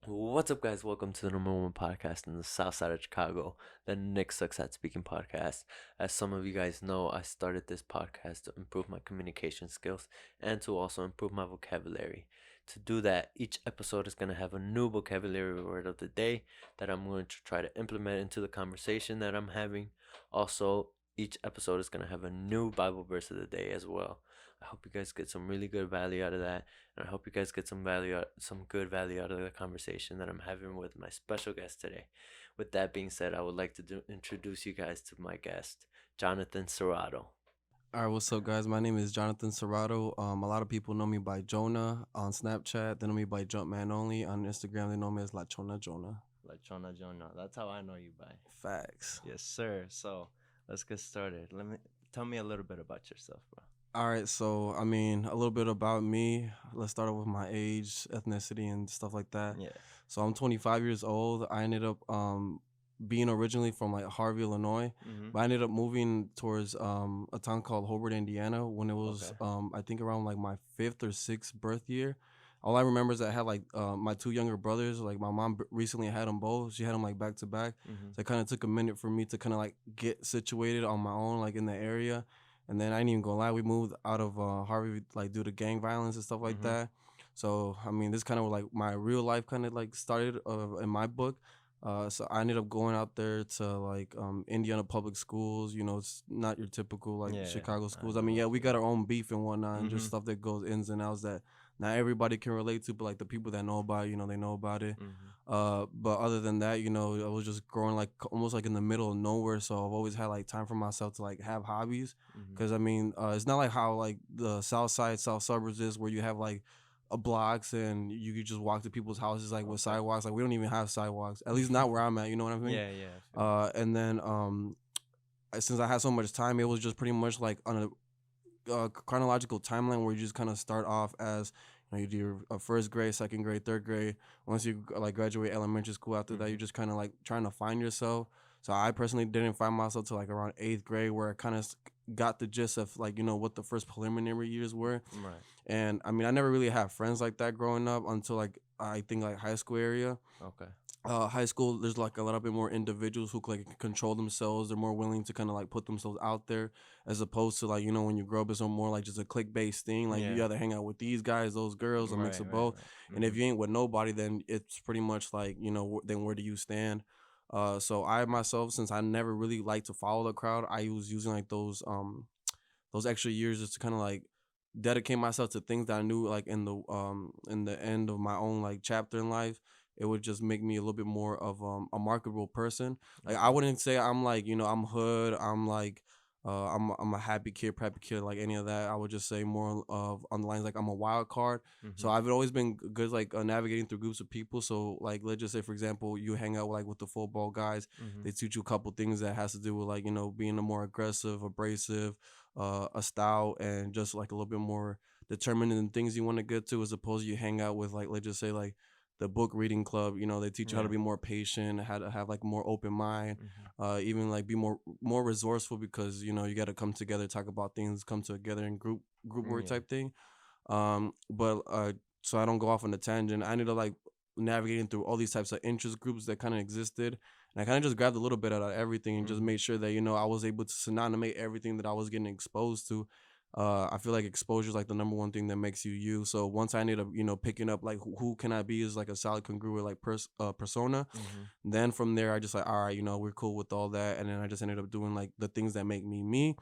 What's up, guys? Welcome to the number one podcast in the south side of Chicago, the Nick Sucks at Speaking podcast. As some of you guys know, I started this podcast to improve my communication skills and to also improve my vocabulary. To do that, each episode is going to have a new vocabulary word of the day that I'm going to try to implement into the conversation that I'm having. Also, each episode is going to have a new Bible verse of the day as well. I hope you guys get some really good value out of that. And I hope you guys get some good value out of the conversation that I'm having with my special guest today. With that being said, I would like to introduce you guys to my guest, Jonathan Serrato. All right, what's up, guys? My name is Jonathan Serrato. A lot of people know me by Jonah on Snapchat. They know me by Jumpman Only on Instagram. They know me as La Chona Jonah. Like Jonah Jonah. That's how I know you by. Facts. Yes, sir. So let's get started. Tell me a little bit about yourself, bro. All right, so a little bit about me. Let's start off with my age, ethnicity, and stuff like that. Yeah. So I'm 25 years old. I ended up being originally from like Harvey, Illinois, Mm-hmm. but I ended up moving towards a town called Hobart, Indiana, when it was Okay. I think around like my fifth or sixth birth year. All I remember is that I had like my two younger brothers. Like my mom recently had them both. She had them like back to back. Mm-hmm. So it kind of took a minute for me to kind of like get situated on my own, like in the area. And then I ain't even gonna lie, we moved out of Harvey like due to gang violence and stuff like Mm-hmm. that. So this kind of like my real life kind of like started in my book. So I ended up going out there to like Indiana public schools. You know, it's not your typical like Yeah, Chicago I schools. I know mean, what yeah, we you got our own beef and whatnot, and just Mm-hmm. stuff that goes ins and outs that not everybody can relate to, but like the people that know about it, they know about it. Mm-hmm. But other than that, I was just growing like almost like in the middle of nowhere. So I've always had like time for myself to like have hobbies. Mm-hmm. Because it's not like how like the south side, south suburbs is where you have like a blocks and you could just walk to people's houses like with Okay. sidewalks. Like we don't even have sidewalks, at least not where I'm at. You know what I mean? Yeah, yeah, I feel you. And then since I had so much time, it was just pretty much like on a chronological timeline where you just kind of start off as you do your first grade, second grade, third grade. Once you like graduate elementary school, after that, you're Mm-hmm. just kind of like trying to find yourself. So I personally didn't find myself till like around eighth grade, where I kind of got the gist of like what the first preliminary years were. Right. And I never really had friends like that growing up until like I think like high school area. Okay. High school, there's like a little bit more individuals who like control themselves. They're more willing to kind of like put themselves out there, as opposed to like when you grow up, it's more like just a click based thing. Like you Yeah. either hang out with these guys, those girls, a mix Right, of right, both. right. And if Mm-hmm. you ain't with nobody, then it's pretty much like then where do you stand? So I myself, since I never really liked to follow the crowd, I was using like those extra years just to kind of like dedicate myself to things that I knew like in the end of my own like chapter in life, it would just make me a little bit more of a marketable person. Like I Okay. wouldn't say I'm like I'm hood, I'm like I'm a happy kid, preppy kid, like any of that. I would just say more of on the lines like I'm a wild card. Mm-hmm. So I've always been good like navigating through groups of people. So like let's just say for example you hang out like with the football guys, Mm-hmm. they teach you a couple things that has to do with like being a more aggressive, abrasive, a style, and just like a little bit more determined in things you want to get to, as opposed to you hang out with like let's just say like the book reading club. They teach you how to Yeah. be more patient, how to have like more open mind, Mm-hmm. even like be more resourceful, because you got to come together, talk about things, come together in group work Yeah. type thing. But so I don't go off on a tangent, I ended up like navigating through all these types of interest groups that kind of existed, and I kind of just grabbed a little bit out of everything and just Mm-hmm. made sure that I was able to synonymate everything that I was getting exposed to. I feel like exposure is like the number one thing that makes you you. So once I ended up picking up like who can I be is like a solid congruent like persona, Mm-hmm. then from there I just like, all right, we're cool with all that, and then I just ended up doing like the things that make me me.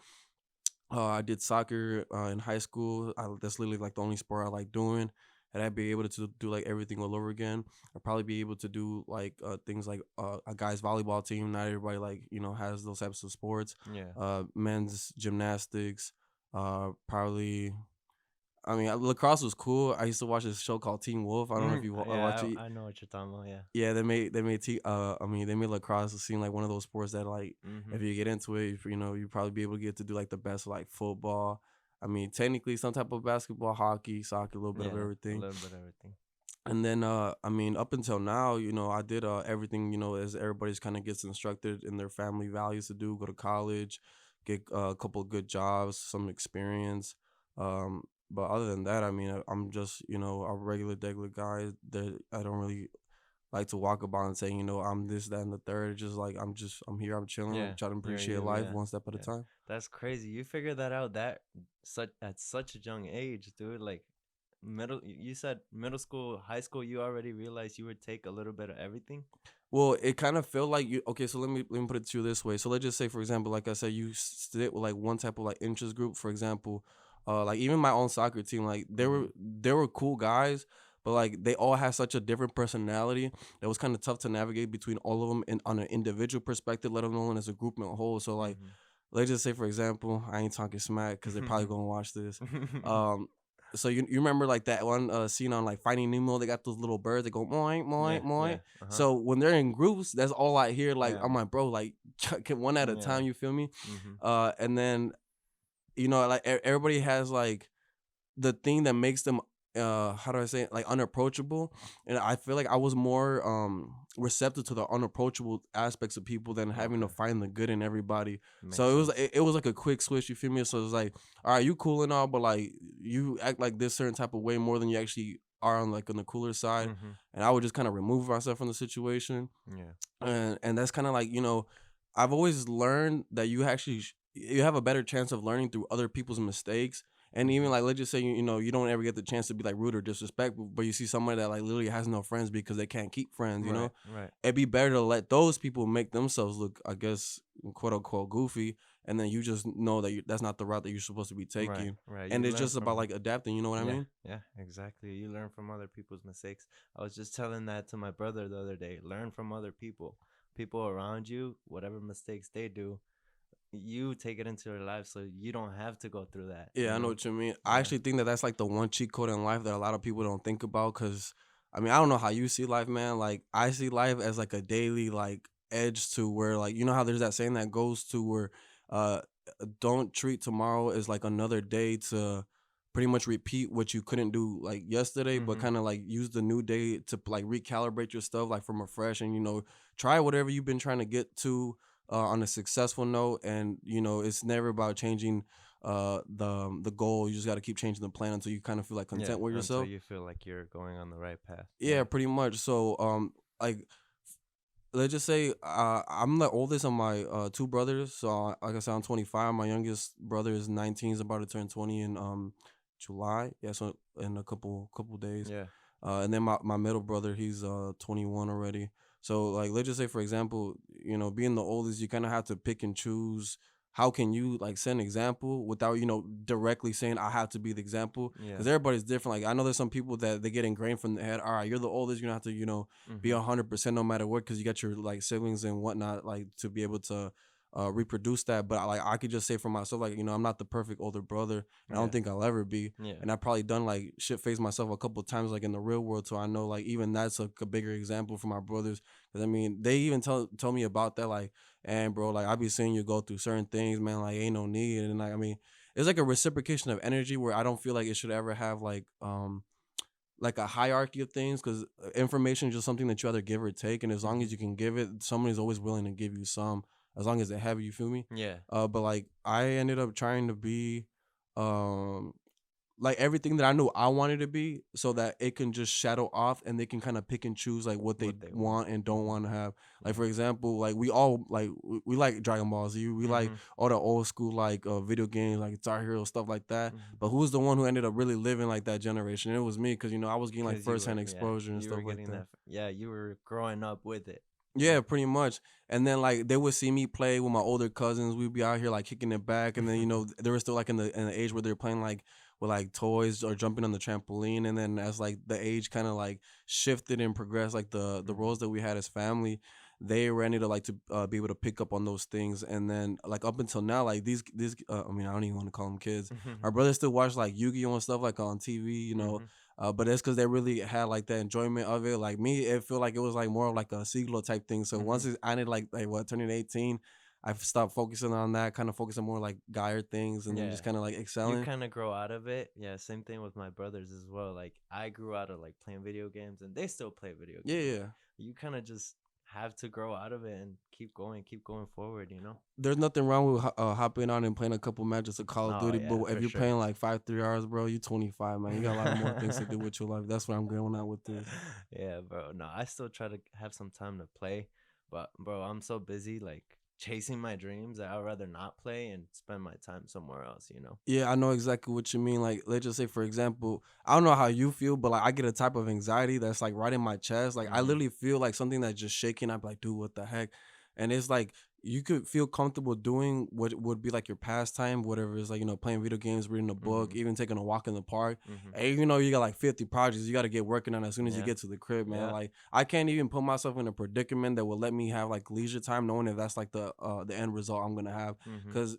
I did soccer in high school. That's literally like the only sport I like doing. And I'd be able to do like everything all over again. I'd probably be able to do like things like a guy's volleyball team. Not everybody like has those types of sports. Yeah. Men's gymnastics. Probably. Lacrosse was cool. I used to watch this show called Teen Wolf. I don't know if you watch Yeah, it. I know what you're talking about. Yeah. Yeah, they made lacrosse seem like one of those sports that like Mm-hmm. if you get into it, you probably be able to get to do like the best like football. Technically some type of basketball, hockey, soccer, a little bit of Yeah, a everything. little bit of everything. And then up until now, I did everything, as everybody's kind of gets instructed in their family values to do, go to college, get a couple of good jobs, some experience. Um but other than that, I'm just, a regular degular guy that I don't really like to walk about and say, I'm this, that, and the third. Just like I'm here, I'm chilling, Yeah, trying to you're appreciate you. life Yeah, one step at a yeah. time. That's crazy. You figured that out that such at such a young age, dude. Like you said middle school, high school. You already realized you would take a little bit of everything. Well, it kind of felt like you. Okay, so let me put it to you this way. So let's just say, for example, like I said, you sit with like one type of like interest group. For example, like even my own soccer team, like Mm-hmm. they were cool guys, but like they all had such a different personality. It was kind of tough to navigate between all of them and on an individual perspective, let alone as a group in a whole. So like, let's just say, for example, I ain't talking smack because they're probably gonna watch this. Mm-hmm. Um, so you remember like that one scene on like Finding Nemo? They got those little birds. They go moink moink Yeah, moink. yeah, uh-huh. So when they're in groups, that's all I hear. Like Yeah, I'm like, bro, like can one at a yeah. time. You feel me? Mm-hmm. And then like everybody has like the thing that makes them how do I say it? Like unapproachable. And I feel like I was more receptive to the unapproachable aspects of people than having to Okay, find the good in everybody. So makes it was sense. it was like a quick switch, you feel me? So it was like, all right, you cool and all, but like you act like this certain type of way more than you actually are on the cooler side. Mm-hmm. And I would just kind of remove myself from the situation. Yeah. And that's kind of like, I've always learned that you actually you have a better chance of learning through other people's mistakes. And even Mm-hmm. like, let's just say, you don't ever get the chance to be like rude or disrespectful, but you see somebody that like literally has no friends because they can't keep friends, Right. Right. it'd be better to let those people make themselves look, I guess, quote unquote goofy. And then you just know that that's not the route that you're supposed to be Right. taking. Right. You And it's learn just about from. like adapting, you know what I Yeah, mean? yeah, exactly. You learn from other people's mistakes. I was just telling that to my brother the other day. Learn from other people. People around you, whatever mistakes they do, you take it into your life so you don't have to go through that, Yeah, you I know know? what you mean. I Yeah. actually think that that's like the one cheat code in life that a lot of people don't think about. Cause I mean, I don't know how you see life, man. Like I see life as like a daily like edge to where like how there's that saying that goes to where uh don't treat tomorrow as like another day to pretty much repeat what you couldn't do like yesterday, but Mm-hmm. kind of like use the new day to like recalibrate your stuff like from a fresh and try whatever you've been trying to get to on a successful note. And it's never about changing the goal. You just got to keep changing the plan until you kind of feel like Yeah, content with until yourself. you feel like you're going on the right path. Yeah, Yeah. pretty much. So like let's just say I'm the oldest of my two brothers. So like I said, I'm 25. My youngest brother is 19. He's about to turn 20 in July. Yeah, so in a couple days. Yeah. And then my middle brother, he's 21 already. So like let's just say, for example, being the oldest, you kind of have to pick and choose. How can you like set an example without directly saying I have to be the example? Yeah. Because everybody's different. Like I know there's some people that they get ingrained from the head. All right, you're the oldest. You're gonna have to be Mm-hmm. 100% no matter what, because you got your like siblings and whatnot, like to be able to reproduce that. But like I could just say for myself, like I'm not the perfect older brother, and I don't Yeah. think I'll ever be. Yeah. And I've probably done like shit face myself a couple of times like in the real world, so I know like even that's a bigger example for my brothers. Because I mean they even tell me about that, like, and bro, like I be seeing you go through certain things, man, like ain't no need. And like I mean it's like a reciprocation of energy where I don't feel like it should ever have like a hierarchy of things, because information is just something that you either give or take, and as long Mm-hmm. as you can give it, somebody's always willing to give you some, as long as they have you. Feel me? Yeah. But like I ended up trying to be, um, like everything that I knew I wanted to be, so that it can just shadow off and they can kind of pick and choose like what they What they want. want and don't Mm-hmm. want to have. Like Yeah. for example, like we all like we like Dragon Ball Z, we like Mm-hmm. all the old school like video games like Guitar Hero, stuff like that. Mm-hmm. But who's the one who ended up really living like that generation? It was me, because I was getting like Cause you first were, hand yeah, exposure and you were stuff like getting that. that. Yeah, you were growing up with it. Yeah, Yeah. pretty much. And then like they would see me play with my older cousins. We'd be out here like kicking it back, and then they were still like in the age where they were playing like with like toys or jumping on the trampoline. And then as like the age kind of like shifted and progressed, like the Mm-hmm. roles that we had as family, they were to like to be able to pick up on those things. And then like up until now, like these I mean I don't even want to call them kids. My brothers still watch like Yu-Gi-Oh and stuff like on TV, Mm-hmm. but it's because they really had like that enjoyment of it. Like me, it feel like it was like more of like a siglo type thing. So Mm-hmm. once I ended like what turning 18, I stopped focusing on that, kind of focusing more like guyer things, and then Yeah. just kind of like You excelling. kind of grow out of it. Yeah, same thing with my brothers as well. Like I grew out of like playing video games and they still play video Yeah, games. yeah. You kind of just have to grow out of it and keep going forward, you know? There's nothing wrong with hopping on and playing a couple matches of Call of No, Duty, but yeah, if for you're sure. playing like 5 3 hours, bro, you 25, man. You got a lot of more things to do with your life. That's what I'm going out with this. Yeah, bro. No, I still try to have some time to play, but bro, I'm so busy like chasing my dreams that I'd rather not play and spend my time somewhere else, you know? Yeah, I know exactly what you mean. Like, let's just say, for example, I don't know how you feel, but like, I get a type of anxiety that's like right in my chest. Like, I Mm-hmm. literally feel like something that's just shaking. I'm like, dude, what the heck? And it's like you could feel comfortable doing what would be like your pastime, whatever it's like, playing video games, reading a book, Mm-hmm. even taking a walk in the park. Mm-hmm. And you got like 50 projects you got to get working on as soon as you Yeah. get to the crib, man. Yeah. Like, I can't even put myself in a predicament that will let me have like leisure time, knowing if that's like the end result I'm gonna have, Mm-hmm. because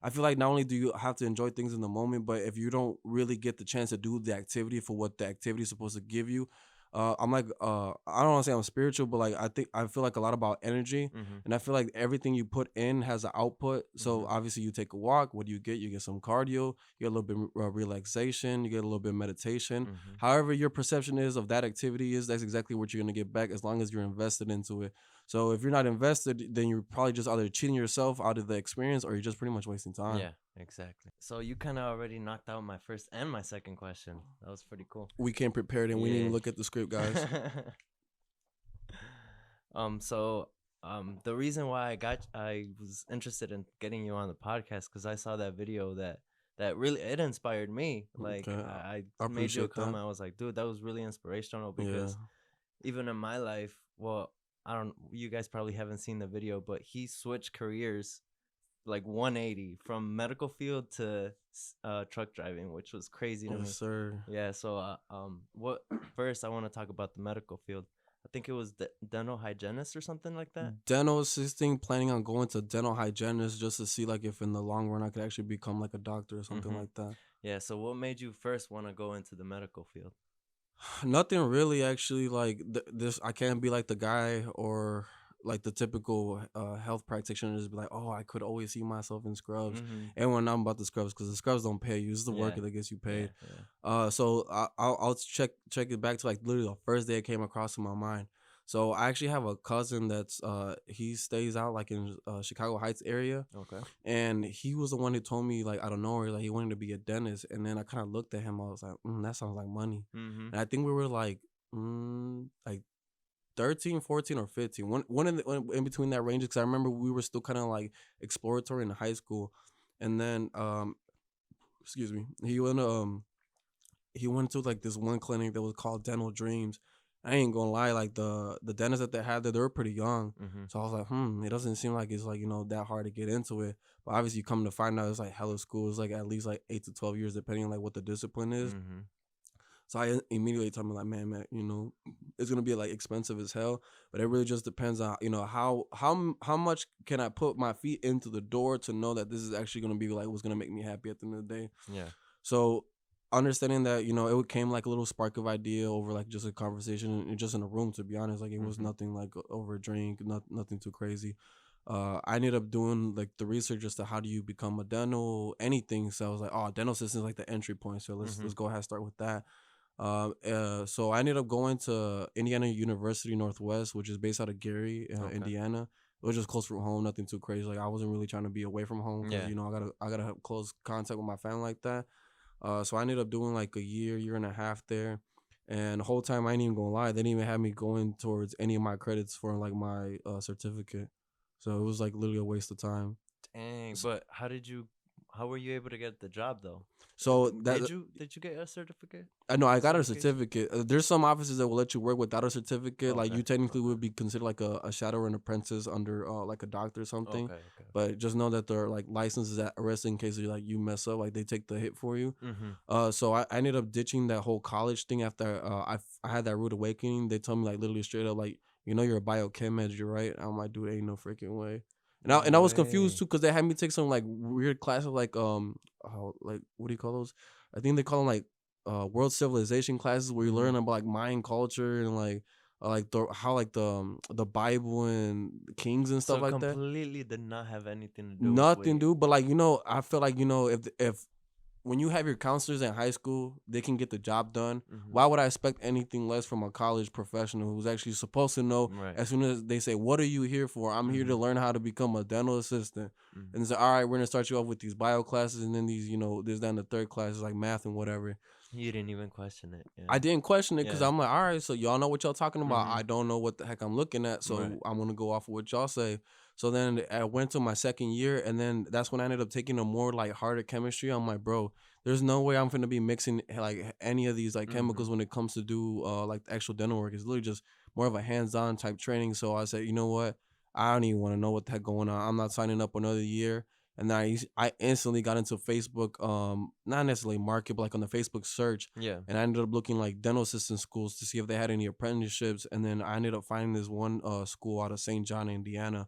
I feel like not only do you have to enjoy things in the moment, but if you don't really get the chance to do the activity for what the activity is supposed to give you, I'm like, I don't want to say I'm spiritual, but like I feel like a lot about energy, Mm-hmm. and I feel like everything you put in has an output. So Mm-hmm. obviously, you take a walk. What do you get? You get some cardio. You get a little bit relaxation. You get a little bit of meditation. Mm-hmm. However, your perception is of that activity is that's exactly what you're gonna get back as long as you're invested into it. So if you're not invested, then you're probably just either cheating yourself out of the experience or you're just pretty much wasting time. Yeah, exactly. So you kind of already knocked out my first and my second question. That was pretty cool. We came prepared and we didn't Yeah. even look at the script, guys. So the reason why I was interested in getting you on the podcast because I saw that video that really it inspired me. Like Okay, I I made you a appreciate that. comment. I was like, dude, that was really inspirational Yeah. because even in my life, well, I don't. You guys probably haven't seen the video, but he switched careers like 180 from medical field to truck driving, which was crazy to Yes, me. sir. Yeah. So what first I want to talk about the medical field. I think it was the dental hygienist or something like that. Dental assisting, planning on going to dental hygienist just to see like if in the long run I could actually become like a doctor or something Mm-hmm. like that. Yeah. So what made you first want to go into the medical field? Nothing really actually like this. I can't be like the guy or like the typical health practitioner just be like, oh, I could always see myself in scrubs. Mm-hmm. And when I'm about the scrubs, because the scrubs don't pay you, it's the Yeah. worker that gets you Yeah. paid. Yeah. So I'll check it back to like literally the first day it came across in my mind. So I actually have a cousin that's he stays out like in Chicago Heights area, Okay. and he was the one who told me like out of nowhere like he wanted to be a dentist, and then I kind of looked at him. I was like, that sounds like money, Mm-hmm. and I think we were like 13, 14, or 15. One in between that range, because I remember we were still kind of like exploratory in high school, and then excuse me, he went to like this one clinic that was called Dental Dreams. I ain't gonna lie, like the dentists that they had there, they were pretty young. Mm-hmm. So I was like, it doesn't seem like it's like, that hard to get into it. But obviously you come to find out it's like hella school. It's like at least like 8 to 12 years depending on like what the discipline is. Mm-hmm. So I immediately told me like, man, it's gonna be like expensive as hell. But it really just depends on how much can I put my feet into the door to know that this is actually gonna be like what's gonna make me happy at the end of the day. Yeah. So understanding that it came like a little spark of idea over like just a conversation and just in a room, to be honest, like it was Mm-hmm. nothing like over a drink, nothing too crazy. I ended up doing like the research as to how do you become a dental anything. So I was like, oh, dental assistant is like the entry point, so let's Mm-hmm. let's go ahead and start with that. So I ended up going to Indiana University Northwest, which is based out of Gary, Okay. Indiana. It was just close from home, nothing too crazy. Like I wasn't really trying to be away from home because Yeah. I gotta have close contact with my family like that. So I ended up doing like a year and a half there. And the whole time I ain't even gonna lie, they didn't even have me going towards any of my credits for like my certificate. So it was like literally a waste of time. Dang. S- But how were you able to get the job though? So that Did you get a certificate? I know I got a Certification? certificate. There's some offices that will let you work without a certificate. Like Okay. you technically Okay. would be considered like a shadow or an apprentice under like a doctor or something. Okay. Okay. But just know that their like licenses at arrest in case you mess up, like they take the hit for you. Mm-hmm. So I ended up ditching that whole college thing after I had that rude awakening. They told me like literally straight up like you're a biochem major, right? I'm like, dude, ain't no freaking way. And I No was confused way. too because they had me take some like weird classes like like what do you call those? I think they call them like world civilization classes where you Mm-hmm. learn about like Mayan culture and like how like the Bible and the kings and So stuff it like that. completely did not have anything to do with Nothing, dude. But like I feel like if when you have your counselors in high school, they can get the job done. Mm-hmm. Why would I expect anything less from a college professional who's actually supposed to know Right. as soon as they say, "What are you here for?" I'm here to learn how to become a dental assistant. And it's like, all right, we're gonna start you off with these bio classes, and then these, this down the third classes like math and whatever. You didn't even question it. Yeah. I didn't question it because Yeah. I'm like, all right, so y'all know what y'all talking about. Mhm. I don't know what the heck I'm looking at, so Right. I'm gonna go off of what y'all say. So then I went to my second year, and then that's when I ended up taking a more like harder chemistry. I'm like, bro, there's no way I'm gonna be mixing like any of these like chemicals when it comes to do like the actual dental work. It's literally just more of a hands-on type training. So I said, you know what? I don't even want to know what the heck going on. I'm not signing up another year. And then I instantly got into Facebook, not necessarily market, but like on the Facebook search. Yeah. And I ended up looking like dental assistant schools to see if they had any apprenticeships. And then I ended up finding this one school out of St. John, Indiana.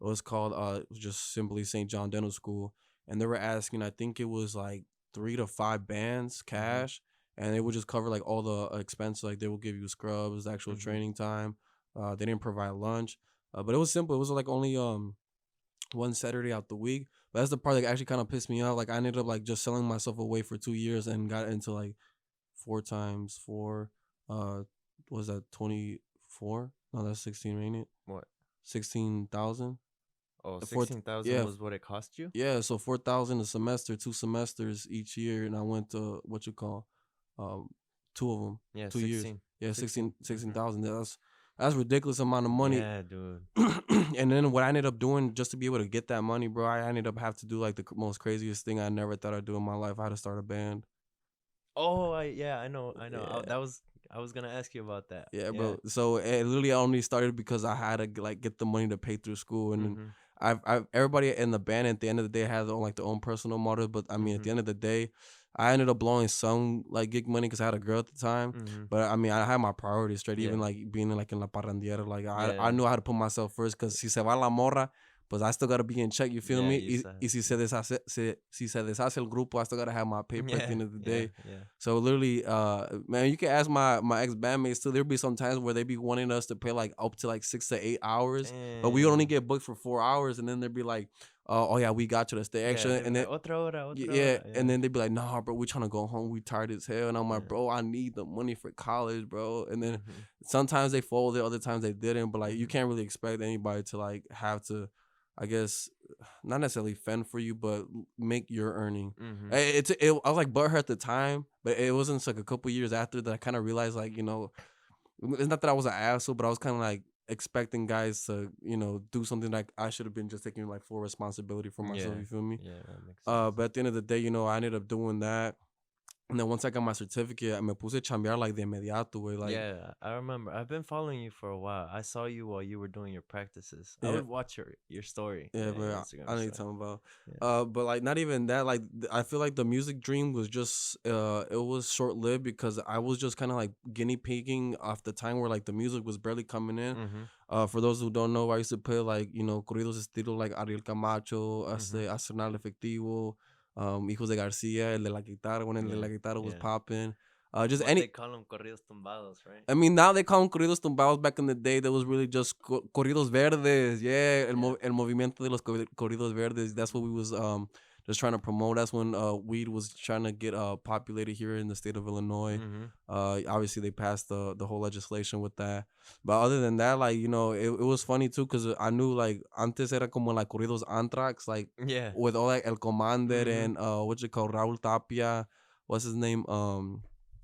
It was called just simply St. John Dental School. And they were asking, I think it was like 3 to 5 bands cash. And they would just cover like all the expenses. Like they will give you scrubs, the actual training time. They didn't provide lunch. But it was simple. It was like only one Saturday out the week. But that's the part that actually kind of pissed me off. Like I ended up like just selling myself away for 2 years and got into like 4 times 4. Was that 24? No, that's 16, ain't it? What? 16,000. Oh, The fourth, 16,000 yeah, was what it cost you? yeah. So 4,000 a semester, 2 semesters each year, and I went to what you call, um, 2 of them, Yeah, 2 years. 16. Yeah, 16. 16,000. That's ridiculous amount of money. Yeah, dude. And then what I ended up doing just to be able to get that money, bro, I ended up have to do like the most craziest thing I never thought I'd do in my life. I had to start a band. Oh, I know. Yeah. I was gonna ask you about that. Yeah, bro. So it literally only started because I had to like get the money to pay through school, and then I've everybody in the band at the end of the day has their own personal motive. But I mean, at the end of the day, I ended up blowing some like gig money because I had a girl at the time. But I mean, I had my priorities straight. Even Yeah. like being like in la parrandiera, like I Yeah. knew how to put myself first. Because si se va la morra, pues I still gotta be in check. You feel Yeah, me? you said. Y si se deshace, si se deshace el grupo, I still gotta have my paper at the Yeah. end of the Yeah. day. Yeah. So literally, man, you can ask my ex bandmates too. There'll be some times where they be wanting us to pay like up to like 6 to 8 hours, but we would only Damn. get booked for 4 hours, and then they'd be like, oh yeah, we got you to stay Yeah, extra, they'd be and then like, otra hora, otra yeah, hora. and Yeah. then they'd be like, nah, bro, we trying to go home. We tired as hell, and I'm like, Yeah. bro, I need the money for college, bro. And then Mhm. sometimes they folded, other times they didn't, but like you Mhm. can't really expect anybody to like have to, I guess, not necessarily fend for you, but make your earning. Mhm. I was like butthurt at the time, but it wasn't until, like a couple years after that I kind of realized, like, it's not that I was an asshole, but I was kind of like expecting guys to, do something like I should have been just taking like full responsibility for myself. Yeah. You feel me? Yeah, that makes sense. But at the end of the day, I ended up doing that. And then once I got my certificate, me puse a chambear like de inmediato, way. Like, Yeah, I remember. I've been following you for a while. I saw you while you were doing your practices. I yeah, would watch your story. yeah, Your but I Instagram know you're story. talking about. Yeah. But like not even that. Like I feel like the music dream was just it was short lived because I was just kind of like guinea pigging off the time where like the music was barely coming in. Mhm. For those who don't know, I used to play like corridos estilo like Ariel Camacho, Mhm. Astronal Efectivo, Hijos de Garcia, el de la guitarra when el de Yeah. la guitarra was Yeah. popping. Just What any they call them corridos tumbados, right? I mean, now they call them corridos tumbados. Back in the day, there was really just corridos verdes. Yeah, Yeah. el movimiento de los corridos verdes. That's what we was just trying to promote. That's when weed was trying to get populated here in the state of Illinois. Mhm. Obviously they passed the whole legislation with that. But other than that, like it was funny too because I knew like antes era como like corridos anthrax, like Yeah. with all like El Commander Mhm. and what you call Raúl Tapia. What's his name?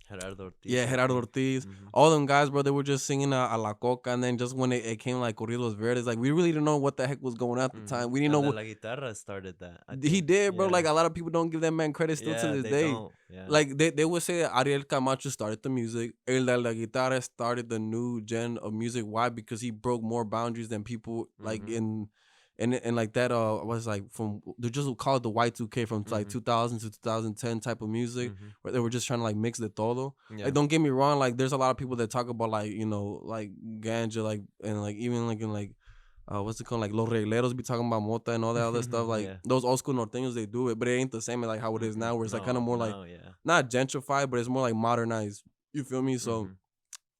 Gerardo Ortiz, Yeah, I Gerardo think. Ortiz. Mhm. All them guys, bro, they were just singing a La Coca. And then just when it came like Corridos Verdes, like we really didn't know what the heck was going on at the Mhm. time. We didn't know El de what la guitarra started that, I he think. did, bro. Yeah. Like a lot of people don't give that man credit still to Yeah, this they day. don't. Yeah. Like they would say that Ariel Camacho started the music. El de la Guitarra started the new gen of music. Why? Because he broke more boundaries than people like Mhm. and like that was like from they just call it the Y2K from like Mhm. 2000 to 2010 type of music Mhm. where they were just trying to like mix the todo. Yeah. Like don't get me wrong, like there's a lot of people that talk about like like ganja like and like even like in like what's it called? Like los regleros be talking about mota and all that other stuff. Like Yeah. those old school norteños, they do it, but it ain't the same as like how it is now, where it's like kind of No, more like no, yeah. not gentrified, but it's more like modernized. You feel me? So Mhm.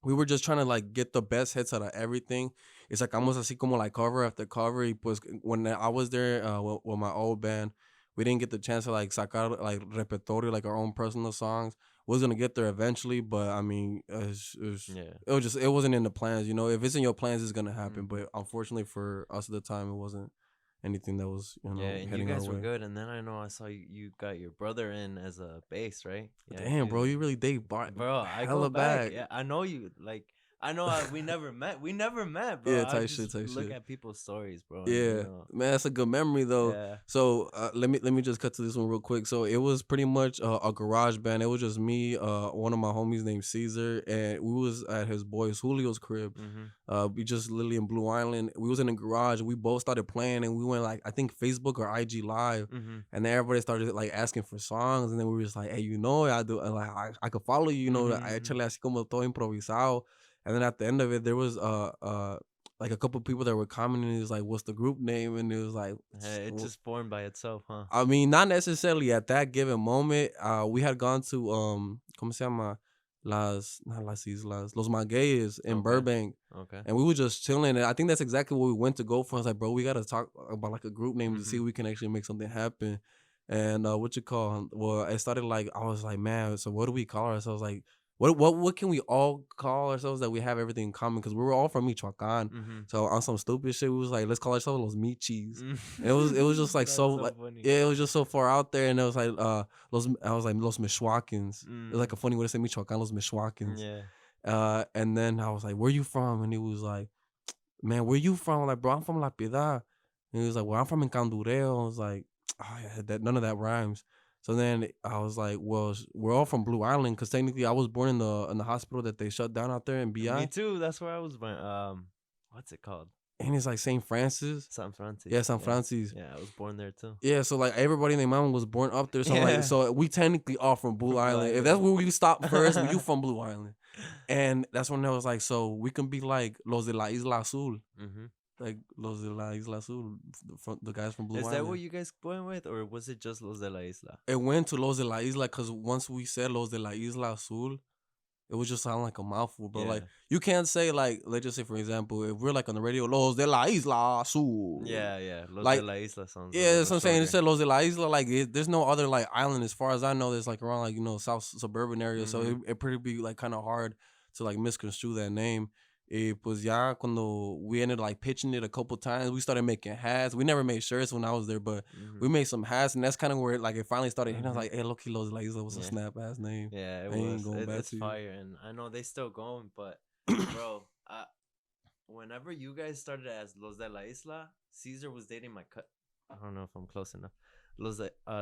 we were just trying to like get the best hits out of everything. It's like almost así como like cover after cover. Y pues when I was there with my old band, we didn't get the chance to like sacar like repertorio, like our own personal songs. We was gonna get there eventually, but I mean, Yeah. it was just it wasn't in the plans. You know, if it's in your plans, it's gonna happen. Hmm. But unfortunately for us at the time, it wasn't anything that was Yeah, and you heading our guys were way. good. And then I know I saw you got your brother in as a bass, right? Yeah, Damn, bro, you, you really date bro. I go hella back. back. Yeah, I know you. Like, I know we never met. We never met, bro. Yeah, I type just shit, type look shit. at people's stories, bro, and Yeah, man, that's a good memory though. yeah. So let me just cut to this one real quick. So it was pretty much a garage band. It was just me, one of my homies named Caesar, and we was at his boy Julio's crib. Mhm. We just literally in Blue Island. We was in the garage. We both started playing, and we went like I think Facebook or IG live, Mhm. and then everybody started like asking for songs, and then we were just like, hey, I do, and, like I could follow you, I Mhm. actually así como todo improvisado. And then at the end of it, there was like a couple people that were commenting. It was like, "What's the group name?" And it was like, Hey, it's just formed by itself, huh? I mean, not necessarily at that given moment. We had gone to ¿cómo se llama? Not las islas, Los Magueyes in Okay. Burbank, Okay. and we were just chilling. And I think that's exactly what we went to go for. I was like, bro, we gotta talk about like a group name to see if Mhm. we can actually make something happen. And what you call? Well, it started like I was like, man, so what do we call ourselves? Like, what can we all call ourselves that we have everything in common? Because we were all from Michoacan. Mhm. So on some stupid shit, we was like, let's call ourselves Los Michis. Mm. And it was just like so That's so like funny. yeah, it was just so far out there, and it was like I was like Los Michoacans. It was like Mm. a funny way to say Michoacan, Los Michoacans. Yeah. And then I was like, where you from? And he was like, man, where you from? I'm like, bro, I'm from La Piedad. And he was like, well, I'm from Encandureo. I was like, oh yeah, that none of that rhymes. So then I was like, well, we're all from Blue Island because technically I was born in the hospital that they shut down out there in Me BI. too. That's where I was born. What's it called? And it's like St. Francis. San Francis. Yeah, San Yeah. Francis. Yeah, I was born there too. Yeah, so like everybody in their mom was born up there. So I'm like, Yeah. so we technically are from Blue Blue Island. If that's Island. where we stop first, you from Blue Island. And that's when I was like, so we can be like Los de la Isla Azul. Mhm. Like Los de la Isla Azul, the guys from Blue Is that Island. what you guys went with, or was it just Los de la Isla? It went to Los de la Isla because once we said Los de la Isla Azul, it was just sound like a mouthful, bro. Like Yeah. you can't say like, let's just say for example, if we're like on the radio, Los de la Isla Azul. Yeah, yeah. Los de Like la Isla sounds a yeah, that's little what I'm saying. It shorter. said Los de la Isla. Like there's no other like island as far as I know. There's like around like south suburban area, so Mhm. it pretty be like kind of hard to like misconstrue that name. Pues ya cuando we ended like pitching it a couple times, we started making hats. We never made shirts when I was there, but we Mhm. made some hats, and that's kind of where it finally started. And I was Mhm. like, hey, Loki Los de la Isla was a Yeah. snap ass name. Yeah, it I ain't was. going back It's to you. fire, and I know they still going, but bro, whenever you guys started as Los de la Isla, Caesar was dating my I don't know if I'm close enough.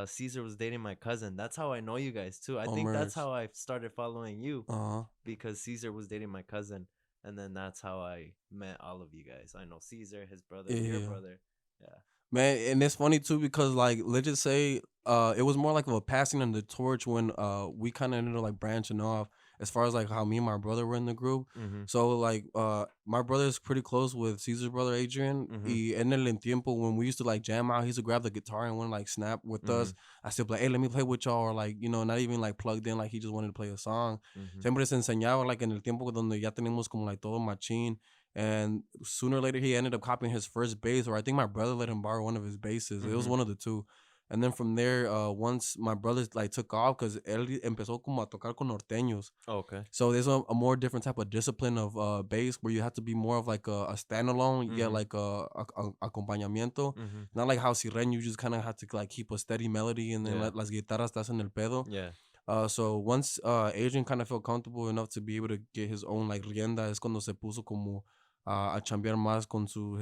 Caesar was dating my cousin. That's how I know you guys too. I On think that's merch. how I started following you Uh huh. because Caesar was dating my cousin, and then that's how I met all of you guys. I know Caesar, his brother, your Yeah. brother. Yeah. Man, and it's funny too because like let's just say it was more like of a passing of the torch when we kind of ended up like branching off as far as like how me and my brother were in the group. Mhm. So like my brother is pretty close with Caesar's brother Adrian. Mhm. Y en el tiempo when we used to like jam out, he used to grab the guitar and want to like snap with us. Mhm. I still be like, hey, let me play with y'all, or like not even like plugged in, like he just wanted to play a song. Mhm. Siempre se enseñaba like en el tiempo donde ya tenemos como like todo machín. And sooner or later, he ended up copying his first bass, or I think my brother let him borrow one of his basses. It was Mhm. one of the two. And then from there, once my brother like took off, because él empezó como a tocar con norteños. Okay. So there's a more different type of discipline of bass where you have to be more of like a standalone, you get Mhm. like a acompañamiento. Mhm. Not like how Siren, you just kind of have to like keep a steady melody and then Yeah. let las guitarras estás en el pedo. Yeah. So once Adrian kind of felt comfortable enough to be able to get his own like rienda, es cuando se puso como a chambear más con su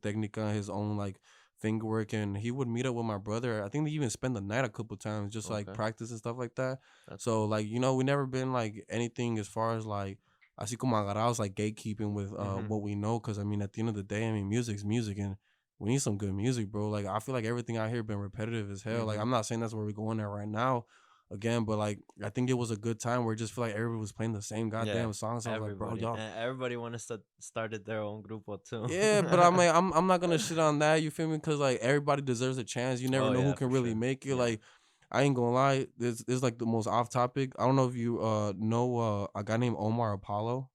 técnica, his own like finger work, and he would meet up with my brother. I think they even spent the night a couple times, just like Okay. practice and stuff like that. That's So like we never been like anything as far as like así como agarrados like gatekeeping with Mhm. what we know, because I mean at the end of the day, I mean music's music and we need some good music, bro. Like I feel like everything out here been repetitive as hell. Like Mhm. I'm not saying that's where we're going at right now again, but like I think it was a good time where it just feel like everybody was playing the same Yeah. goddamn songs. I was like, bro, Everybody y'all. and everybody wanted to started their own grupo too. Yeah, but I'm like, I'm not gonna shit on that. You feel me? Because like everybody deserves a chance. You never Oh know who yeah, can for really sure. make it. Yeah. Like I ain't gonna lie, this is like the most off topic. I don't know if you know a guy named Omar Apollo.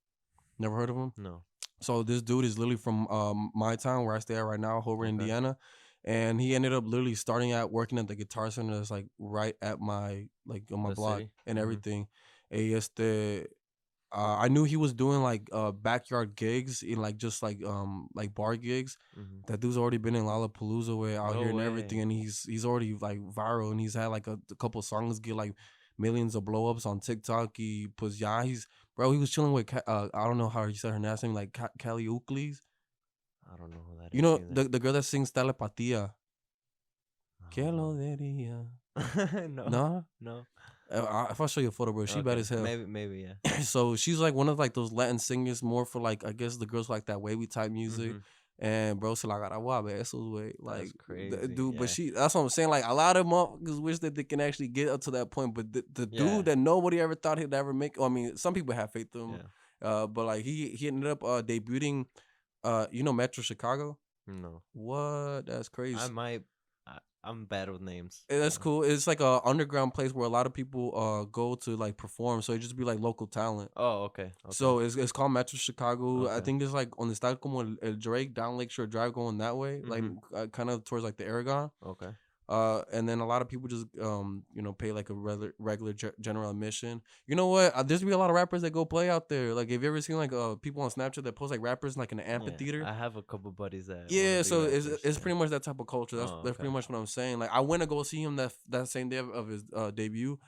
Never heard of him? No. So this dude is literally from my town where I stay at right now, Hoover, Okay. Indiana. and he ended up literally starting out working at the Guitar Center that's like right at my like on my The block city. and Mm-hmm. everything. I knew he was doing like backyard gigs in like bar gigs. Mm-hmm. That dude's already been in Lollapalooza way out No here and everything, way. and he's already like viral, and he's had like a couple songs get like millions of blow ups on TikTok. He was chilling with I don't know how he said her last name, like Kelly Oakley's. I don't know who that You is know either. the girl that sings Telepatía. I Que don't lo know. diría. No, No, no. if I show you a photo, bro, she bad Okay, as hell. maybe, yeah. So she's like one of like those Latin singers, more for like I guess the girls like that wavy type music. Mm-hmm. And bro, so like I besos way That's like crazy. dude, but Yeah, she that's what I'm saying. Like a lot of motherfuckers wish that they can actually get up to that point, but the yeah, dude that nobody ever thought he'd ever make. I mean, some people have faith in him, yeah. but like he ended up debuting. You know Metro Chicago? No, What? That's I crazy. might. I'm bad with names. That's cool. It's like a underground place where a lot of people go to like perform. So it just be like local talent. Oh, okay, okay, So it's called Metro Chicago. I okay. think it's like on the style como el Drake down Lakeshore Drive going that way, like Mm-hmm. kind of towards like the Aragon. Okay. And then a lot of people just pay like a regular general admission. You know what? There's be a lot of rappers that go play out there. Like, have you ever seen like people on Snapchat that post like rappers in, like in an Yeah, amphitheater? I have a couple buddies that want to Yeah, be so rappers. it's Yeah. pretty much that type of culture. Oh, That's okay. pretty much what I'm saying. Like I went to go see him that same day of his debut,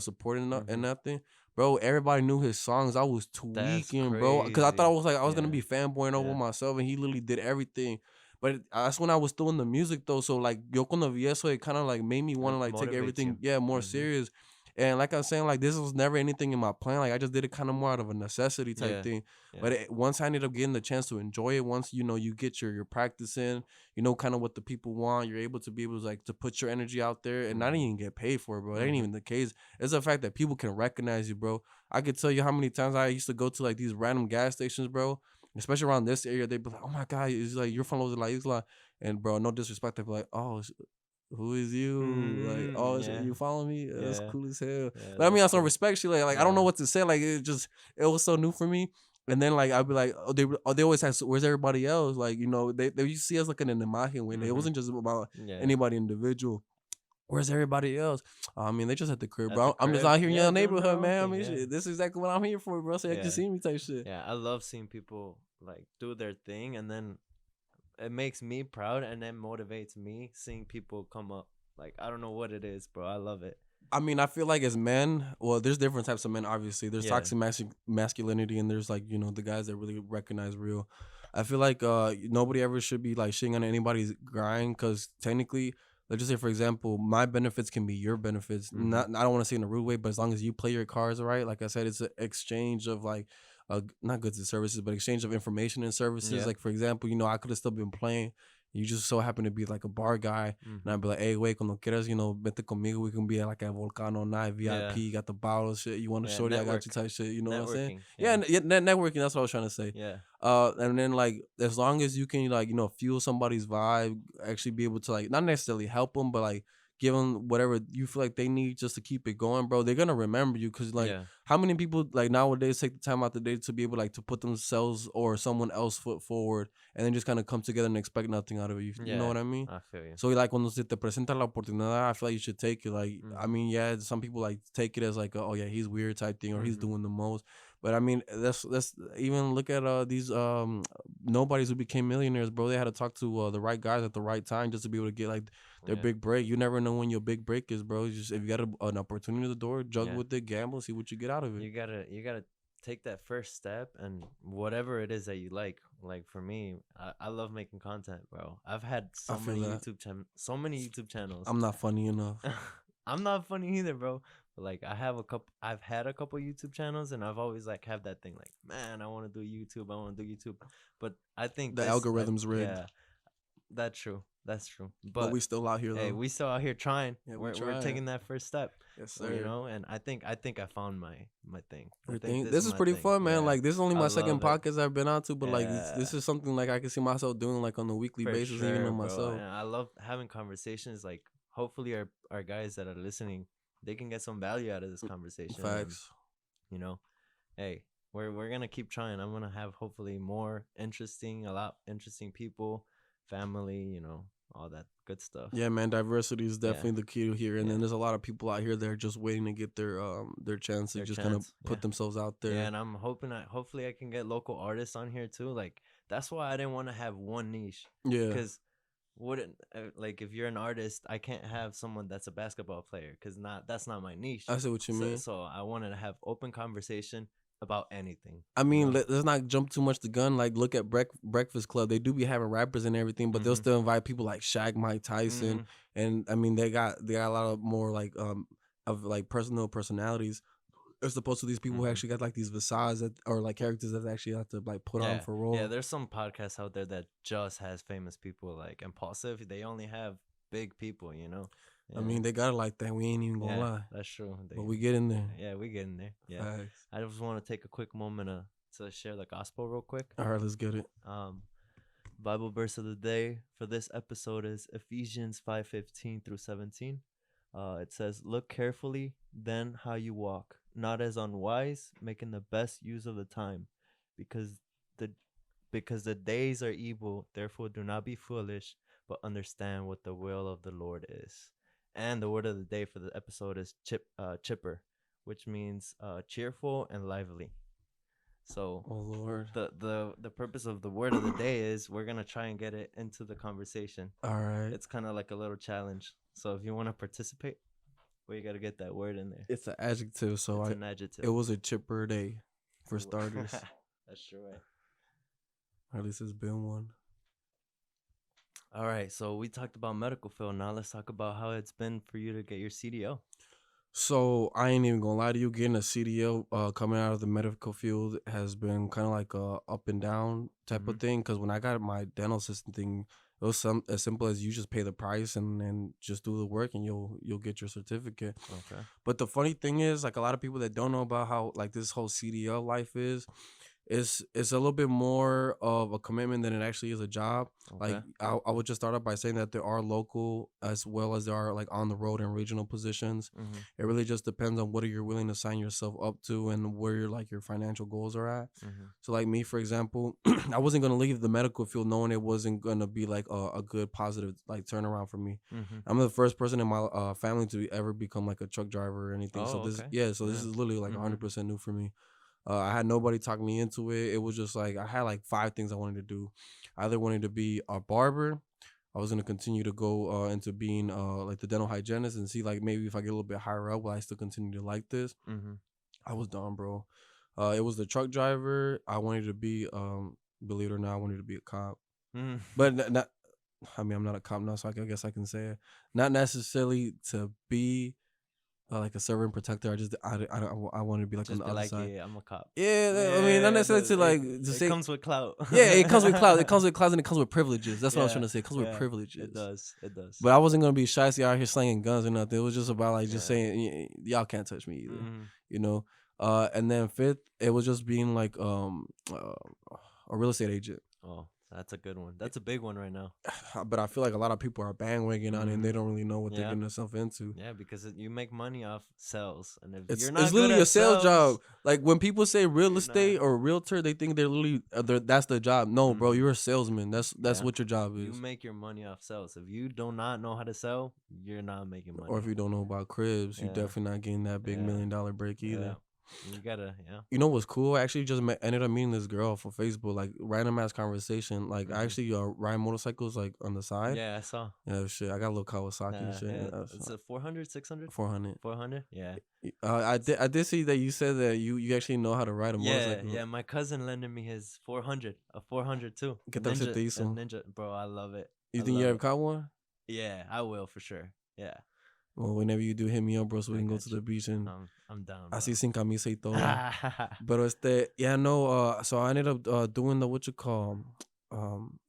supporting and Mm-hmm. nothing. Bro, everybody knew his songs. I was That's tweaking, bro, because I thought crazy. I was gonna Yeah, be fanboying over yeah. myself, and he literally did everything. But that's when I was still in the music though. So like yo cuando vi eso, it kind of like made me want to It like take motivates you. everything more Mm-hmm. serious. And like I was saying, like this was never anything in my plan. Like I just did it kind of more out of a necessity type Yeah, thing. yeah. But once I ended up getting the chance to enjoy it, once you get your practice in, you know kind of what the people want, you're able to be able to like to put your energy out there and not Mm-hmm. even get paid for it, bro. That ain't Mm-hmm. even the case. It's the fact that people can recognize you, bro. I could tell you how many times I used to go to like these random gas stations, bro, especially around this area. They'd be like, oh my god, it's like you're from Los de la Isla. And bro, no disrespect, they'd be like, oh, who is you? Like, Mm-hmm. oh, Yeah, you follow me? That's yeah, cool as hell. yeah. But I mean, That's on some cool. respect, she like I don't know Yeah. what to say. Like it was so new for me. And then like I'd be like, they always ask, where's everybody else? Like they used to see us like in an imagen when it Mm-hmm. wasn't just about Yeah. anybody individual. Where's everybody else? I mean, they just at the crib, At the bro. I'm just crib. out here in Yeah, your doing their neighborhood, own man. I thing. mean, Yeah. shit, this is exactly what I'm here for, bro. So you can Yeah. see me type shit. Yeah. I love seeing people like do their thing, and then it makes me proud, and then motivates me seeing people come up. Like, I don't know what it is, bro. I love it. I mean, I feel like as men, well, there's different types of men. Obviously, there's Yeah. toxic masculinity, and there's like the guys that really recognize real. I feel like nobody ever should be like shitting on anybody's grind because technically, let's just say for example, my benefits can be your benefits. Mm-hmm. Not I don't want to say in a rude way, but as long as you play your cards right, like I said, it's an exchange of like not goods and services, but exchange of information and services. Yeah. Like for example, I could have still been playing. You just so happen to be like a bar guy, and Mm-hmm. I'd be like, hey, wait, cuando quieras, vete conmigo. We can be at like a Volcano night, Yeah. VIP, got the bottles, shit. You want a Yeah. shorty, I got you Network. type shit. You know what I'm saying? Networking. Yeah, Yeah. networking. That's what I was trying to say. Yeah. And then like as long as you can like fuel somebody's vibe, actually be able to like not necessarily help them, but like give them whatever you feel like they need just to keep it going, bro. They're gonna remember you because like Yeah. how many people like nowadays take the time out the day to be able like to put themselves or someone else foot forward and then just kind of come together and expect nothing out of it. You know Yeah. what I mean? I feel you. So like cuando se te presenta la oportunidad, I feel like you should take it. Like I Mm-hmm. mean, yeah, some people like take it as like oh yeah, he's weird type thing or he's Mm-hmm. doing the most. But I mean, that's even look at these nobodies who became millionaires, bro. They had to talk to the right guys at the right time just to be able to get like their Yeah. big break. You never know when your big break is, bro. You just if you got an opportunity at the door, juggle Yeah. with it, gamble, see what you get out of it. You gotta take that first step, and whatever it is that you like for me, I love making content, bro. I've had I feel that. so many YouTube channels. I'm not funny enough. I'm not funny either, bro. But like I've had a couple YouTube channels, and I've always like have that thing like, man, I want to do YouTube. I want to do YouTube. But I think The this like, algorithm's rigged, yeah, that's true. That's true. but But we still out here hey, though. we still out here trying. Yeah, we We're trying. taking that first step. Yes, Well, sir. and I think I found my thing. I Your think thing. this This is is my pretty thing. fun, man. Yeah, Like this is only I my second love it. podcast I've been on to, but like this Yeah, is something like I can see myself doing like on a weekly for basis, even sure, on bro. myself. And I love having conversations. Like, hopefully, our guys that are listening, they can get some value out of this conversation. And, Facts. you know, hey, we're gonna keep trying. I'm gonna have hopefully more interesting, a lot interesting people family, all that good stuff. Yeah, man, diversity is Yeah. definitely the key here. And Yeah. then there's a lot of people out here that are just waiting to get their chance to Their just kind of chance, put yeah. themselves out there. Yeah, and I'm hopefully I can get local artists on here too. Like that's why I didn't want to have one niche. Yeah. Because wouldn't like if you're an artist, I can't have someone that's a basketball player because that's not my niche. I see what you mean. So I wanted to have open conversation about anything. I mean, let's not jump too much the gun. Like, look at Breakfast Club. They do be having rappers and everything, but they'll still invite people like Shaq, Mike Tyson, and I mean, they got a lot of more like of like personalities. As opposed to these people who actually got like these facades or like characters that actually have to like put on for role. Yeah, there's some podcasts out there that just has famous people like Impulsive. They only have big people, Yeah. I mean, they got it like that. We ain't even gonna lie. That's true. But we get in there. Yeah, we get in there. Yeah. Facts. I just want to take a quick moment to share the gospel real quick. All right, let's get it. Bible verse of the day for this episode is Ephesians 5:15 through 17. It says, "Look carefully then how you walk, not as unwise, making the best use of the time, because the days are evil. Therefore, do not be foolish, but understand what the will of the Lord is." And the word of the day for the episode is chipper, which means cheerful and lively. So, oh Lord, the purpose of the word of the day is we're gonna try and get it into the conversation. All right, it's kind of like a little challenge. So if you want to participate, well, you gotta get that word in there. It's an adjective, so it's an adjective. It was a chipper day, for starters. That's true, right? Or at least it's been one. All right, so we talked about medical field. Now let's talk about how it's been for you to get your CDL. So I ain't even gonna lie to you, getting a CDL coming out of the medical field has been kind of like a up and down type of thing. Because when I got my dental assistant thing, it was as simple as you just pay the price and then just do the work and you'll get your certificate. Okay. But the funny thing is, like, a lot of people that don't know about how like this whole CDL life is, it's a little bit more of a commitment than it actually is a job. Okay. Like I would just start off by saying that there are local as well as there are like on the road and regional positions. It really just depends on what you're willing to sign yourself up to and where your financial goals are at. So like me, for example, I wasn't gonna leave the medical field knowing it wasn't gonna be like a good positive like turnaround for me. I'm the first person in my family to ever become like a truck driver or anything. So this this is literally like 100% new for me. I had nobody talk me into it. It was just like I had like 5 things I wanted to do. I either wanted to be a barber. I was gonna continue to go into being like the dental hygienist and see like maybe if I get a little bit higher up, will I still continue to like this? I was done, bro. It was the truck driver. I wanted to be, believe it or not, I wanted to be a cop. But not. I mean, I'm not a cop now, so I guess I can say it. Not necessarily to be. Like a servant protector. I want to be like just on the other side. Yeah, I'm a cop. Yeah, I mean, not necessarily to like to say. It comes with clout. Yeah, it comes with clout. It comes with clout and it comes with privileges. That's what I was trying to say. It comes with privileges. It does. It does. But I wasn't gonna be shy out here slinging guns or nothing. It was just about like just saying y'all can't touch me either. You know. And then 5th, it was just being like a real estate agent. Oh. That's a good one. That's a big one right now. But I feel like a lot of people are bandwagon on it and they don't really know what they're getting themselves into. Yeah, because you make money off sales. And if it's you're not literally a sales job. Like when people say real estate or realtor, they think they're literally that's the job. No, bro, you're a salesman. That's what your job is. You make your money off sales. If you do not know how to sell, you're not making money. Or if you don't know about cribs, you're definitely not getting that big $1 million break either. You gotta, You know what's cool? I actually just ended up meeting this girl from Facebook, like random ass conversation. Like I actually ride motorcycles like on the side. Yeah, I saw. Yeah, shit. I got a little Kawasaki and shit. Yeah. It's a 400, 600? 400. 400? Yeah. I did see that you said that you actually know how to ride a motorcycle. Yeah, my cousin lended me his 400, a 400 too. Get that shit decent. Ninja, bro, I love it. You think you ever caught one? Yeah, I will for sure. Yeah. Well, whenever you do, hit me up, bro, so we can go to the beach and I'm down. Bro. Así sin camisa y todo. But so I ended up doing the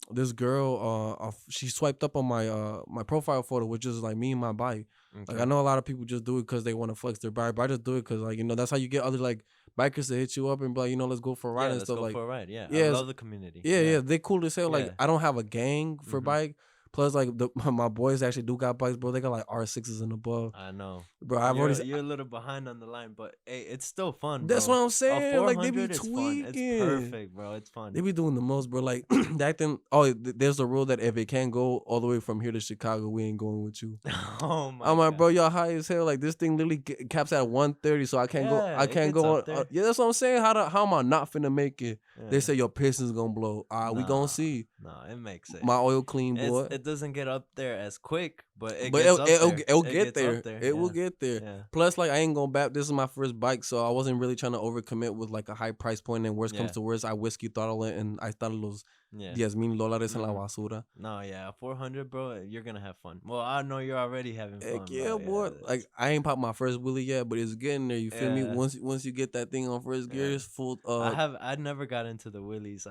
this girl she swiped up on my profile photo, which is like me and my bike. Okay. Like I know a lot of people just do it because they want to flex their bike, but I just do it because like that's how you get other like bikers to hit you up and be like let's go for a ride and stuff. Let's go for a ride. Yeah, I love the community. Yeah, they cool as hell. Like I don't have a gang for bike. Plus, like my boys actually do got bikes, bro. They got like R6s and above, I know. bro. I've already. You're a little behind on the line, but hey, it's still fun, That's bro. what I'm A saying. Like they be 400 is fun. It's tweaking. perfect, bro. It's fun. They be doing the most, bro. Like that thing. Oh, there's a rule that if it can't go all the way from here to Chicago, we ain't going with you. Oh my I'm like, bro, god. y'all high as hell. Like this thing literally caps at 130, so I can't go. Yeah, I it can't gets go up on. there. Yeah, that's what I'm saying. How am I not finna make it? They Yeah. say your pistons gonna blow. We gonna Nah, see. nah, it makes it. My oil clean, boy. It doesn't get up there as quick, but it But gets up there. it'll It get gets there. up there. It will Yeah. get there. Yeah. Plus, like I ain't gonna bap. This is my first bike, so I wasn't really trying to overcommit with like a high price point. And worst comes Yeah. to worst, I whiskey throttle it, and I started los Yeah. $10,000 en la Mhm. basura. No, yeah, 400, bro. You're gonna have fun. Well, I know you're already having Heck fun, yeah, bro. boy. Yeah, Like I ain't popped my first wheelie yet, but it's getting there. You feel me? yeah, Once you get that thing on first gear, yeah. it's full. I never got into the wheelies.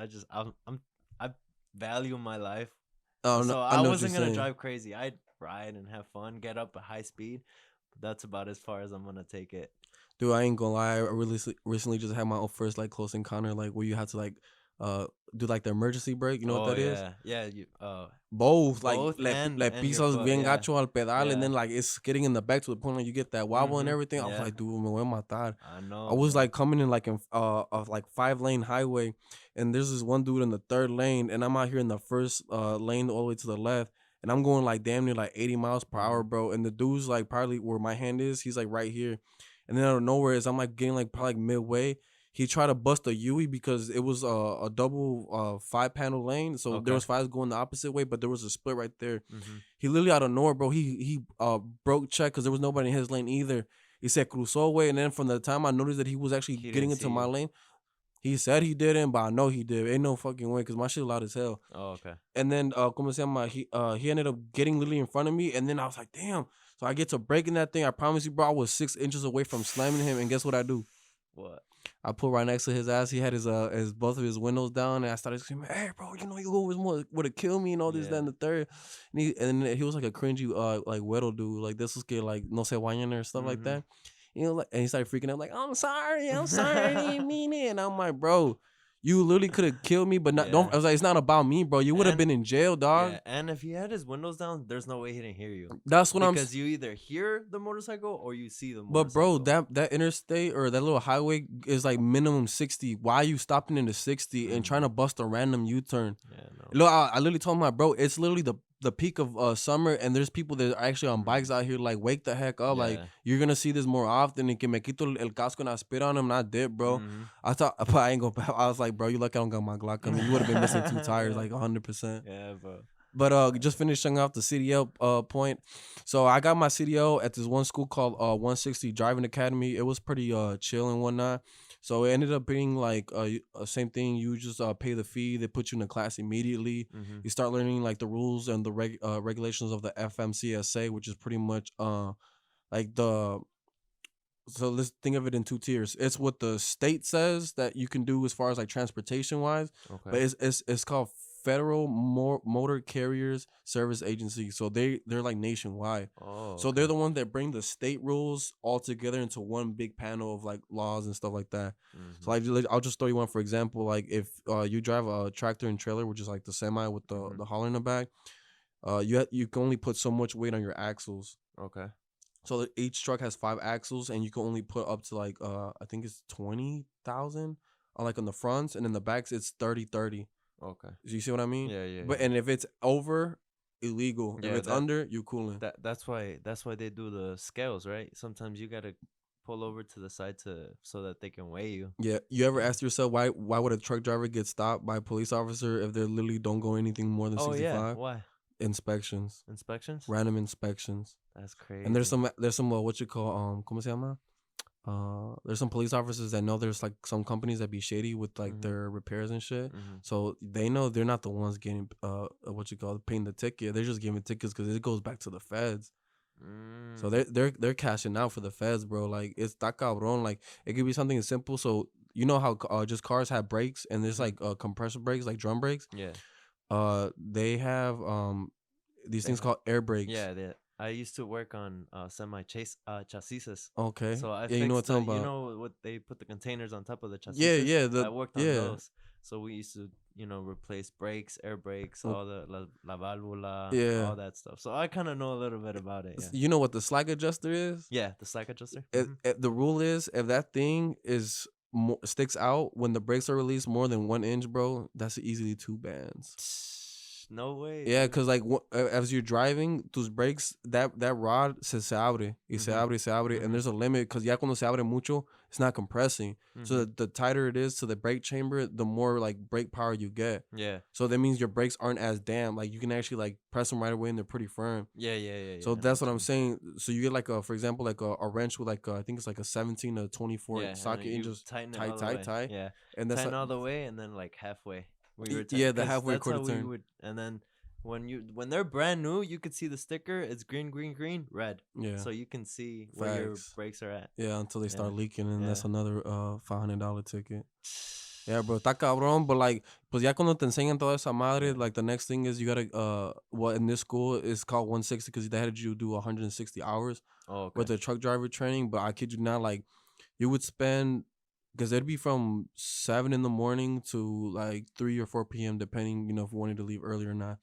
I value my life, Oh no, so I I know what you're wasn't gonna saying. drive crazy. I'd ride and have fun, get up at high speed. But that's about as far as I'm gonna take it. Dude, I ain't gonna lie. I really recently just had my own first like close encounter, like where you had to like uh do like the emergency brake. You know what Oh that is? yeah, yeah. You Both like both le and your pisas foot. bien Yeah, gacho al pedal, and yeah. then like it's getting in the back to the point where you get that wobble and everything. I was Yeah, like, dude, me voy a matar. I I know, was bro. like coming in like in of like 5-lane highway, and there's this one dude in the third lane, and I'm out here in the first lane all the way to the left, and I'm going like damn near like 80 miles per hour, Mhm. bro. And the dude's like probably where my hand is, he's like right here, and then out of nowhere, as I'm like getting like probably like midway, he tried to bust a Yui because it was a double 5-panel lane, so there Okay. was fives going the opposite way, but there was a split right there. Mhm. He literally out of nowhere, bro. He broke check because there was nobody in his lane either. He said cruzó away, and then from the time I noticed that he was actually He getting didn't into see my you. lane, he said he didn't, but I know he did. Ain't no fucking way because my shit loud as hell. Oh, okay. And then como se llama, he ended up getting literally in front of me, and then I was like, damn. So I get to breaking that thing. I promise you, bro, I was 6 inches away from slamming him, and guess what I do? What? I pulled right next to his ass. He had his both of his windows down, and I started screaming, "Hey, bro, you know you always would have killed me and all this, that, Yeah. and the third." And then he was like a cringy like güero dude, like this was kid like no se vayan or stuff like Mhm. that. You know, like, and he started freaking out like, I'm sorry, I didn't mean it." And I'm like, bro, you literally could have killed me, but not. Don't. Yeah. I was like, it's not about me, bro. You would have And been in jail, dog. yeah, and if he had his windows down, there's no way he didn't hear you. That's what Because you either hear the motorcycle or you see the But bro, motorcycle. that interstate or that little highway is like minimum 60. Why are you stopping into 60 and trying to bust a random U-turn? Yeah, no. Look, I literally told my bro, it's literally the peak of summer, and there's people that are actually on bikes out here. Like, wake the heck up! Like, Yeah. you're gonna see this more often. And que me quito el casco and I spit on him, and I did, bro. Mhm. I thought, but I ain't gonna. I was like, bro, you lucky I don't got my Glock on me. You would have been missing 2 tires, Yeah. like 100%. Yeah, bro. But just finishing off the CDL point. So I got my CDL at this one school called 160 Driving Academy. It was pretty chill and whatnot. So it ended up being like same thing. You just pay the fee. They put you in a class immediately. Mhm. You start learning like the rules and the regulations of the FMCSA, which is pretty much like the. So let's think of it in two tiers. It's what the state says that you can do as far as like transportation wise, but Okay. it's called Federal Motor Carriers Service Agency. So they're like nationwide. Oh, So they're the ones that bring the state rules all together into one big panel of like laws and stuff like that. So Mhm. like I'll just throw you one for example. Like if you drive a tractor and trailer, which is like the semi with the hauler in the back, you can only put so much weight on your axles. Okay. So that each truck has 5 axles, and you can only put up to like I think it's 20,000 on like on the fronts, and in the backs it's 30. Okay. You see what I mean? Yeah, yeah, But yeah. and if it's over, illegal. If Yeah, it's under, you cooling. that's why they do the scales, right? Sometimes you gotta pull over to the side so that they can weigh you. Yeah. You ever Yeah. ask yourself why would a truck driver get stopped by a police officer if they literally don't go anything more than Oh yeah. 65? Why? Inspections, Inspections? random inspections. That's And crazy. there's some what you call ¿cómo se llama? There's some police officers that know there's like some companies that be shady with like Mhm. their repairs and shit. Mhm. So they know they're not the ones getting what you call paying the ticket. They're just giving tickets because it goes back to the feds. So Mm. they're cashing out for the feds, bro. Like it's that cabrón. Like it could be something as simple. So you know how just cars have brakes and there's like compressor brakes, like drum brakes. Yeah. They have these They things have. called air brakes. Yeah. I used to work on semi chase chassis. Okay. So I Yeah, you know what fixed I'm the talking you about. know what they put the containers on top of the Yeah, chassis. yeah, I worked on yeah. those. So we used to replace brakes, air brakes, Oh, all the la válvula, yeah. all that stuff. So I kind of know a little bit about it. Yeah. You know what the slack adjuster is? Yeah, the slack adjuster. The rule is if that thing is sticks out when the brakes are released more than 1 inch, bro, that's easily 2 bands. No way, Yeah, dude. cause like as you're driving, those brakes, that rod se abre y se abre, and there's a limit. Cause ya cuando se abre mucho, it's not compressing. So the tighter it is to the brake chamber, the more like brake power you get. Yeah. So that means your brakes aren't as damp. Like you can actually like press them right away, and they're pretty firm. Yeah, yeah, yeah, So yeah. I know that's what you I'm mean. saying. So you get like for example, like a wrench with like I think it's like a 17 to 24 Yeah, and socket, then and you just tighten it all the way. tight, Yeah, and that's tighten like, all the way, and then like halfway we were yeah, tight the because halfway that's quarter how we turn. would. And then when they're brand new, you could see the sticker. It's green, green, green, red. Yeah, So you can see where your facts. brakes are at. Yeah, until they start Yeah, leaking, and that's yeah. another $500 ticket. Yeah, bro, está cabrón, but like, pues ya cuando te enseñan toda esa madre, Yeah. like the next thing is you gotta what in this school is called 160 because they had you do 160 hours Oh, okay. with the truck driver training. But I kid you not, like you would spend because it'd be from 7 in the morning to like 3 or 4 p.m. depending, if we wanted to leave early or not.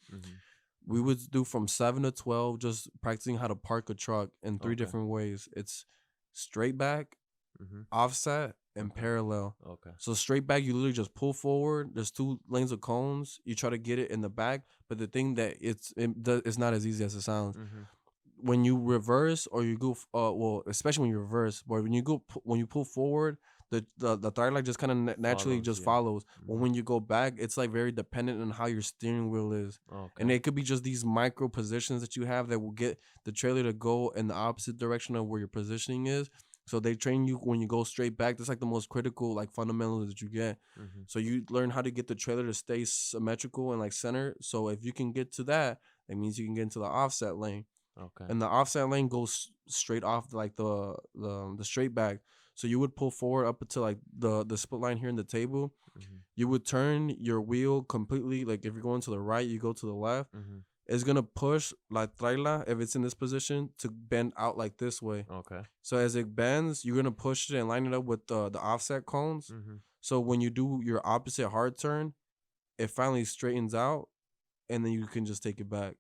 We would do from 7 to 12 just practicing how to park a truck in three Okay. different ways. It's straight back, Mm-hmm. offset, and parallel. Okay. So straight back, you literally just pull forward. There's 2 lanes of cones. You try to get it in the back, but the thing that it's not as easy as it sounds. When you reverse or you go, well, especially when you reverse, but when you pull forward, the third leg just kind of naturally Follows, just yeah. follows. But when you go back, it's like very dependent on how your steering wheel is, Okay. and it could be just these micro positions that you have that will get the trailer to go in the opposite direction of where your positioning is. So they train you when you go straight back. That's like the most critical like fundamentals that you get. So you learn how to get the trailer to stay symmetrical and like center. So if you can get to that, it means you can get into the offset lane. Okay. And the offset lane goes straight off like the straight back. So you would pull forward up until like the split line here in the table. You would turn your wheel completely. Like if you're going to the right, you go to the left. It's gonna push la traila if it's in this position to bend out like this way. Okay. So as it bends, you're gonna push it and line it up with the offset cones. So when you do your opposite hard turn, it finally straightens out, and then you can just take it back.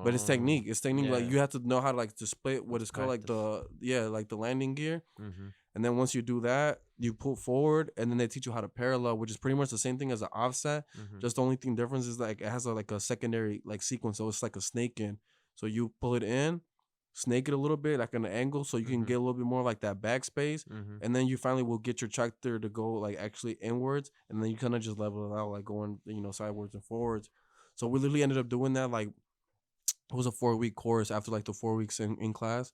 But it's technique. It's technique. Like you have to know how to like to split what is called like the landing gear. And then once you do that, you pull forward, and then they teach you how to parallel, which is pretty much the same thing as an offset. Just the only thing difference is like it has like a secondary like sequence, so it's like a snake in. So you pull it in, snake it a little bit like an angle, so you can get a little bit more like that backspace, and then you finally will get your tractor to go like actually inwards, and then you kind of just level it out like going sidewards and forwards. So we literally ended up doing that like. It was a 4-week course after like the 4 weeks in class,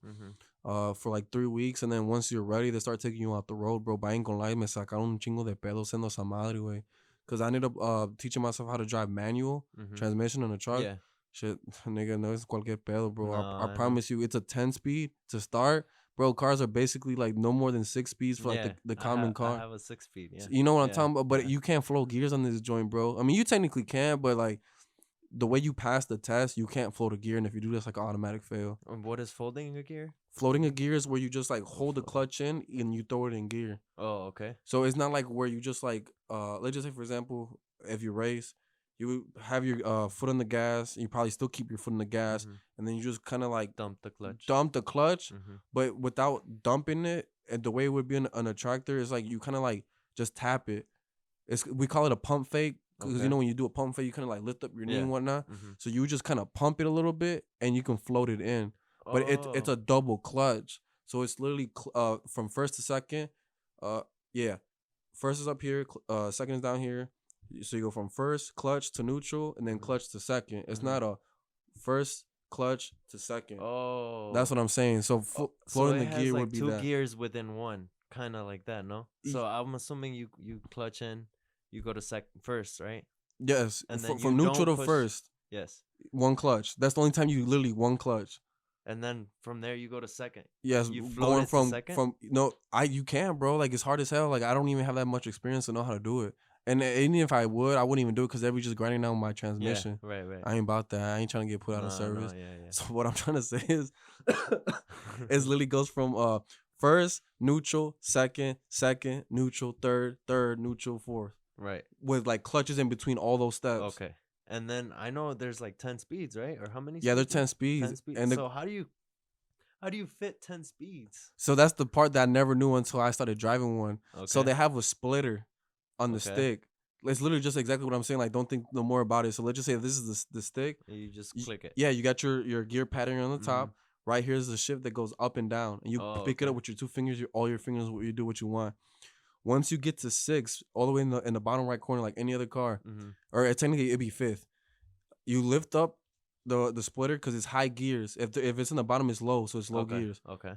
for like 3 weeks. And then once you're ready, they start taking you out the road, bro. But I ain't gonna lie, me sacaron un chingo de pedos siendo esa madre, güey. Because I ended up teaching myself how to drive manual transmission in a truck. Yeah. Shit, nigga, no es cualquier pedo, bro. No, I promise you, it's a 10 speed to start. Bro, cars are basically like no more than 6 speeds for like the common car. I have a 6-speed, yeah. You know what I'm talking about? But you can't float gears on this joint, bro. I mean, you technically can, but like, the way you pass the test, you can't float a gear, and if you do, that's like an automatic fail. What is folding a gear? Floating a gear is where you just like hold the clutch in and you throw it in gear. Oh, okay. So it's not like where you just like let's just say for example, if you race, you have your foot on the gas, you probably still keep your foot on the gas, and then you just kind of like Dump the clutch. But without dumping it. And the way it would be on a tractor is like you kind of like just tap it. We call it a pump fake. Because when you do a pump fake, you kind of like lift up your knee and whatnot. So you just kind of pump it a little bit, and you can float it in. But it's a double clutch, so it's literally from first to second. First is up here, second is down here. So you go from first clutch to neutral, and then clutch to second. It's not a first clutch to second. Oh, that's what I'm saying. So floating the gear like would be two that. gears within one, kind of like that, no? So I'm assuming you clutch in. You go to first, right? Yes, and then from neutral to first. Yes, one clutch. That's the only time you literally one clutch. And then from there you go to second. Yes, you going from second? you can, bro. Like it's hard as hell. Like I don't even have that much experience to know how to do it. And even if I would, I wouldn't even do it because they'd be just grinding down my transmission. Yeah, right. I ain't about that. I ain't trying to get put out of service. Yeah. So what I'm trying to say is, it literally goes from first neutral, second neutral, third neutral, fourth. Right. with like clutches in between all those steps. Okay. And then I know there's like 10 speeds, right? Or how many Yeah, they're speeds? 10 speeds. 10 speeds. And So how do you fit 10 speeds? so that's the part that I never knew until I started driving one. So Okay. they have a splitter on the Okay. stick. It's literally just exactly what I'm saying. Like, don't think no more about it. So let's just say this is the stick. You just click it. Yeah, you got your gear pattern on the top. Mhm. Right here's the shift that goes up and down, and you Oh, pick it up okay. with your 2 fingers. All your fingers, you do what you want. Once you get to 6, all the way in the bottom right corner, like any other car, Mhm. or technically it'd be 5th. You lift up the splitter because it's high gears. If it's in the bottom, it's low, so it's low Okay. gears. Okay.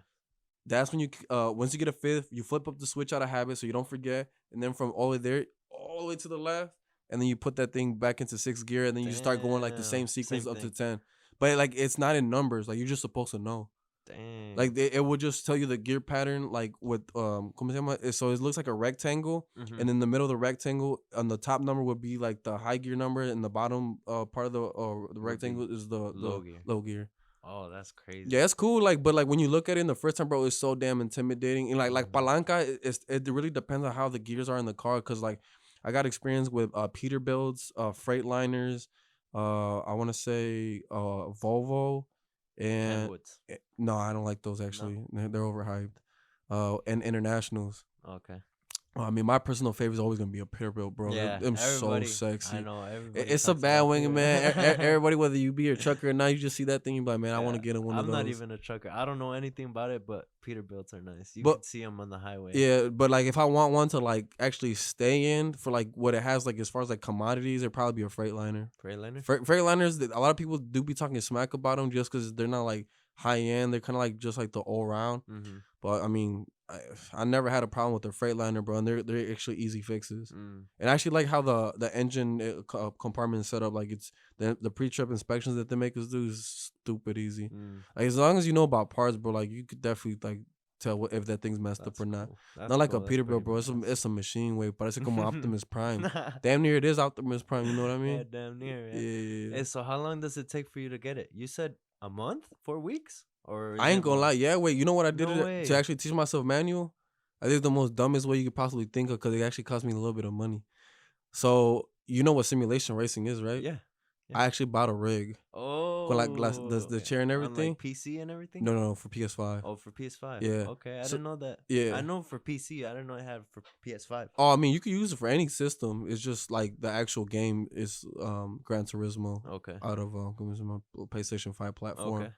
That's when you once you get a 5th, you flip up the switch out of habit so you don't forget, and then from all the way there, all the way to the left, and then you put that thing back into 6th gear, and then you just start going like the same Damn. sequence Same up to thing. 10. But like it's not in numbers, like you're just supposed to know. Dang. Like it will just tell you the gear pattern, like with ¿cómo se llama? So it looks like a rectangle, Mhm. and in the middle of the rectangle, on the top number would be like the high gear number, and the bottom part of the Would be rectangle is the low gear. low gear. Oh, that's crazy. Yeah, it's cool. Like, but like when you look at it in the first time, bro, it's so damn intimidating. And like Mhm. palanca, it really depends on how the gears are in the car. Cause like I got experience with Peterbilts, Freightliners, I want to say Volvo, and Kenwoods. no, I don't like those No? actually. They're overhyped. And internationals. Okay. I mean, my personal favorite is always gonna be a Peterbilt, bro. Yeah, Them so everybody. I sexy. know everybody It's a talks bad about wing, man. Peter. Everybody, whether you be a trucker or not, you just see that thing, you be like, man, I want Yeah, to get in one of I'm not those. even a trucker. I don't know anything about it, but Peterbilts are nice. You But can see them on the highway. yeah, but like if I want one to like actually stay in for like what it has, like as far as like commodities, it'd probably be a Freightliner. Freightliner? Freightliners, a lot of people do be talking smack about them just because they're not like high end. They're kind of like just like the all round. Mm-hmm. But I mean, I never had a problem with the Freightliner, bro, and they're actually easy fixes. Mm. And I actually like how the engine compartment is set up. Like it's the pre-trip inspections that they make us do is stupid easy. Mm. Like as long as you know about parts, bro, like you could definitely like tell if that thing's messed up That's or not. cool. That's Not like a cool. That's pretty Peterbilt, bro. badass. It's a machine way. Parece como Optimus Prime. Damn near it is Optimus Prime. You know what I Yeah, mean? damn near, Yeah. man. Hey, so how long does it take for you to get it? You said a month? 4 weeks? Or is I ain't it gonna more? lie. Yeah, wait. You know what I did No to way. actually teach myself manual? I did the most dumbest way you could possibly think of because it actually cost me a little bit of money. So you know what simulation racing is, right? Yeah. Yeah. I actually bought a rig with like Oh, the chair and on like everything. PC and everything? No, for PS5. Oh, for PS5. Yeah. Okay, I So didn't know that. yeah. I know for PC. I didn't know it had for PS5. Oh, I mean, you could use it for any system. It's just like the actual game is Gran Turismo Okay. out of PlayStation 5 platform. Okay.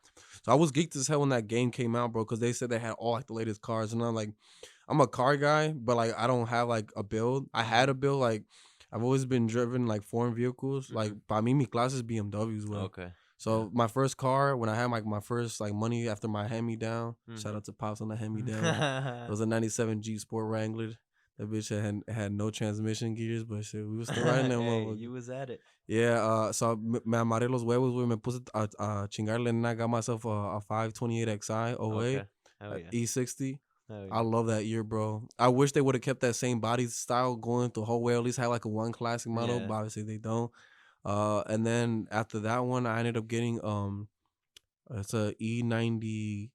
So I was geeked as hell when that game came out, bro, because they said they had all like the latest cars, and I'm like, I'm a car guy, but like I don't have like a build. I had a build, like I've always been driven like foreign vehicles. Like by me, mi classes BMWs, bro. Okay. So my first car, when I had like my first like money after my hand me down, shout out to Pops on the hand me down. It was a '97 Jeep Sport Wrangler. That bitch had no transmission gears, but shit, we was still riding that Hey, motherfucker. you was at it. Yeah, so me amarré los huevos, güey. Me puse a chingarle, and I got myself a 528 XI 08 Okay. Hell yeah. E60. Hell I yeah. love that year, bro. I wish they would have kept that same body style going the whole way. At least had like a one classic model, Yeah. but obviously they don't. And then after that one, I ended up getting it's a E92,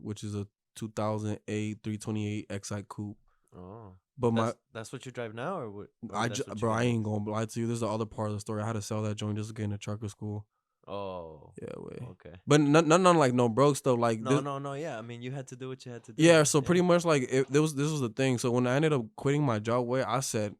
which is a 2008 328 XI coupe. Oh. But That's what you drive now, or what? Or that's what bro, you I got? ain't gonna lie to you. This is the other part of the story. I had to sell that joint just to get into trucker school. Oh. Yeah, wait. Okay. But none like no broke stuff. Like No, this, no. Yeah, I mean, you had to do what you had to do. yeah. So pretty much like this was the thing. So when I ended up quitting my job, where I said,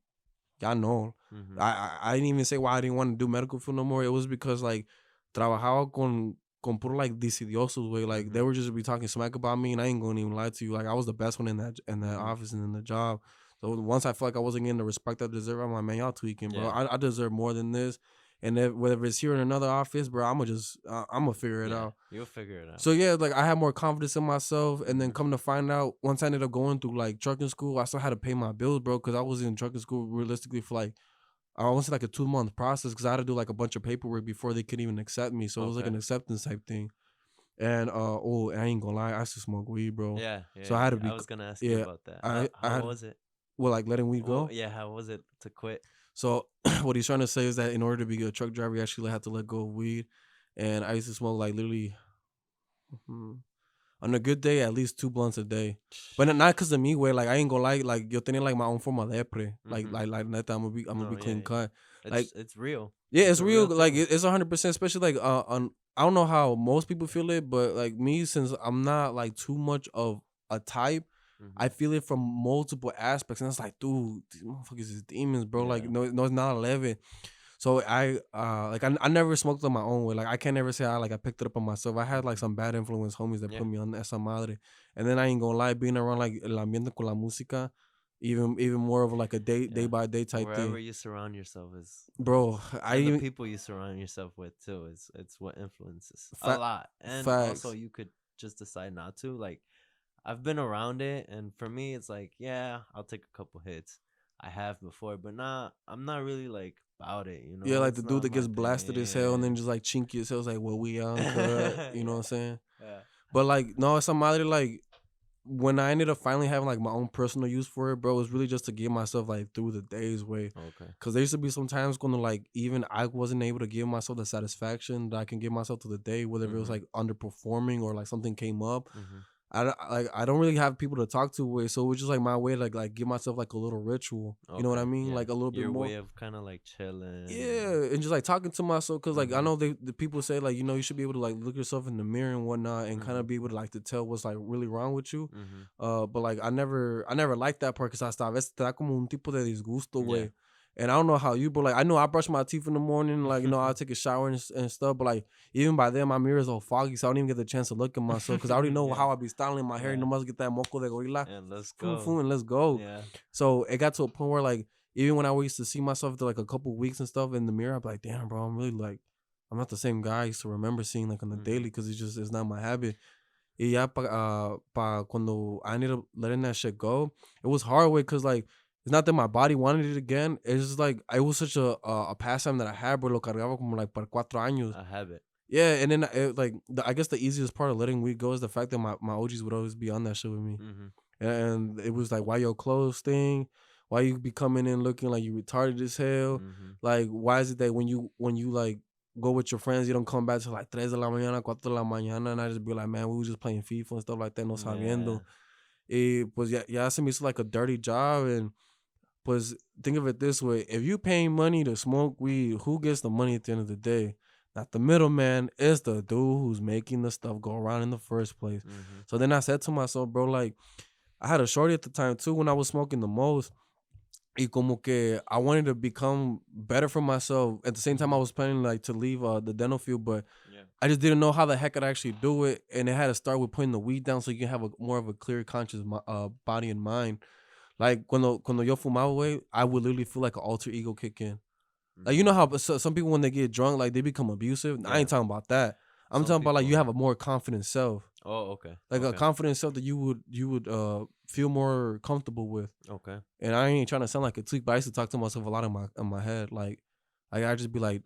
y'all know, Mm-hmm. I didn't even say why I didn't want to do medical field no more. It was because like trabajaba con puro like decidiosos way. Like they were just be talking smack about me, and I ain't gonna even lie to you. Like I was the best one in that office and in the job. So once I felt like I wasn't getting the respect I deserve, I'm like, man, y'all tweaking, bro. Yeah. I deserve more than this. And whether it's here in another office, bro, I'm gonna figure it out. You'll figure it out. So yeah, like I had more confidence in myself, and then come to find out, once I ended up going through like trucking school, I still had to pay my bills, bro, because I was in trucking school realistically for like I want to say like a 2-month process because I had to do like a bunch of paperwork before they could even accept me. So it was like an acceptance type thing. And I ain't gonna lie, I used to smoke weed, bro. Yeah. So I had to be I was gonna ask you about that. How was it? Well, like letting weed go. Well, yeah. How was it to quit? So what he's trying to say is that in order to be a truck driver, you actually have to let go of weed. And I used to smoke like literally On a good day, at least 2 blunts a day. But not because of me, way. Like, I ain't gonna lie. Like, yo tenía like my own form of depre. Mm-hmm. Like, neta, I'm gonna No, be yeah, clean yeah. cut. Like, It's real. yeah, It's it's a real. real Like, thing. it's 100%. Especially like on. I don't know how most people feel it, but like me, since I'm not like too much of a type, Mm-hmm. I feel it from multiple aspects, and it's like, dude, these motherfuckers is demons, bro. Like, Yeah. no, it's not 11. So I never smoked on my own way. Like, I can't ever say I picked it up on myself. I had like Mm-hmm. some bad influence homies that Yeah. put me on esa madre. And then I ain't gonna lie, being around like el ambiente con la música, even more of like a day Yeah. by day type Wherever thing. you surround yourself is Bro, I and the even people you surround yourself with too is it's what influences a fa- lot. And also facts. you could just decide not to. Like I've been around it and for me it's like, yeah, I'll take a couple hits. I have before, but I'm not really like about it, you Yeah, know? like the It's dude not that my gets blasted as hell and then thing. just like chinky as hell. It's like, well, we uncut. You know what Yeah. I'm saying? Yeah. But like, no, it's some madre like when I ended up finally having like my own personal use for it, bro, it was really just to get myself like through the days way. Okay. Cause there used to be some times when like even I wasn't able to give myself the satisfaction that I can give myself to the day, whether it was Mhm. like underperforming or like something came up. Mhm. I don't really have people to talk to with, so it was just like my way to like give myself like a little ritual. You know what I Okay. mean? Yeah. Like a little bit Your more. way of kind of like chilling Yeah, and and just like talking to myself, cause like I mhm. know the people say like you should be able to like look yourself in the mirror and whatnot, and kind of Mhm. be able to like to tell what's like really wrong with you. Mhm. But like I never liked that part, cause hasta a veces te da como un tipo de disgusto, Yeah. way. And I don't know how you, but like I know I brush my teeth in the morning, like I take a shower and stuff, but like even by then my mirror is all foggy, so I don't even get the chance to look at myself, cause I already know Yeah. how I be styling my hair. Yeah. No más get that moco de gorila, And let's foo go. foo, and let's go. Yeah. So it got to a point where like even when I used to see myself after like a couple weeks and stuff in the mirror, I'd be like, damn, bro, I'm really like, I'm not the same guy I used to remember seeing like on the daily, Mhm. because it's not my habit. Y ya pa cuando I ended up letting that shit go, it was hard way, because like it's not that my body wanted it again. It's just like it was such a pastime that I had, bro. Lo cargaba como like por 4 años. A habit. Yeah, and then like I guess the easiest part of letting weed go is the fact that my OGs would always be on that shit with me. Mhm. And it was like, why your clothes thing? Why you be coming in looking like you retarded as hell? Mhm. Like, why is it that when you like go with your friends, you don't come back till like 3 de la mañana, 4 de la mañana, and I just be like, man, we was just playing FIFA and stuff like that, no Yeah. sabiendo. Pues ya se me hizo like a dirty job, and pues think of it this way: if you paying money to smoke weed, who gets the money at the end of the day? Not the middleman, it's the dude who's making the stuff go around in the first place. Mhm. So then I said to myself, bro, like I had a shorty at the time too when I was smoking the most. Y como que I wanted to become better for myself. At the same time, I Mhm. was planning like to leave the dental field, but Yeah. I just didn't know how the heck I'd actually do it. And it had to start with putting the weed down so you can have a more of a clear, conscious body and mind. Like cuando yo fumaba, way, I would literally feel like an alter ego kick in. Like you know Mhm. how some people when they get drunk, like they become abusive. I Yeah. ain't talking about that. I'm Some talking about like people you have are. a more confident self, Oh, okay. like a Okay. confident self that you would feel more comfortable with. Okay. And I ain't trying to sound like a tweak, but I used to talk to myself a lot in my head. Like I just be like,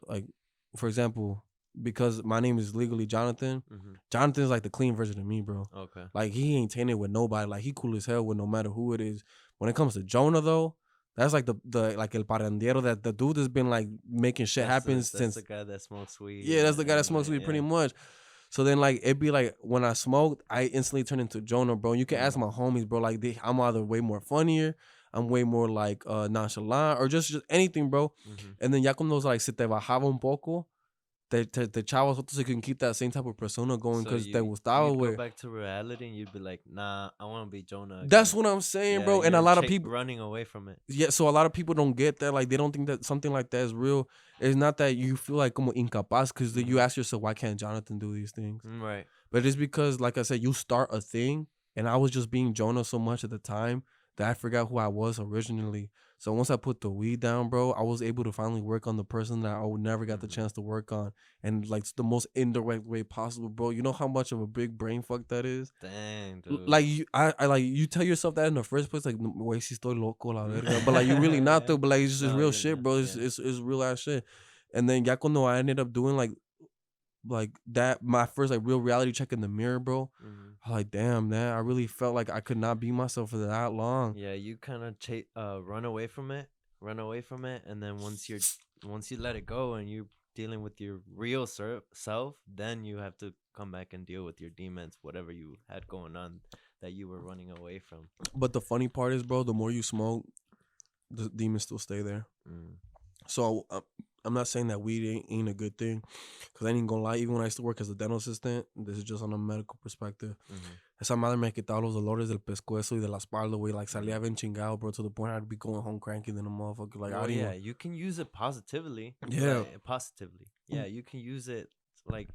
for example, because my name is legally Jonathan. Mhm. Jonathan's like the clean version of me, bro. Okay. Like he ain't tainted with nobody. Like he cool as hell with no matter who it is. When it comes to Jonah though, that's like the like el parandiero, that the dude that's been like making shit happen That's the since. guy that smokes weed Yeah, that's the guy that and smokes like weed pretty yeah. much. So then, like, it'd be like when I smoked, I instantly turn into Jonah, bro. You can ask my Mhm. homies, bro. Like, I'm either way more funnier, I'm way more like nonchalant, or just anything, bro. Mhm. And then ya cuando like se te bajaba un poco, te echabas otro so you can keep that same type of persona going So because te gustaba, you'd go way. back to reality and you'd be like, nah, I want to be Jonah That's again. what I'm saying, Yeah, bro. And a you're lot of people, running away from it. yeah. So a lot of people don't get that. Like, they don't think that something like that is real. It's not that you feel like como incapaz, because you Mhm. ask yourself, why can't Jonathan do these things? Right. But it's because, like I said, you start a thing, and I was just being Jonah so much at the time that I forgot who I was originally. So once I put the weed down, bro, I was able to finally work on the person that I would never got the Mhm. chance to work on, and like the most indirect way possible, bro. You know how much of a big brain fuck that is. Dang, dude. Like I like you tell yourself that in the first place, like no, way si estoy loco la verga, but like you really not Yeah. though. But like it's just No, real you're shit, not. bro. It's Yeah. it's, it's real ass shit. And then ya cuando I ended up doing like that, my first like real reality check in the mirror, bro. Mhm. I like, damn, man, I really felt like I could not be myself for that long. Yeah, you kind of run away from it, and then once you let it go and you dealing with your real self, then you have to come back and deal with your demons, whatever you had going on that you were running away from. But the funny part is, bro, the more you smoke, the demons still stay there. Mm. So I'm not saying that weed ain't a good thing, because I ain't gonna lie. Even when I used to work as a dental assistant, this is just on a medical perspective. Mm-hmm. Esa madre me quitaba los dolores del pescuezo y de la espalda, güey. Like, salía bien chingado, bro, to the point I'd be going home cranky than a motherfucker. Like, Well, yeah, you can use it positively. Yeah. Like, positively. Yeah, you can use it, like,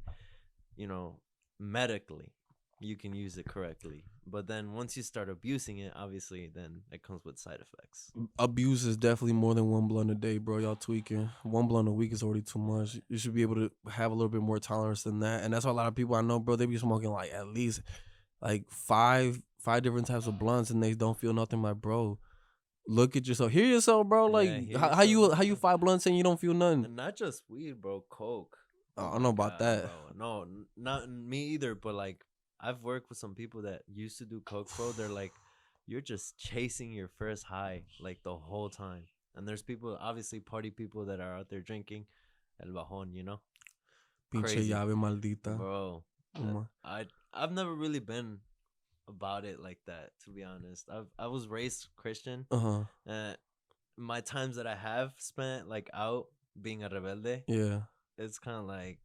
medically. You can use it correctly. But then once you start abusing it, obviously, then it comes with side effects. Abuse is definitely more than one blunt a day, bro. Y'all tweaking. One blunt a week is already too much. You should be able to have a little bit more tolerance than that. And that's why a lot of people I know, bro, they be smoking like at least like five different types of blunts, and they don't feel nothing. Like, bro, look at yourself. Hear yourself, bro. Like, Yeah, how you 5 blunts and you don't feel nothing? And not just weed, bro. Coke. I don't know about that. Bro. No, not me either. But like, I've worked with some people that used to do coke, bro. They're like, you're just chasing your first high like the whole time. And there's people, obviously party people, that are out there drinking el bajón, Pinche Crazy. llave maldita. Bro. I've never really been about it like that, to be honest. I was raised Christian. My times that I have spent like out being a rebelde, Yeah. it's kind of like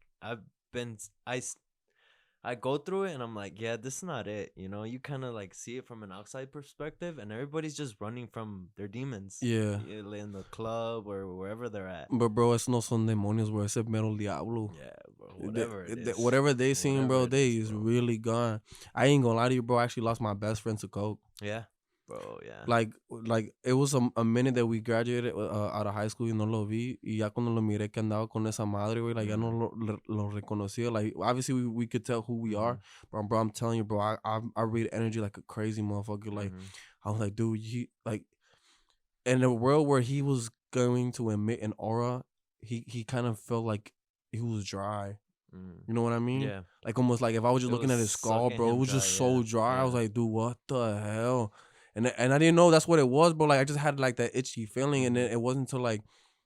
I go through it and I'm like, yeah, this is not it. You kind of like see it from an outside perspective, and everybody's just running from their demons. Yeah. In the club or wherever they're at. But bro, it's no son demonios, bro. Ese mero diablo. Yeah, bro. Whatever it is. Whatever they seen, bro, they is bro. really gone. I ain't gonna lie to you, bro. I actually lost my best friend to coke. Yeah. Bro, yeah. Like it was a minute that we graduated out of high school y no lo vi. Y ya cuando lo miré que andaba con esa madre, güey, like ya no lo reconocía. Like, obviously we could tell who we are. But bro, I'm telling you, bro, I read energy like a crazy motherfucker. Like, I was like, dude, in a world where he was going to emit an aura, he kind of felt like he was dry. You know what I mean? Yeah. Like, almost like if I was just looking at his skull, bro, it was just so dry. I was like, dude, what the hell? And I didn't know that's what it was, bro. Like, I just had like that itchy feeling, and then it wasn't until like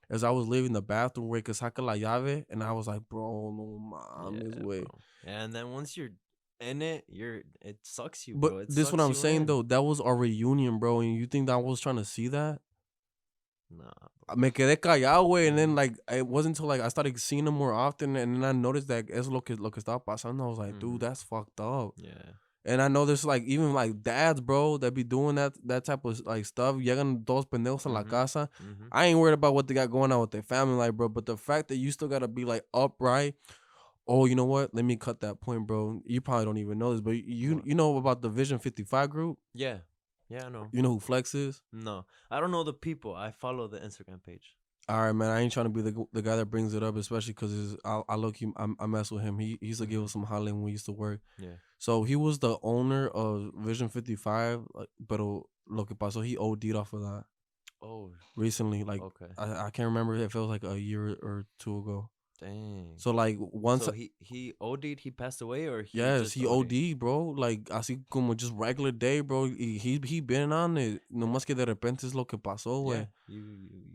as I was leaving the bathroom where que saca la llave, and I was like, bro, no mames, way. Yeah, and then once you're in it, it sucks you, bro. But this what I'm saying though. That was our reunion, bro. And you think that I was trying to see that? Nah. Me quedé callado, güey, and then like it wasn't until like I started seeing him more often, and then I noticed that es lo que estaba pasando. I was like, dude, that's fucked up. Yeah. And I know there's like even like dads, bro, that be doing that type of like stuff. Llegan dos pendejos a la casa. I ain't worried about what they got going on with their family, like, bro. But the fact that you still gotta be like upright. Oh, you know what? Let me cut that point, bro. You probably don't even know this, but you know about the Vision 55 group? Yeah. Yeah, I know. You know who Flex is? No, I don't know the people. I follow the Instagram page. All right, man. I ain't trying to be the guy that brings it up, especially because I look him. I mess with him. He used to give us some hollering when we used to work. Yeah. So he was the owner of Vision 55, pero lo que pasó, he OD'd off of that. Oh. Recently, like okay. I can't remember if it was like a year or two ago. Dang. So like once he OD'd, he passed away, or he OD'd, bro. Like así como just regular day, bro. He been on it. No más que de repente es lo que pasó, güey. Yeah.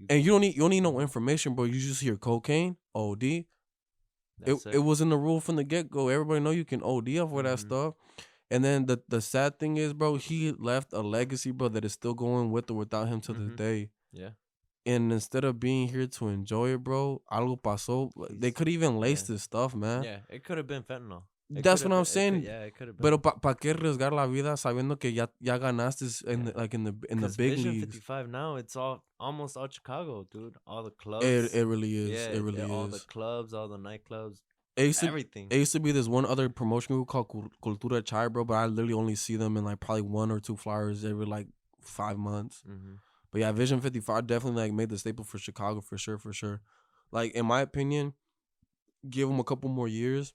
And you don't need no information, bro. You just hear cocaine, OD. It was in the rule from the get go. Everybody know you can OD off of that stuff. And then the sad thing is, bro, he left a legacy, bro, that is still going with or without him to this day. Yeah. And instead of being here to enjoy it, bro, algo pasó. They could even lace this stuff, man. Yeah, it could have been fentanyl. That's what I'm saying. It could have been. Pero pa qué arriesgar la vida sabiendo que ya ganaste in the big Vision leagues. 55 now, it's almost all Chicago, dude. All the clubs. It really is. Yeah, it really is. All the clubs, all the nightclubs. Everything. It used to be this one other promotion group called Cultura Chai, bro, but I literally only see them in like probably 1 or 2 flyers every like 5 months. But yeah, Vision 55 definitely like made the staple for Chicago for sure. Like, in my opinion, give them a couple more years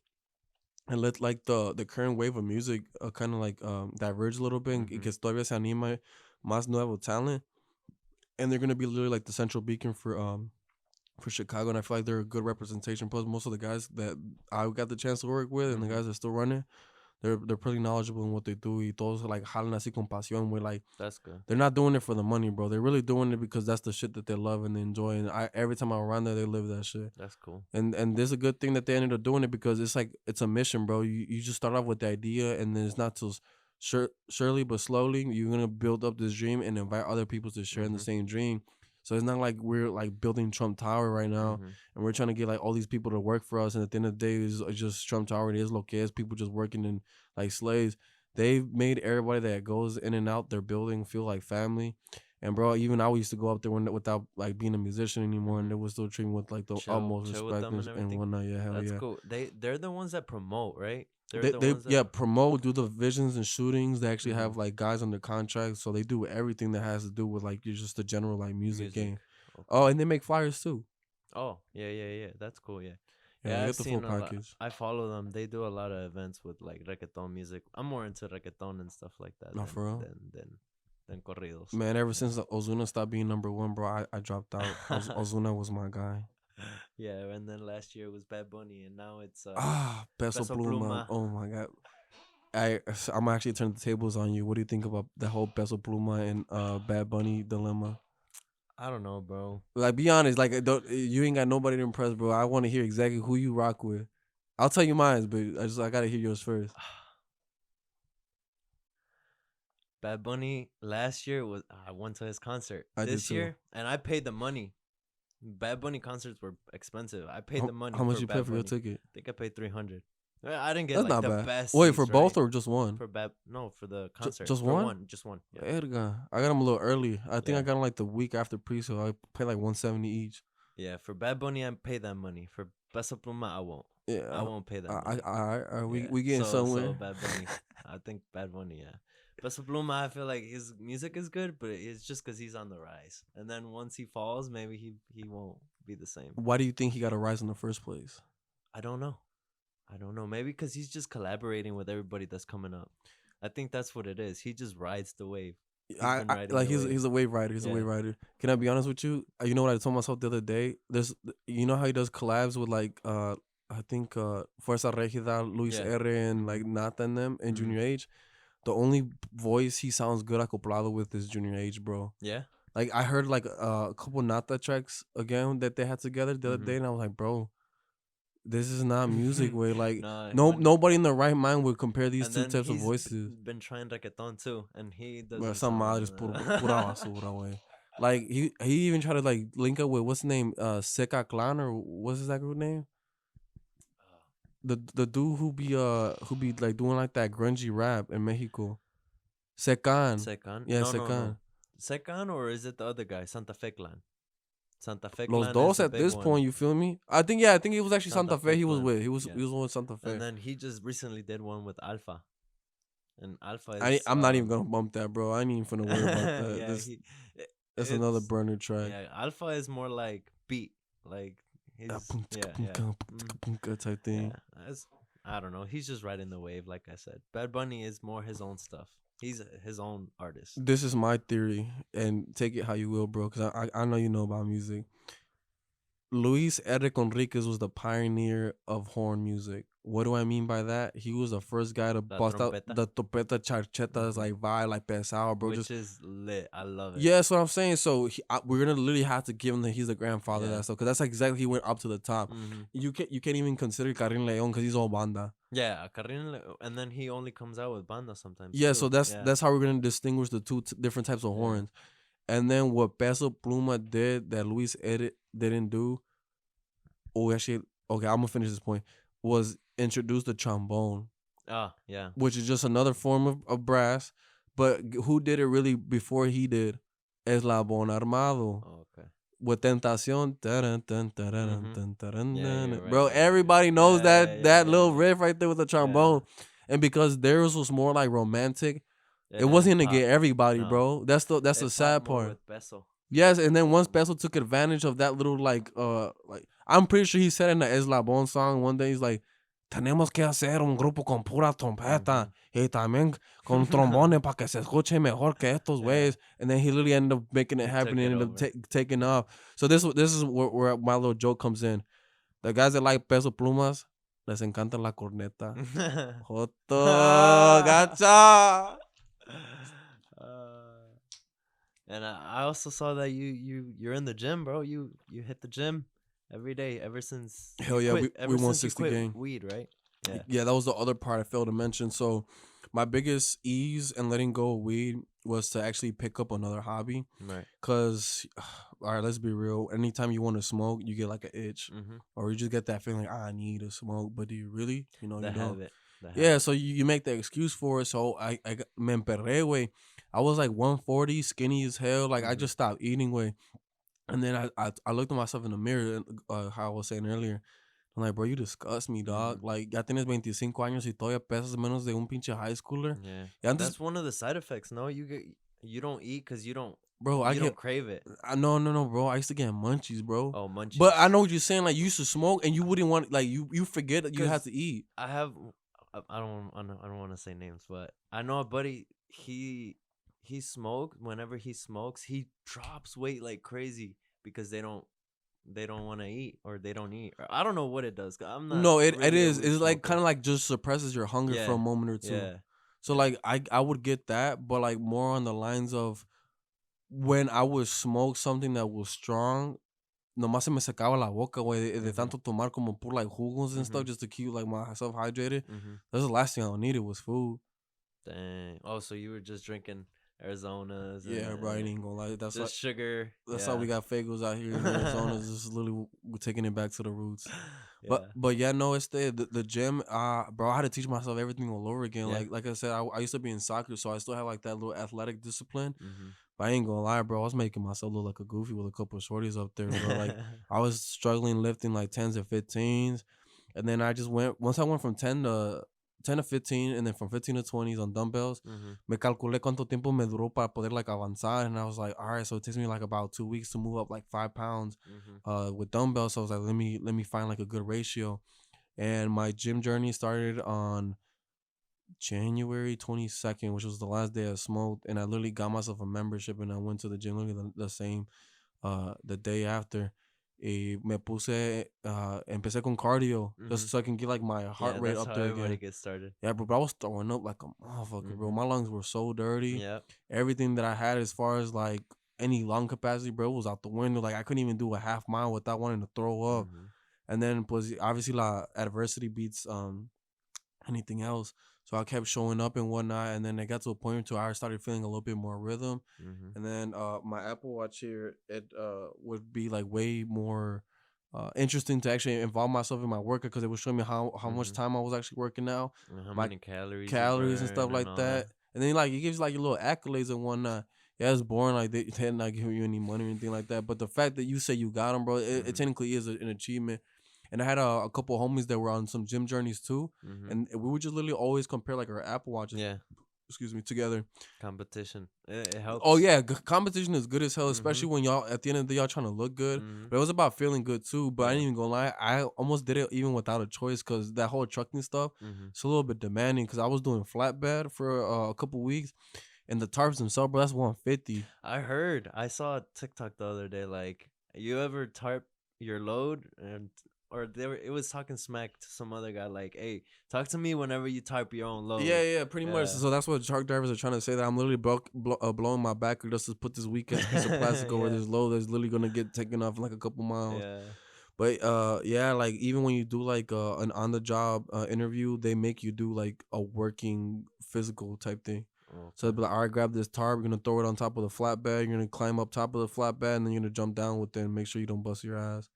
and let like the current wave of music kind of like diverge a little bit, because todavía se anima más nuevo talent, and they're gonna be literally like the central beacon for Chicago, and I feel like they're a good representation. Plus, most of the guys that I got the chance to work with and the guys that still running, they're pretty knowledgeable in what they do. Y todos like jalan así con pasión. We're like That's good. they're not doing it for the money, bro. They're really doing it because that's the shit that they love and they enjoy. And every time I'm around there, they live that shit. That's cool. And there's a good thing that they ended up doing it because it's like it's a mission, bro. You just start off with the idea, and then it's not till surely but slowly you're gonna build up this dream and invite other people to share in the Mhm. same dream. So it's not like we're like building Trump Tower right now, Mhm. and we're trying to get like all these people to work for us. And at the end of the day, it's just Trump Tower. It is lo que es. People just working in like slaves. They've made everybody that goes in and out their building feel like family. And bro, even I used to go up there without like being a musician anymore, and Mhm. they were still treating with like the Chill, utmost chill with respect them and and everything. whatnot. Yeah, hell That's yeah. cool. They're the ones that promote, right? They're They the they ones yeah that. promote, do the visions and shootings. They actually Mhm. have like guys under contract, so they do everything that has to do with like just the general like music Music. game. Oh, Okay. and they make flyers too. Oh, yeah, yeah, yeah. That's cool. Yeah. Yeah, they Yeah, I've get the full seen a lot. package. I follow them. They do a lot of events with like reggaeton music. I'm more into reggaeton and stuff like that Not for real. than corridos. Man, ever Yeah. since Ozuna stopped being number one, bro, I dropped out. Ozuna was my guy. Yeah, and then last year was Bad Bunny, and now it's Peso Peso Pluma. Pluma. Oh my god. I'm actually turning the tables on you. What do you think about the whole Peso Pluma and Bad Bunny dilemma? I don't know, bro. Like, be honest. Like, you ain't got nobody to impress, bro. I want to hear exactly who you rock with. I'll tell you mine, but I gotta hear yours first. Bad Bunny last year was I went to his concert. I did This too. year, and I paid the money. Bad Bunny concerts were expensive. I paid the money How much for you pay Bad for your Bunny. I ticket? think I paid 300. I didn't get That's like not the bad. best. Wait, for seats, both right? or just one? For Bad no for the concert. Just for one? just one. Yeah. Edgar. I got them a little early. I think I Yeah. got them like the week after pre-sale. I paid like 170 each. Yeah, for Bad Bunny I pay that money. For Peso Pluma I won't. Yeah. I won't pay that money. Yeah. We getting somewhere. So Bad Bunny. I think Bad Bunny, yeah. Peso Pluma, I feel like his music is good, but it's just because he's on the rise. And then once he falls, maybe he won't be the same. Why do you think he got a rise in the first place? I don't know. Maybe because he's just collaborating with everybody that's coming up. I think that's what it is. He just rides the wave. He's been riding like the wave. he's a wave rider. He's a wave Yeah. rider. Can I be honest with you? You know what I told myself the other day? There's you know how he does collabs with like I think Fuerza Regida, Luis Yeah. R and like Nata and them and Mhm. Junior H. The only voice he sounds good acoplado with is Junior H, bro. Yeah. Like I heard like a couple Nata tracks again that they had together the other Mhm. day, and I was like, bro, this is not music. Way like Nah, nobody in their right mind would compare these and two then types of he's voices. been trying reggaeton too, and he Well, doesn't some sound. madres pura basura, way. Like he even tried to like link up with what's his name, Seca Clan or what's his that group name? The dude who be like doing like that grungy rap in Mexico. Secan. Secan? Yeah, No, no, Secan. no. Secan, or is it the other guy, Santa Fe Clan? Santa Fe Los Clan is dos the at big this one. point, you feel me? I think it was actually Santa Fe he was Clan. with. He Yeah. was with Santa Fe. And then he just recently did one with Alpha. And Alpha is. I'm not even gonna bump that, bro. I ain't even finna worry about that. Yeah, That's another burner track. Yeah, Alpha is more like beat. Like his. Type thing. Yeah, I don't know. He's just riding the wave, like I said. Bad Bunny is more his own stuff. He's his own artist. This is my theory, and take it how you will, bro. Because I know you know about music. Luis Eric Enriquez was the pioneer of horn music. What do I mean by that? He was the first guy to bust out the trompeta charchetas, like vibe, like pesado, bro. Which is lit. I love it. Yeah, that's what I'm saying. So we're gonna literally have to give him that he's the grandfather of that stuff, because that's exactly he went up to the top. Mm-hmm. You can't even consider Karim Leon because he's all banda. Yeah, and then he only comes out with banda sometimes. Yeah, too. so that's how we're gonna distinguish the two different types of horns. And then what Peso Pluma did that Luis Edit didn't do. Oh, actually, okay, I'm gonna finish this point. Was introduce the trombone. Yeah. Which is just another form of brass. But who did it really before he did? Eslabón Armado. Oh, okay. With Tentacion. Bro, right, everybody knows that little yeah. riff right there with the trombone. Yeah. And because theirs was more like romantic, it wasn't gonna get everybody, bro. That's the sad part. With Peso. Yes, and then once Peso took advantage of that little like I'm pretty sure he said in the Eslabón song one day, he's like, tenemos que hacer un grupo con pura trompeta y también con trombones para que se escuche mejor que estos güeyes. And then he literally ended up making it happen and ended up taking off. So this is where my little joke comes in. The guys that like Peso Plumas, Les encanta la corneta. Joto, gacha. Uh, and I also saw that you're in the gym, bro. You hit the gym every day ever since Hell you yeah, quit. we Ever won since you 60 quit game. weed, right? Yeah. Yeah, that was the other part I failed to mention. So, my biggest ease in letting go of weed was to actually pick up another hobby. Right. Cause, all right, let's be real. Anytime you want to smoke, you get like an itch, Mm-hmm. or you just get that feeling like I need to smoke. But do you really? You know, The you don't. habit. The Yeah, habit. so you make the excuse for it. So me emperré, way. I was like 140, skinny as hell. Like I Mm-hmm. just stopped eating, way. And then I looked at myself in the mirror, how I was saying earlier. I'm like, bro, you disgust me, dog. Mm-hmm. Like, ya tienes 25 años y todavía pesas menos de un pinche high schooler. Yeah. Y antes, That's one of the side effects. No, you don't eat because bro, you don't crave it. no, bro. I used to get munchies, bro. Oh, But I munchies. know what you're saying. Like, you used to smoke and you wouldn't want, like, you forget that you had Because to eat. I have, I don't want to say names, but I know a buddy. He smoked. Whenever he smokes, he drops weight like crazy because they don't want to eat or they don't eat. Or I don't know what it does. I'm not No, it really a is. weed It's like kind smoker. of like just suppresses your hunger for Yeah, a moment or two. yeah, So yeah. like I would get that, but like more on the lines of when I would smoke something that was strong, nomás se me secaba la boca, güey, de Mhm, tanto tomar como por like jugos and stuff mhm, just to keep like myself hydrated. mhm. That's the last thing I needed was food. Dang. Oh, so you were just drinking Arizonas Yeah, bro, I ain't even gonna lie. just sugar. That's how Yeah. we got Fagos out here in Arizona. Just literally we're taking it back to the roots. But Yeah. but yeah, no, it's the gym. Bro, I had to teach myself everything all over again. Yeah. Like I said, I used to be in soccer, so I still have like that little athletic discipline. Mhm. But I ain't gonna lie, bro. I was making myself look like a goofy with a couple of shorties up there, bro. Like I was struggling lifting like 10s and 15s, and then I just went once I went from 10 to 15, and then from 15 to 20s on dumbbells. Mhm. Me calculé cuánto tiempo me duró para poder like avanzar, and I was like, all right, so it takes me like about 2 weeks to move up like 5 pounds, Mhm. with dumbbells. So I was like, let me find like a good ratio, and my gym journey started on January 22nd, which was the last day I smoked, and I literally got myself a membership, and I went to the gym literally the same the day after. Me puse, empecé con cardio just Mhm. so I can get like my heart Yeah, rate that's up how there everybody again. gets started. Yeah, bro, but I was throwing up like a motherfucker, bro. Mhm. My lungs were so dirty. Yep. Everything that I had as far as like any lung capacity, bro, was out the window. Like I couldn't even do a half mile without wanting to throw up. Mhm. And then plus obviously la adversity beats anything else. So I kept showing up and whatnot, and then it got to a point to I started feeling a little bit more rhythm. Mhm. And then my Apple Watch here, it would be like way more interesting to actually involve myself in my workout because it was showing me how much Mhm. time I was actually working out, And how my many calories you calories and stuff burn and like all that. that. And then like it gives like your little accolades and whatnot. Yeah, it's boring. Like they're not giving you any money or anything like that. But the fact that you say you got them, bro, it Mhm. technically is an achievement. And I had a couple of homies that were on some gym journeys too, Mhm. and we would just literally always compare like our Apple Watches, Yeah. excuse me, together. Competition. It Oh helps. yeah, competition is good as hell, especially Mhm. when y'all at the end of the day y'all trying to look good. Mhm. But it was about feeling good too. But I ain't Yeah. even gonna lie, I almost did it even without a choice because that whole trucking stuff, Mhm. it's a little bit demanding. Because I was doing flatbed for a couple weeks, and the tarps themselves, bro, that's 150. I heard. I saw a TikTok the other day. Like, you ever tarp your load, and or it was talking smack to some other guy. Like, hey, talk to me whenever you tarp your own Yeah, load. yeah, pretty much. Yeah. So that's what truck drivers are trying to say, that I'm literally blowing my back just to put this weekend's piece of plastic over Yeah. this load that's literally gonna get taken off in like a couple miles. Yeah. But yeah, like even when you do like an on the job interview, they make you do like a working physical type thing. So Okay. they'd be like, all right, grab this tarp, you're gonna throw it on top of the flatbed, you're gonna climb up top of the flatbed, and then you're gonna jump down with it and make sure you don't bust your ass.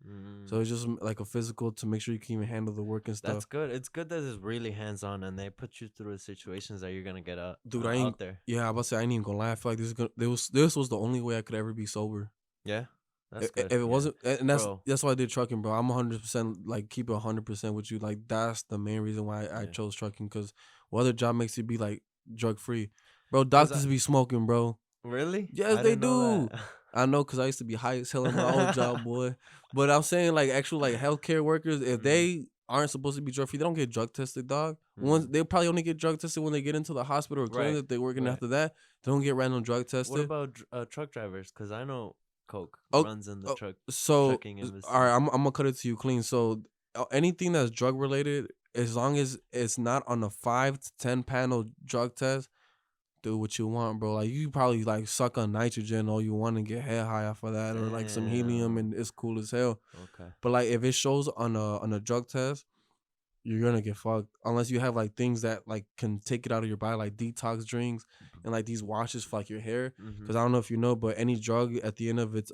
So Mm. it's just like a physical to make sure you can even handle the work and That's stuff. good. It's good that it's really hands on, and they put you through the situations that you're gonna get Dude, I ain't out there. yeah, I about to say I ain't even gonna lie. I feel like this was the only way I could ever be sober. Yeah. That's If good. it Yeah. wasn't, and Bro. that's why I did trucking, bro. I'm 100% like keep it 100% with you. Like that's the main reason why I Yeah. chose trucking. Because what other job makes you be like drug free, bro? Cause Doctors be smoking, bro. really, Yes, I they didn't know do. that. I know, cause I used to be high as hell in my old job, boy. But I'm saying like actual like healthcare workers, if Mhm. they aren't supposed to be drug free, they don't get drug tested, dog. Once Mhm. they probably only get drug tested when they get into the hospital or clinic Right. that they're working. Right. After that, they don't get random drug What tested. about truck drivers? Cause I know Coke Oh, runs in the oh so trucking all industry. right, I'm gonna cut it to you clean. So anything that's drug related, as long as it's not on a 5 to 10 panel drug test, do what you want, bro. Like you probably like suck on nitrogen all you want and get head high off of that, or like some helium, Damn. and it's cool as hell. Okay. But like if it shows on a drug test, you're gonna get fucked unless you have like things that like can take it out of your body, like detox drinks and like these washes for like your hair. Mhm. Because I don't know if you know, but any drug at the end of its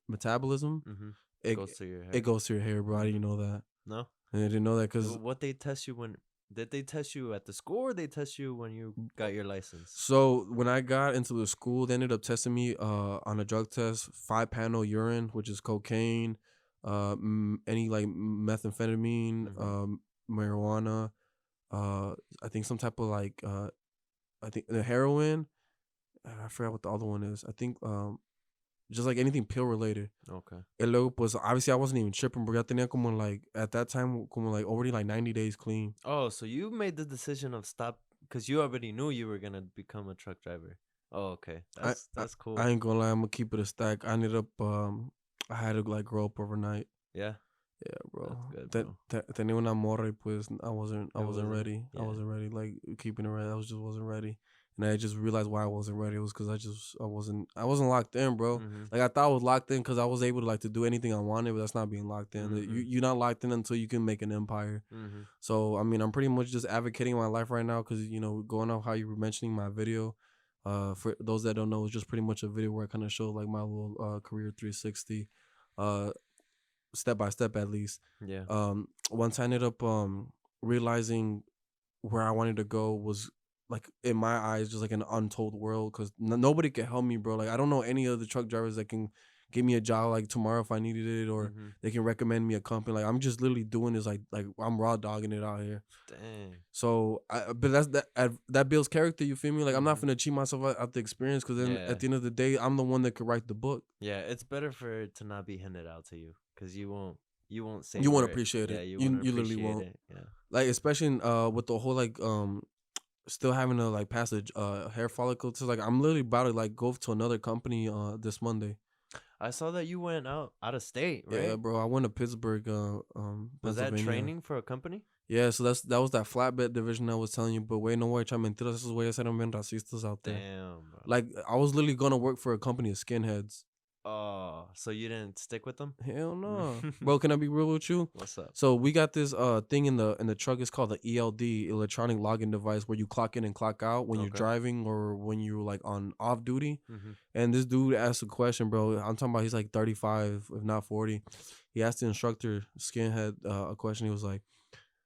metabolism, Mhm. it Goes to your it hair. goes to your hair, bro. I didn't Mhm. know that. No. And I didn't know that because What they test you when? Did they test you at the school or they test you when you got your license? so when I got into the school, they ended up testing me on a drug test, 5 panel urine, which is cocaine, any like methamphetamine, Mhm. marijuana, I think some type of like I think the heroin. I forgot what the other one is. I think just like anything pill related. Okay. Y luego pues obviously I wasn't even tripping, bro. Ya tenía como like at that time como like already like 90 days clean. Oh, so you made the decision of stop because you already knew you were gonna become a truck driver. Oh, okay. I, I That's I cool. ain't gonna lie, I'm gonna keep it a stack. I ended up I had to like grow up overnight. Yeah, Yeah, bro. that's good, That bro. tenía una morra y pues I It wasn't wasn't. ready. I Yeah. wasn't ready. Like keeping it right. I was just wasn't ready. And I just realized why I wasn't ready. It was because I wasn't locked in, bro. Mhm. Like I thought I was locked in because I was able to like to do anything I wanted, but that's not being locked in. Mhm. You're not locked in until you can make an empire. Mhm. So I mean, I'm pretty much just advocating my life right now because going off how you were mentioning my video. For those that don't know, it's just pretty much a video where I kind of show like my little career 360, uh, step by step at least. Yeah. Once I ended up realizing where I wanted to go was like in my eyes just like an untold world because nobody can help me, bro. Like I don't know any other truck drivers that can give me a job like tomorrow if I needed it, or Mhm. they can recommend me a company. Like I'm just literally doing this like I'm raw dogging it out here. Dang. So, but that builds character. You feel me? Like I'm not Mhm. gonna cheat myself out the experience because then Yeah. at the end of the day, I'm the one that could write the book. Yeah. It's better for it to not be handed out to you because you won't You won't savor it. appreciate Yeah, it. you won't You literally appreciate won't. it. Yeah. Like especially with the whole like still having to like pass a hair follicle to like I'm literally about to like go to another company this Monday. I saw that you went out of state, Yeah, right? bro. I went to Pittsburgh, Was that Pennsylvania. training for a company? Yeah, so that was that flatbed division I was telling you. But wait, no way, mentiras. Esos güeyes eran bien racistas out there. Damn, bro. Like I was literally gonna work for a company of skinheads. Oh, so you didn't stick with them? Hell no, bro. Can I be real with you? What's up? So we got this thing in the truck. It's called the ELD, electronic login device, where you clock in and clock out when you're Okay. driving or when you're like on off duty. Mm-hmm. And this dude asked a question, bro. I'm talking about he's like 35, if not 40. He asked the instructor, skinhead, a question. He was like,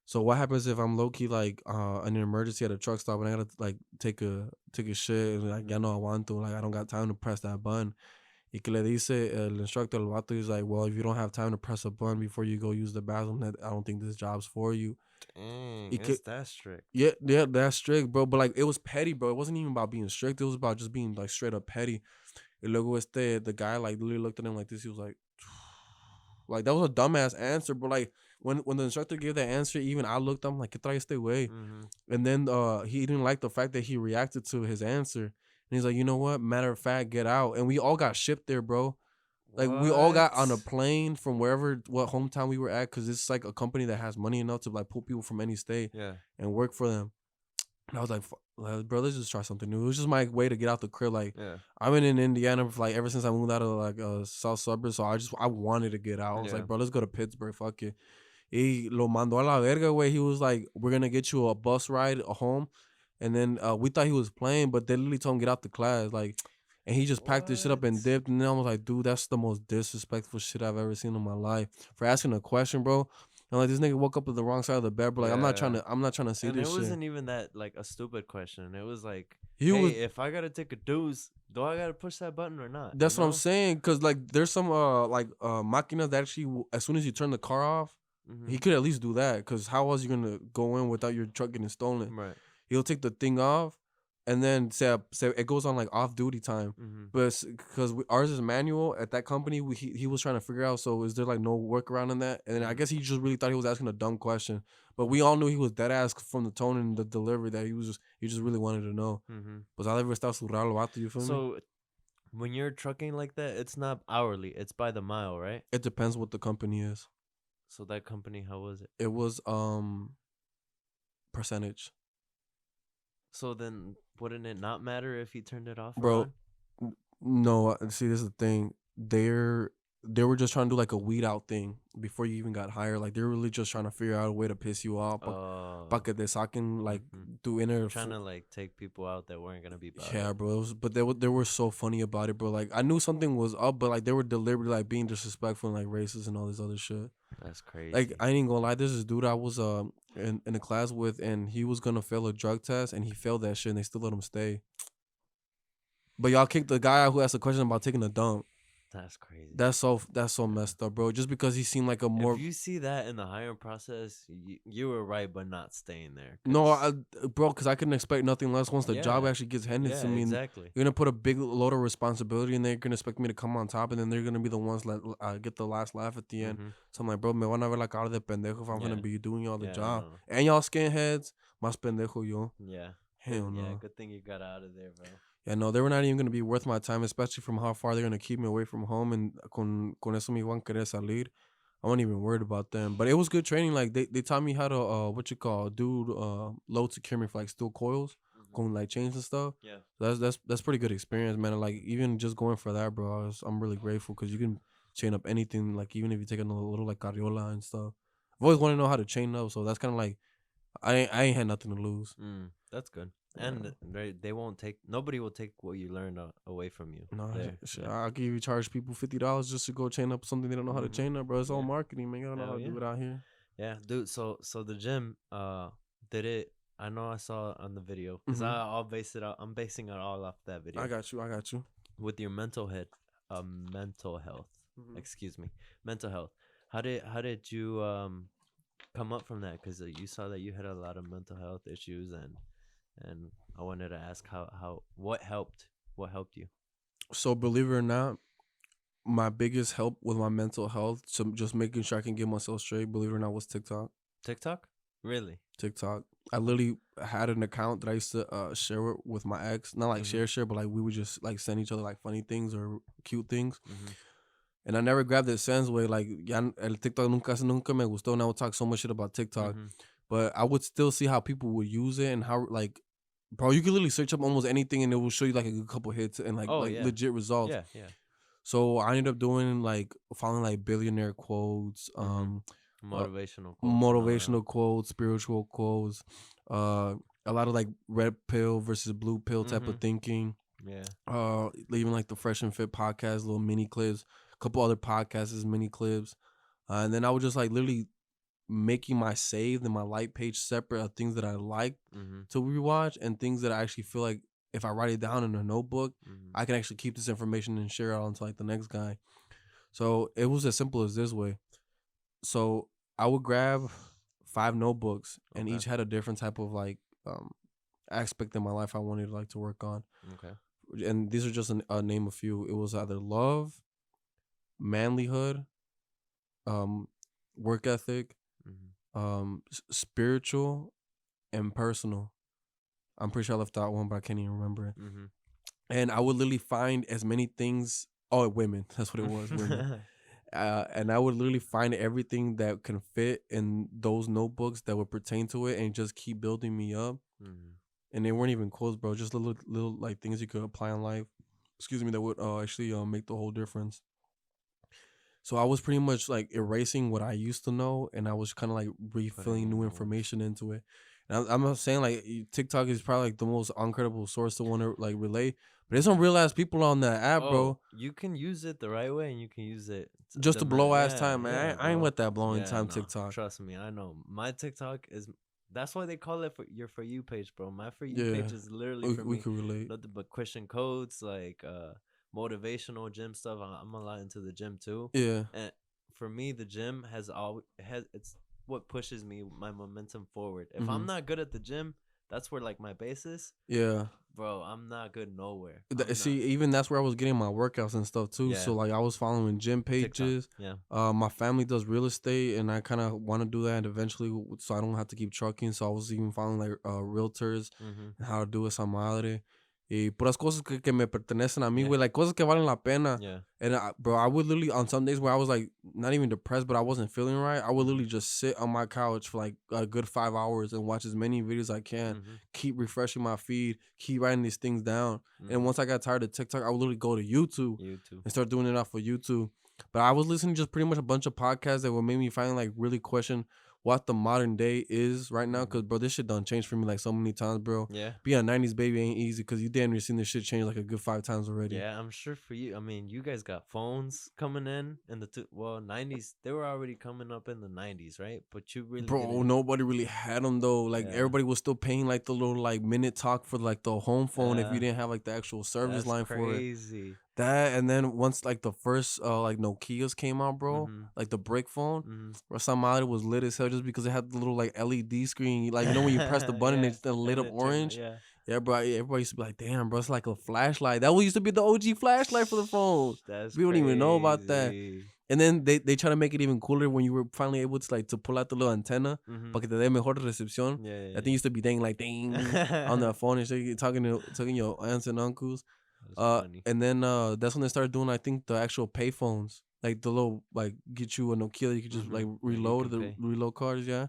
"So what happens if I'm low key like in an emergency at a truck stop and I gotta like take a shit and like ya no I want to, like I don't got time to press that button." Y que le dice el instructor al vato, he's like, "Well, if you don't have time to press a button before you go use the bathroom, then I don't think this job's for you." Dang, Y que, it's that strict. yeah, that's strict, bro. But like it was petty, bro. It wasn't even about being strict. It was about just being like straight up petty. Y luego the guy like literally looked at him like this. He was like that was a dumbass answer, but like when the instructor gave that answer, even I looked, I'm like, ¿Qué trae este way? Mm-hmm. And then he didn't like the fact that he reacted to his answer. And he's like, you know what? Matter of fact, get out. And we all got shipped there, bro. Like we all got on a What? plane from wherever what hometown we were at, because it's like a company that has money enough to like pull people from any state Yeah. and work for them. And I was like, bro, let's just try something new. It was just my way to get out the crib. Like Yeah. I've been in Indiana for like ever since I moved out of like south suburbs. So I wanted to get out. I was Yeah. like, bro, let's go to Pittsburgh. Fuck it. He lo mandó a la verga, way. He was like, we're gonna get you a bus ride home. And then we thought he was playing, but they literally told him get out the class. Like, and he just packed his shit up and What? dipped. And then I was like, dude, that's the most disrespectful shit I've ever seen in my life. For asking a question, bro. And like this nigga woke up at the wrong side of the bed, bro. Like Yeah. I'm not trying to see And it this shit. wasn't even that like a stupid question. It was like, He hey, was if I gotta take a deuce, do I gotta push that button or not? That's what I'm saying. Cause like there's some máquinas that actually as soon as you turn the car off, Mm-hmm. he could at least do that. Cause how else you gonna go in without your truck getting stolen? Right. He'll take the thing off, and then say it goes on like off duty time. Mm-hmm. But because ours is manual at that company, he was trying to figure out. So is there like no workaround in that? And then I guess he just really thought he was asking a dumb question. But we all knew he was dead ass from the tone and the delivery that he just really wanted to know. Mm-hmm. Pues ha de haber estado surrado el vato, you feel me? So when you're trucking like that, it's not hourly; it's by the mile, right? It depends what the company is. So that company, how was it? It was percentage, So then, wouldn't it not matter if he turned it off or bro. on? No, see, this is the thing. They were just trying to do like a weed out thing before you even got hired. Like they're really just trying to figure out a way to piss you off, pa Oh, que te saquen like mm-hmm. tu inner. Trying to like take people out that weren't gonna be about Yeah, it. bro. But they were so funny about it, bro. Like I knew something was up, but like they were deliberately like being disrespectful and like racist and all this other shit. That's Like crazy. I ain't gonna lie, there's this dude I was in a class with, and he was gonna fail a drug test, and he failed that shit, and they still let him stay. But y'all kicked the guy out who asked a question about taking a dump. That's crazy. That's so Yeah. messed up, bro. Just because he seemed like a If more you see that in the hiring process, you were right, but not staying there. no, Cause bro, because I couldn't expect nothing less once the job yeah, actually gets handed yeah, to me. And exactly. you're gonna put a big load of responsibility, and they're gonna expect me to come on top, and then they're gonna be the ones that get the last laugh at the end. Mm-hmm. So I'm like, bro, me van a ver la cara de pendejo if I'm gonna Yeah, be doing all the yeah, I job. know. And y'all skinheads, más pendejo yo. Yeah, Hell yeah. no. Good thing you got out of there, bro. Yeah, no, they were not even gonna be worth my time, especially from how far they're gonna keep me away from home. And con eso me iban a querer salir. I wasn't even worried about them. But it was good training. Like they taught me how to what you call do load securement for like steel coils, Mm-hmm. going like chains and stuff. Yeah. So that's pretty good experience, man. And, like even just going for that, bro, I'm really grateful because you can chain up anything. Like even if you take a little like carriola and stuff. I've always wanted to know how to chain up, so that's kind of like I ain't had nothing to lose. That's good. Yeah. And they won't take. Nobody will take what you learned away from you. No, There. shit, Yeah. I'll give you charge people $50 just to go chain up something they don't know how to Mm-hmm. chain up, bro. It's all Yeah. marketing, man. You don't know how Hell to do yeah. it out here. Yeah, dude. So the gym did it. I know I saw it on the video because Hmm. I'll base it out. I'm basing it all off that I video got you. I got you. with your mental health. Hmm. Excuse me, mental health. How did you come up from that? Because you saw that you had a lot of mental health issues, and I wanted to ask how what helped you. So believe it or not, my biggest help with my mental health, so just making sure I can get myself straight, believe it or not, was TikTok. TikTok, really? TikTok. I literally had an account that I used to share it with my ex. Not like Mhm. share, but like we would just like send each other like funny things or cute things. Mhm. And I never grabbed it sense way. Like ya el TikTok nunca me gustó. And I would talk so much shit about TikTok. Mhm. But I would still see how people would use it and how like bro, you can literally search up almost anything and it will show you like a good couple hits and like Oh like yeah. legit results. Yeah. Yeah. So I ended up doing like following like billionaire quotes, Mhm. uh, Motivational quotes and all that. motivational quotes, spiritual quotes, uh, a lot of like red pill versus blue pill type of Mhm. thinking. Yeah. Even like the Fresh and Fit podcast, little mini clips, a couple other podcasts, mini clips, and then I would just like literally making my saved and my like page separate of things that I like Mhm. to rewatch and things that I actually feel like if I write it down in a notebook, Mhm. I can actually keep this information and share it on to like the next guy. So it was as simple as this way. So I would grab 5 notebooks and Okay. each had a different type of like um aspect in my life I wanted like to work on. Okay. And these are just a name a few. It was either love, manlyhood, um, work ethic, Mhm. spiritual, and personal. I'm pretty sure I left out one, but I can't even remember it. Mhm. And I would literally find as many things. Oh, women. That's what it was. Women. And I would literally find everything that can fit in those notebooks that would pertain to it, and just keep building me up. Mhm. And they weren't even quotes, bro. Just little like things you could apply in life. Excuse me, that would actually make the whole difference. So I was pretty much like erasing what I used to know, and I was kind of like Putting refilling in new new ones. information into it. And I'm not saying like TikTok is probably like the most incredible source to want to like relate, but there's some real ass people on that app, Oh, bro. you can use it the right way, and you can use it Just to blow ass yeah, time, man. yeah, I ain't bro. with that blowing Yeah, time no, TikTok. trust me, I know. My TikTok is that's why they call it for your for you page, bro. My for you Yeah, page is literally we, for we me could relate. nothing but Christian codes, like motivational gym stuff. I'm a lot into the gym too, Yeah, and for me, the gym has it's what pushes me my momentum forward. If I'm mm-hmm. not good at the gym, that's where like my base is, Yeah. bro. I'm not good nowhere. I'm not. See, even that's where I was getting my workouts and stuff too. Yeah, So like I was following gym TikTok. pages. Yeah. My family does real estate, and I kind of want to do that eventually, so I don't have to keep trucking. So I was even following like realtors Mm-hmm. and how to do it, some reality. Y puras cosas que me pertenecen a mí, Yeah. güey. Like, cosas que valen la pena. Yeah. And, bro, I would literally, on some days where I was, like, not even depressed, but I wasn't feeling right, I would Mhm. literally just sit on my couch for, like, a good 5 hours and watch as many videos as I can. Mhm. Keep refreshing my feed. Keep writing these things down. And Mhm. once I got tired of TikTok, I would literally go to YouTube You too. and start doing it off of YouTube. But I was listening to just pretty much a bunch of podcasts that would make me finally, like, really question what the modern day is right now. Cause Mhm. bro, this shit done changed for me like so many times, bro. Yeah. Being a 90s baby ain't easy because you damn near seen this shit change like a good 5 times already. Yeah, I'm sure for you. I mean, you guys got phones coming in the 90s. They were already coming up in the 90s, right? But you really Bro, didn't. nobody really had them though. Like Yeah. everybody was still paying like the little like minute talk for like the home phone if you Yeah. didn't have like the actual service That's line for it. crazy. That and then once like the first like Nokias came out, bro, Mhm. like the brick phone, Mhm. or somehow it was lit as hell just because it had the little like LED screen. Like you know when you press the button, Yeah. it just lit And up it turned. orange. Yeah. Yeah, bro. Everybody used to be like, "Damn, bro, it's like a flashlight." That used to be the OG flashlight for the phone. That's We don't even know about that. crazy. And then they try to make it even cooler when you were finally able to like to pull out the little antenna Mhm. para que te dé mejor recepción. Yeah. That Yeah. thing used to be dang like ding on the phone and shit, you talking your aunts and uncles. That's funny. And then that's when they started doing I think the actual pay phones, like the little like get you a Nokia you could just like Like you reload can pay. cards, yeah.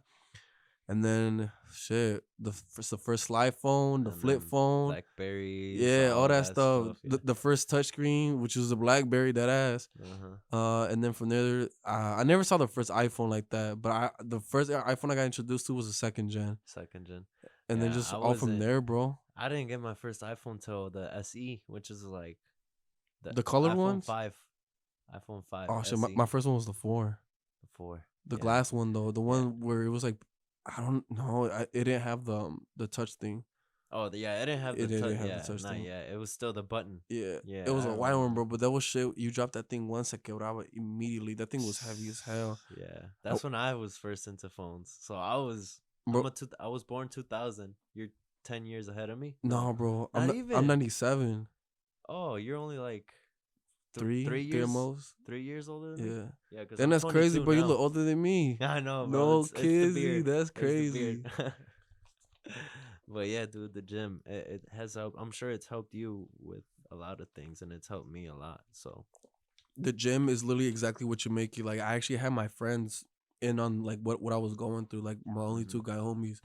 And then shit, the first slide phone, the And flip then phone, Blackberries, yeah, all all that that stuff. stuff. Yeah. The first touchscreen, which was a BlackBerry, that ass. Uh-huh. And then from there, I never saw the first iPhone like that, but the first iPhone I got introduced to was the second gen, Second gen. and then Yeah, just all from there, bro. I didn't get my first iPhone till the SE, which is like the The colored iPhone ones. 5. iPhone 5 Oh shit, SE my first one was the 4, before. the Yeah. glass one though, the Yeah. one where it was like, I don't know, it didn't have the touch thing. Oh, yeah, it didn't have It the didn't touch. have the Yeah, touch not thing. yet. It was still the button. Yeah, Yeah, it was I a white one, remember. bro. But that was shit. You dropped that thing once, I quebraba immediately. That thing was heavy as hell. Yeah, I, that's when I was first into phones. So bro, I was born 2000. You're 10 years ahead of me? no, bro. Not I'm even. 97. Oh, you're only like Three, 3 at most. 3 years older than me. Yeah. Yeah, because Then I'm that's crazy, 22 bro. You look now. older than me. I know, bro. No It's the kizzy. beard. That's It's the beard. crazy. But yeah, dude, the gym it has helped. I'm sure it's helped you with a lot of things, and it's helped me a lot. So The gym is literally exactly what you make you. Like I actually had my friends in on like what I was going through. Like my only mhm. two guy homies,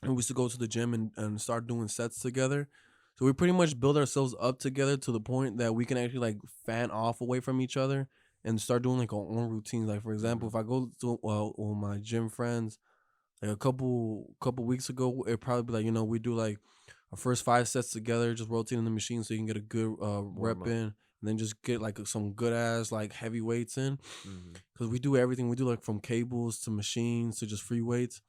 and we used to go to the gym and start doing sets together. So we pretty much build ourselves up together to the point that we can actually like fan off away from each other and start doing like our own routines. Like for example, Mhm. if I go to with my gym friends, like a couple weeks ago, it'd probably be like we do like our first 5 sets together, just rotating the machine so you can get a good Warm rep up. in, and then just get like some good ass like heavy weights in, Mhm. because we do everything. We do like from cables to machines to just free weights,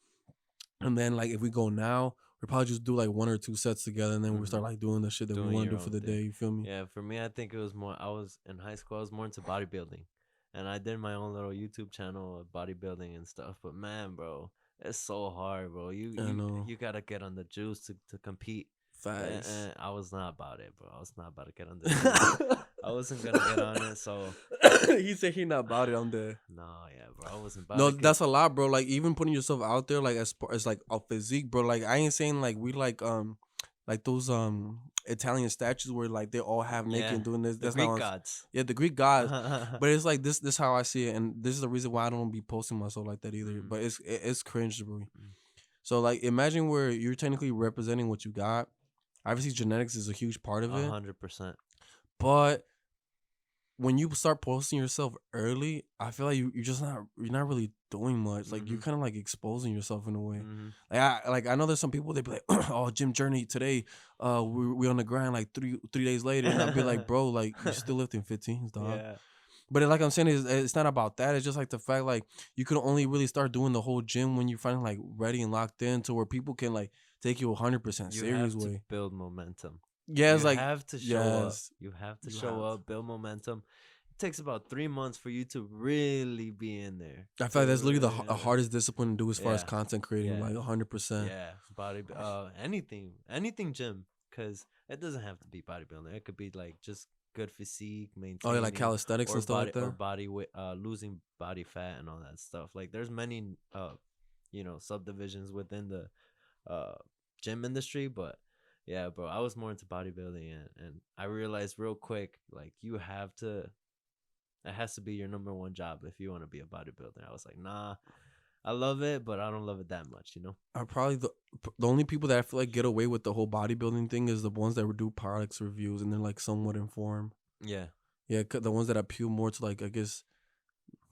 and then like if we go now, we probably just do like 1 or 2 sets together, and then we start Mhm. like doing the shit that we Doing want to your do for own the thing. day. You feel me? Yeah, for me, I think it was more. I was in high school. I was more into bodybuilding, and I did my own little YouTube channel of bodybuilding and stuff. But man, bro, it's so hard, bro. You I you know. you gotta get on the juice to compete. Facts. And I was not about it, bro. I was not about to get on the juice. I wasn't gonna get on it, so He said he not about it on there. no, yeah, bro. I wasn't about No, it, cause that's a lot, bro. Like even putting yourself out there, like as like a physique, bro. Like I ain't saying like we like those Italian statues where like they all have naked yeah, and doing this. the That's not Greek what gods. yeah, the Greek gods. But it's like this how I see it, and this is the reason why I don't be posting myself like that either. Mhm. But it's cringe, bro. Mm. So like imagine where you're technically representing what you got. Obviously, genetics is a huge part of it, 100%. but when you start posting yourself early, I feel like you're not really doing much. Like you're Mhm. kind of like exposing yourself in a way. Mhm. I know there's some people they be like, oh, gym journey today. We on the grind like three days later, and I'll be like, bro, like you're still lifting 15s, dog. Yeah. But like I'm saying, it's not about that. It's just like the fact like you could only really start doing the whole gym when you're finally like ready and locked in to where people can like take you 100% You serious have to way. build momentum. Yeah, You it's like have to show up. yes, You have to you show have. up, build momentum. It takes about 3 months for you to really be in there. I feel To like that's literally really the in there. hardest discipline to do as far as Yeah. content creating, Yeah. like 100%. Yeah. Anything gym, cuz it doesn't have to be bodybuilding. It could be like just good physique, Oh yeah, like maintaining calisthenics and stuff like that. body weight, losing body fat and all that stuff. Like there's many subdivisions within the uh gym industry, but Yeah, bro. I was more into bodybuilding, and I realized real quick, like you have to. It has to be your number one job if you want to be a bodybuilder. I was like, nah, I love it, but I don't love it that much, you know? Are probably the only people that I feel like get away with the whole bodybuilding thing is the ones that would do products reviews and they're like somewhat informed. Yeah. Yeah, the ones that appeal more to like I guess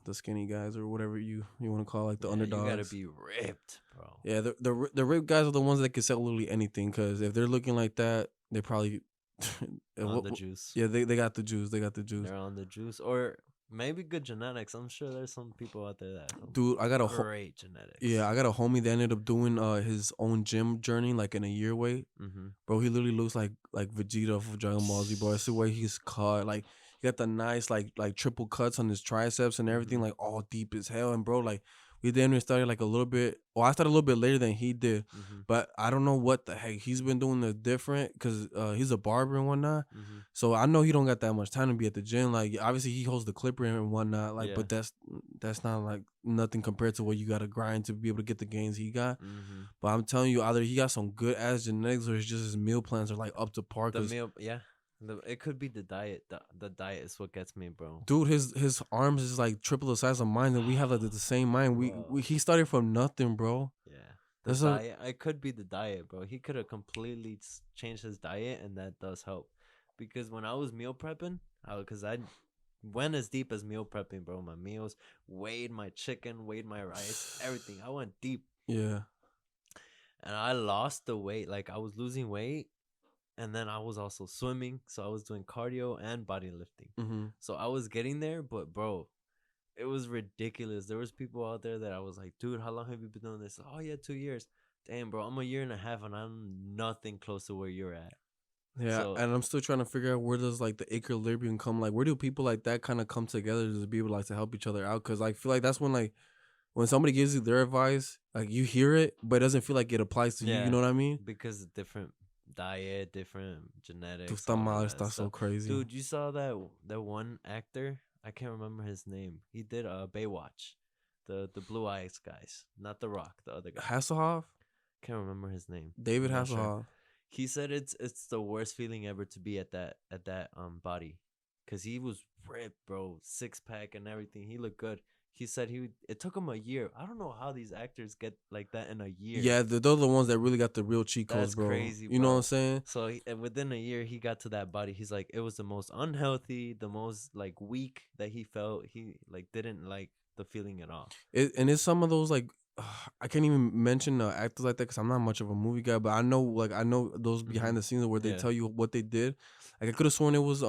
the skinny guys or whatever you want to call like the Yeah, you gotta underdogs. be ripped, bro. Yeah, the ripped guys are the ones that can sell literally anything. Because if they're looking like that, they probably On the juice. yeah they got the juice. They got the juice. They're on the juice. Or maybe good genetics. I'm sure there's some people out there that have Dude, great genetics. yeah, I got a homie that ended up doing his own gym journey like in a year weight. Mm-hmm. Bro, he literally looks like Vegeta from Dragon Ball Z, bro. It's the way he's cut. Like he got the nice like triple cuts on his triceps and everything, Mm-hmm. like all deep as hell. And bro, like we then started like a little bit. Well, I started a little bit later than he did, Mm-hmm. but I don't know what the heck he's been doing the different because he's a barber and whatnot. Mm-hmm. So I know he don't got that much time to be at the gym. Like obviously he holds the clipper and whatnot. Like, Yeah. but that's not like nothing compared to what you got to grind to be able to get the gains he got. Mm-hmm. But I'm telling you, either he got some good ass genetics or it's just his meal plans are like up to par. The Cause meal, yeah. It could be the diet. The diet is what gets me, bro. dude, his arms is like triple the size of mine, and we have like the same mind. We Bro. he started from nothing, bro. Yeah. The That's a diet. It could be the diet, bro. He could have completely changed his diet, and that does help. Because when I was meal prepping, because I went as deep as meal prepping, bro. My meals, weighed my chicken, weighed my rice, everything. I went deep, yeah. and I lost the weight. Like I was losing weight, and then I was also swimming, so I was doing cardio and bodybuilding. Mm-hmm. So I was getting there, but bro, it was ridiculous. There was people out there that I was like, dude, how long have you been doing this? Oh yeah, 2 years. Damn, bro, I'm a year and a half, and I'm nothing close to where you're at. Yeah, So and I'm still trying to figure out where does like the equilibrium come. Like, where do people like that kind of come together to be able like to help each other out? Because I feel like that's when like when somebody gives you their advice, like you hear it, but it doesn't feel like it applies to you. You yeah, know what I mean? because different diet, different Tu genetics, está all mal, of that está so stuff. crazy. Dude, you saw that one actor? I can't remember his name. He did Baywatch, the blue eyes guys, not The Rock, the other guy. Hasselhoff, Can't remember his name. David I'm not sure. Hasselhoff. He said it's the worst feeling ever to be at that body, cause he was ripped, bro, 6 pack and everything. He looked good. He said it took him a year. I don't know how these actors get like that in a year. Yeah, those are the ones that really got the real cheat codes, That's bro. crazy, You know what I'm bro. saying? So within a year, he got to that body. He's like, it was the most unhealthy, the most like weak that he felt. He like didn't like the feeling at all. And it's some of those like I can't even mention actors like that because I'm not much of a movie guy, but I know those Mm-hmm. behind the scenes where they Yeah. tell you what they did. Like I could have sworn it was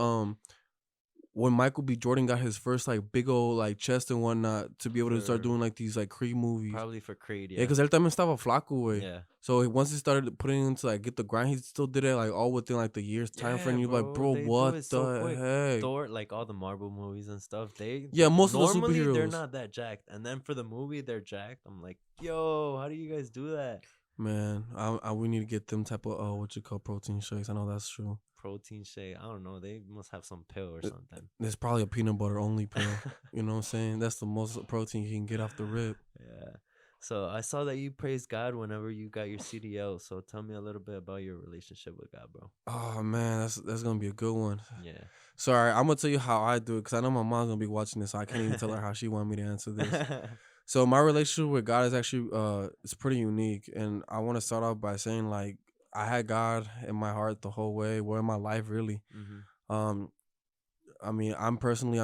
when Michael B. Jordan got his first like big old like chest and whatnot to be able to start For doing like these like Creed movies. probably for Creed, Yeah, yeah. because él también estaba flaco, way. Yeah. So once he started putting into like get the grind, he still did it like all within like the year's time Yeah, frame. You're like, bro, bro, they do what it so the quick. heck? Thor, like all the Marvel movies and stuff, Yeah, most of the normally they're superheroes. not that jacked, and then for the movie they're jacked. I'm like, yo, how do you guys do that? Man, we need to get them type of what you call protein shakes. I know that's true. Protein shake, I don't know. They must have some pill or It- something. There's probably a peanut butter only pill. You know what I'm saying? That's the most protein you can get off the rip. Yeah. So I saw that you praised God whenever you got your CDL. So tell me a little bit about your relationship with God, bro. Oh man, that's gonna be a good one. Yeah. Sorry, I'm gonna tell you how I do it because I know my mom's gonna be watching this. So I can't even tell her how she want me to answer this. So my relationship with God is actually it's pretty unique, and I want to start off by saying like I had God in my heart the whole way, or in my life really. Mm-hmm. Um, I mean, I'm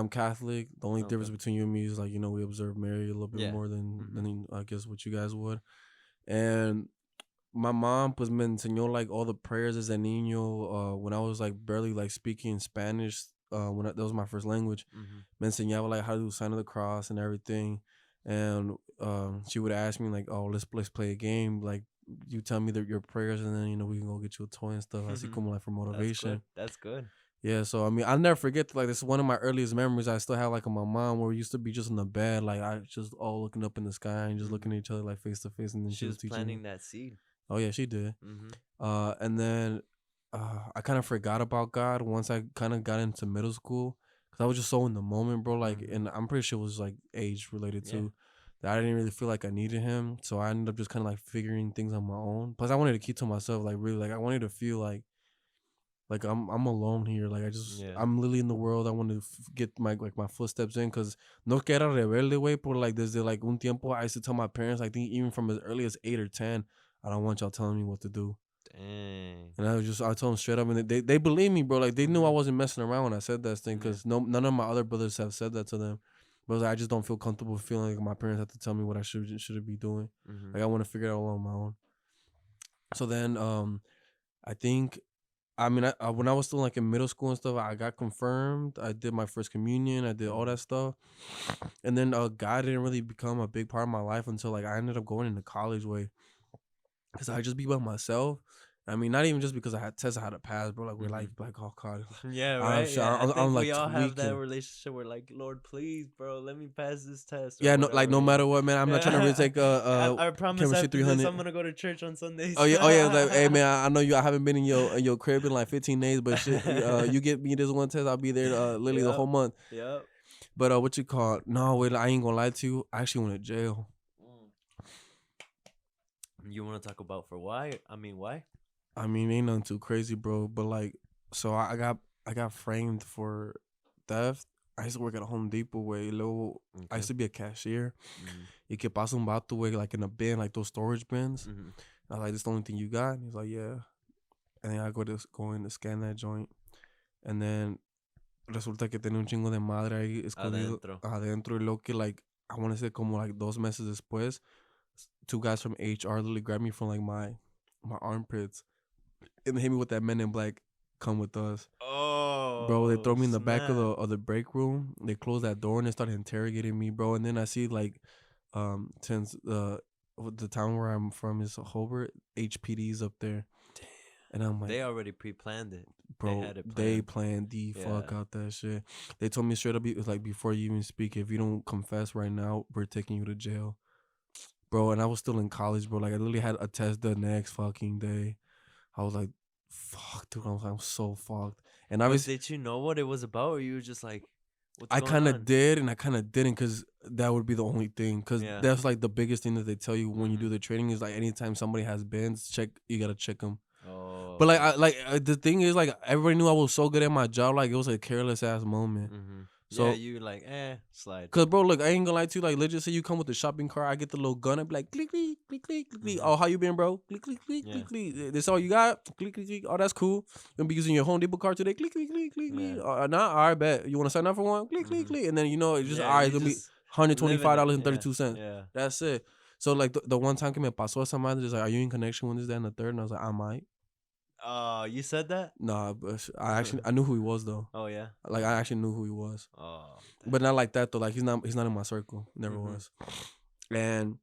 Catholic. The only difference Okay. between you and me is like we observe Mary a little bit Yeah. more than Mm-hmm. than I guess what you guys would. And my mom pues me enseñó like all the prayers as a niño when I was like barely like speaking Spanish that was my first language. Mm-hmm. Me enseñaba like how to do sign of the cross and everything. And she would ask me like, oh, let's play a game. Like you tell me your prayers and then we can go get you a toy and stuff. Así como like for motivation. That's good. Yeah, so I mean, I'll never forget. Like, this is one of my earliest memories. I still have like of my mom, where we used to be just in the bed, like I just all looking up in the sky and just looking at each other like face to face, and then She she was was teaching me. planting that seed. Oh yeah, she did. Mm-hmm. And then I kind of forgot about God once I kind of got into middle school because I was just so in the moment, bro. Like, Mhm. and I'm pretty sure it was like age related Yeah. too. that I didn't really feel like I needed him. So I ended up just kind of like figuring things on my own. Plus, I wanted to keep to myself, like really, like I wanted to feel like I'm alone here. Like Yeah. I'm literally in the world. I want to get my footsteps in, cause no que era rebelde, way, but like desde like un tiempo, I used to tell my parents, I think even from as early as 8 or 10, I don't want y'all telling me what to do. Dang. And I told them straight up, and they believe me, bro. Like they knew I wasn't messing around when I said that thing, cause none of my other brothers have said that to them. But I just don't feel comfortable feeling like my parents have to tell me what I should be doing. Like I want to figure it out all on my own. So then, I think, I mean, when I was still like in middle school and stuff, I got confirmed. I did my first communion. I did all that stuff, and then God didn't really become a big part of my life until like I ended up going into college way, cause I just be by myself. I mean, not even just because I had tests I had to pass, bro. Like we're like, oh God, Yeah, right. Yeah, I think I'm we like all have that tweaking. relationship where like, Lord, please, bro, let me pass this test or Yeah, no, like whatever. no You know. matter what, man. I'm not trying to retake I promise chemistry after this, 300. I'm gonna go to church on Sundays. Oh yeah. Like, hey man, I know you. I haven't been in your crib in like 15 days, but shit, you get me this one test, I'll be there literally the whole month. Yep. But what you call? No, wait, I ain't gonna lie to you. I actually went to jail. You want to talk about for why? I mean, why? I mean, ain't nothing too crazy, bro. But like, so I got framed for theft. I used to work at a Home Depot way. I used to be a cashier. Y que pasa un vato way like in a bin, like those storage bins. I was like, this the only thing you got? And he's like, yeah. And then I go in to scan that joint. And then resulta que tenía un chingo de madre ahí escondido adentro. Y lo que like, I want to say como like 2 meses después, 2 guys from HR literally grabbed me from like my armpits and hit me with that Men in Black, come with us. Oh, bro, they throw me in the back snap. of the break room. They close that door and they started interrogating me, bro. And then I see like, since the town where I'm from is Hobart, HPD's up there. Damn. And I'm like, they already pre-planned it. bro, They had it they planned. planned the fuck out that shit. They told me straight up, it was like, before you even speak, if you don't confess right now, we're taking you to jail. Bro, and I was still in college, bro. Like, I literally had a test the next fucking day. I was like, fuck, dude. I'm so fucked. And obviously, did you know what it was about, or you were just like, what's I going kind of on? did, and I kind of didn't, because that would be the only thing. Because that's like the biggest thing that they tell you when you do the training is like, anytime somebody has bins, you gotta check them. Oh. But like, the thing is, like, everybody knew I was so good at my job. Like, it was a careless ass moment. So, yeah, you like, slide. Cause bro, look, I ain't gonna lie to you. Like, legit, say you come with the shopping cart, I get the little gun and be like, click, click, click, click, click, click. Oh, how you been, bro? Click, click, click, click, click. This all you got? Click, click, click. Oh, that's cool. Gonna be using your Home Depot card today. Click, click, click, click, click. Nah, all right, bet. You wanna sign up for one? Click, click, click. And then it's just all right. It's gonna be $125.32. That's it. So like the one time que me pasó esa madre, just like, are you in connection with this, that, and the third? And I was like, I might. You said that? Nah, but I knew who he was though. Oh yeah. Like, I actually knew who he was. Oh. Damn. But not like that though. Like, he's not in my circle. Never was. And